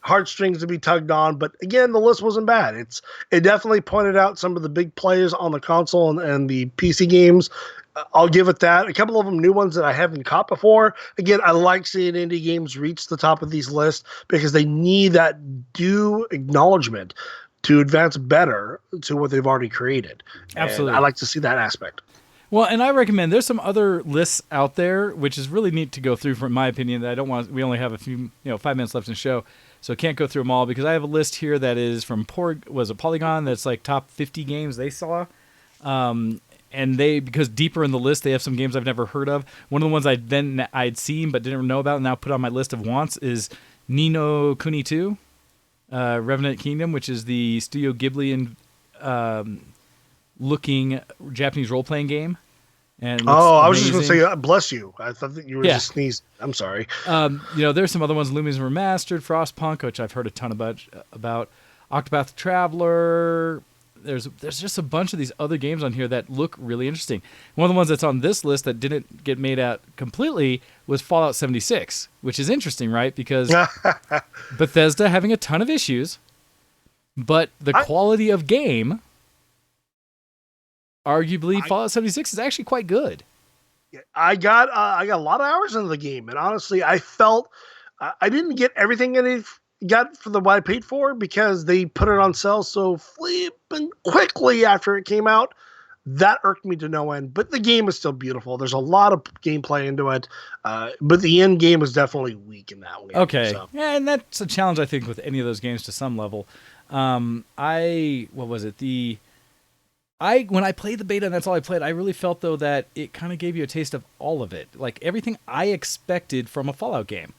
heartstrings to be tugged on, but again, the list wasn't bad. It definitely pointed out some of the big players on the console and the PC games. I'll give it that. A couple of them new ones that I haven't caught before. Again, I like seeing indie games reach the top of these lists because they need that due acknowledgement to advance better to what they've already created. Absolutely. And I like to see that aspect. Well, and I recommend there's some other lists out there, which is really neat to go through, from my opinion. That I don't want. We only have a few, 5 minutes left in the show, so I can't go through them all because I have a list here that is from Polygon. That's like top 50 games they saw. And because deeper in the list, they have some games I've never heard of. One of the ones I'd seen but didn't know about and now put on my list of wants is Ni no Kuni 2, Revenant Kingdom, which is the Studio Ghibli looking Japanese role-playing game. And I was just going to say, bless you. I thought that you were just sneezing. I'm sorry. There's some other ones, Lumi's Remastered, Frostpunk, which I've heard a ton about. Octopath Traveler. There's just a bunch of these other games on here that look really interesting. One of the ones that's on this list that didn't get made out completely was Fallout 76, which is interesting, right? Because Bethesda having a ton of issues, but the quality of game, arguably, Fallout 76 is actually quite good. I got a lot of hours into the game, and honestly, I felt I didn't get everything in it. Got for the what I paid for because they put it on sale so flipping quickly after it came out. That irked me to no end. But the game is still beautiful. There's a lot of gameplay into it, but the end game is definitely weak in that one. Okay, so. Yeah, and that's a challenge I think with any of those games to some level. When I played the beta and that's all I played, I really felt though that it kind of gave you a taste of all of it, like everything I expected from a Fallout game.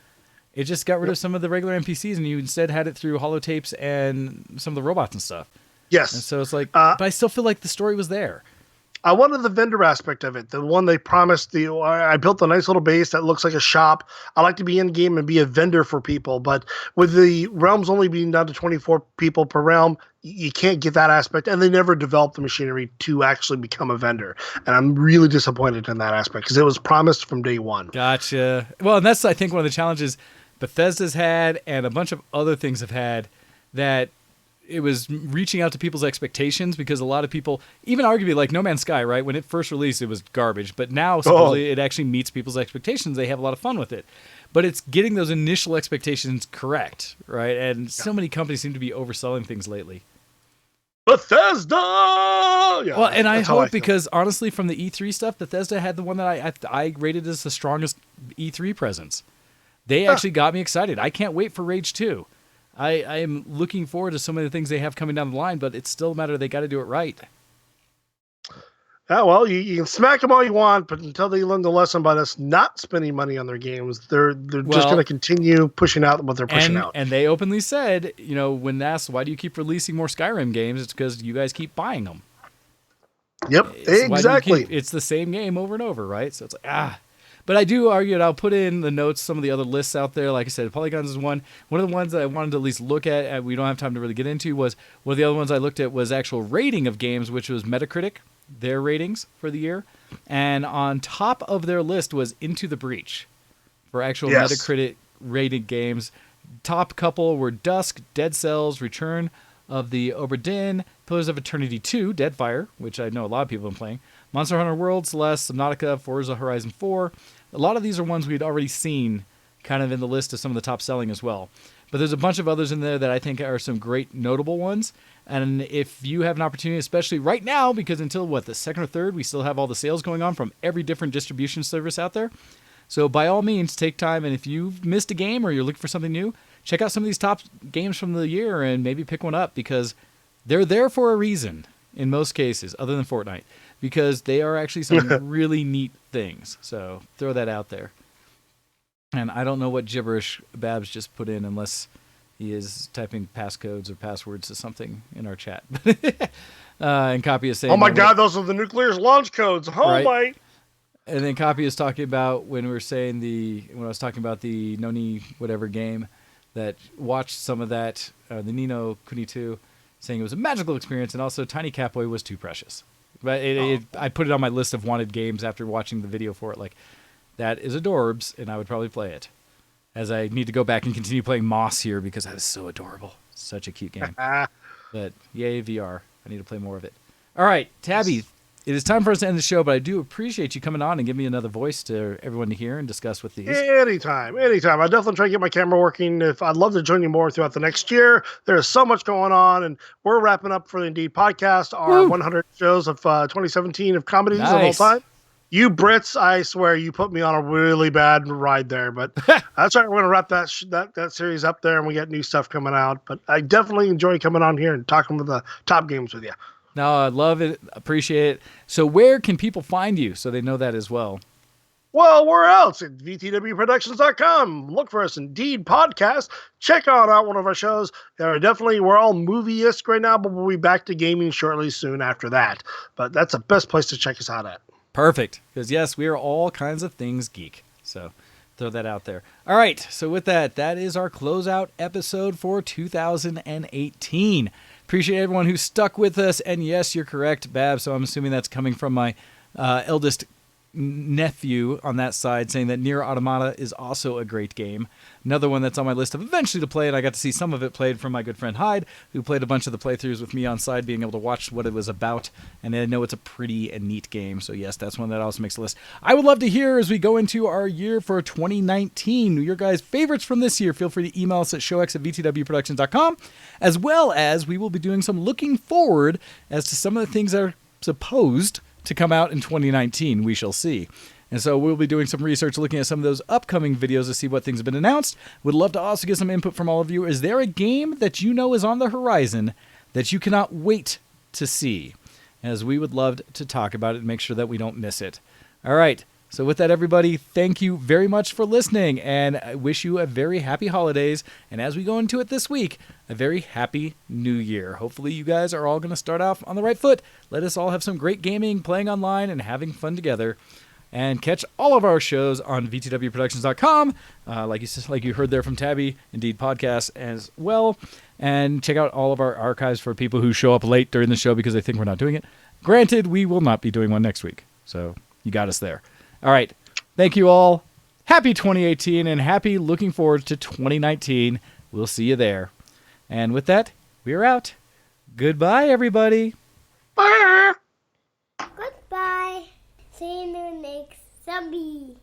It just got rid of some of the regular NPCs, and you instead had it through holotapes and some of the robots and stuff. Yes. And so it's like, but I still feel like the story was there. I wanted the vendor aspect of it, the one they promised. I built a nice little base that looks like a shop. I like to be in game and be a vendor for people, but with the realms only being down to 24 people per realm, you can't get that aspect, and they never developed the machinery to actually become a vendor. And I'm really disappointed in that aspect because it was promised from day one. Gotcha. Well, and that's, I think, one of the challenges Bethesda's had and a bunch of other things have had, that it was reaching out to people's expectations, because a lot of people, even arguably like No Man's Sky, right? When it first released, it was garbage, but now supposedly it actually meets people's expectations. They have a lot of fun with it, but it's getting those initial expectations correct, right? And so many companies seem to be overselling things lately. Bethesda! Yeah, Well, and I hope, feel. because honestly, from the E3 stuff, Bethesda had the one that I rated as the strongest E3 presence. They actually got me excited. I can't wait for Rage 2. I am looking forward to so many things they have coming down the line, but it's still a matter they got to do it right. Yeah, well, you can smack them all you want, but until they learn the lesson about us not spending money on their games, they're just going to continue pushing out what they're pushing out. And they openly said, when asked, why do you keep releasing more Skyrim games? It's because you guys keep buying them. Yep, exactly. It's the same game over and over, right? So it's like, But I do argue, and I'll put in the notes some of the other lists out there. Like I said, Polygons is one. One of the ones that I wanted to at least look at, and we don't have time to really get into, was one of the other ones I looked at was actual rating of games, which was Metacritic, their ratings for the year. And on top of their list was Into the Breach for actual Metacritic rated games. Top couple were Dusk, Dead Cells, Return of the Obra Dinn, Pillars of Eternity 2, Deadfire, which I know a lot of people have been playing, Monster Hunter World, Celeste, Subnautica, Forza Horizon 4. A lot of these are ones we'd already seen kind of in the list of some of the top selling as well. But there's a bunch of others in there that I think are some great notable ones. And if you have an opportunity, especially right now, because until the second or third, we still have all the sales going on from every different distribution service out there. So by all means, take time. And if you've missed a game or you're looking for something new, check out some of these top games from the year and maybe pick one up, because they're there for a reason in most cases, other than Fortnite, because they are actually some really neat things. So throw that out there. And I don't know what gibberish Babs just put in, unless he is typing passcodes or passwords to something in our chat. And Copy is saying, "Oh my God, those are the nuclear launch codes!" Oh my! And then Copy is talking about when I was talking about the Noni whatever game, that watched some of that, the Ni no Kuni 2, saying it was a magical experience, and also Tiny Catboy was too precious. But I put it on my list of wanted games after watching the video for it. Like, that is adorbs, and I would probably play it. As I need to go back and continue playing Moss here, because that is so adorable. Such a cute game. But yay, VR. I need to play more of it. All right, Tabby, it is time for us to end the show, but I do appreciate you coming on and giving me another voice to everyone to hear and discuss with these. Anytime. I definitely try to get my camera working. I'd love to join you more throughout the next year. There's so much going on, and we're wrapping up for the Indeed podcast, our 100 shows of 2017 of comedies of all time. You Brits, I swear, you put me on a really bad ride there, but that's right. We're going to wrap that series up there, and we got new stuff coming out. But I definitely enjoy coming on here and talking with the top games with you. No, I love it. Appreciate it. So where can people find you so they know that as well? Well, where else? At VTWProductions.com. Look for us, Indeed Podcast. Check out one of our shows. We're all movie-esque right now, but we'll be back to gaming shortly soon after that. But that's the best place to check us out at. Perfect. Because, yes, we are all kinds of things geek. So throw that out there. All right. So with that is our closeout episode for 2018. Appreciate everyone who stuck with us. And yes, you're correct, Bab. So I'm assuming that's coming from my eldest nephew on that side, saying that Nier Automata is also a great game. Another one that's on my list of eventually to play, and I got to see some of it played from my good friend Hyde, who played a bunch of the playthroughs with me on side, being able to watch what it was about, and I know it's a pretty and neat game. So yes, that's one that also makes the list. I would love to hear, as we go into our year for 2019, your guys' favorites from this year. Feel free to email us at showx@vtwproductions.com, as well as we will be doing some looking forward as to some of the things that are supposed to come out in 2019. We shall see. And so we'll be doing some research, looking at some of those upcoming videos to see what things have been announced. Would love to also get some input from all of you. Is there a game that you know is on the horizon that you cannot wait to see? As we would love to talk about it and make sure that we don't miss it. All right. So with that, everybody, thank you very much for listening, and I wish you a very happy holidays. And as we go into it this week, a very happy new year. Hopefully you guys are all going to start off on the right foot. Let us all have some great gaming, playing online, and having fun together. And catch all of our shows on vtwproductions.com, like you heard there from Tabby, Indeed Podcasts as well. And check out all of our archives for people who show up late during the show because they think we're not doing it. Granted, we will not be doing one next week, so you got us there. All right. Thank you all. Happy 2018 and happy looking forward to 2019. We'll see you there. And with that, we're out. Goodbye, everybody. Bye. Goodbye. See you next zombie.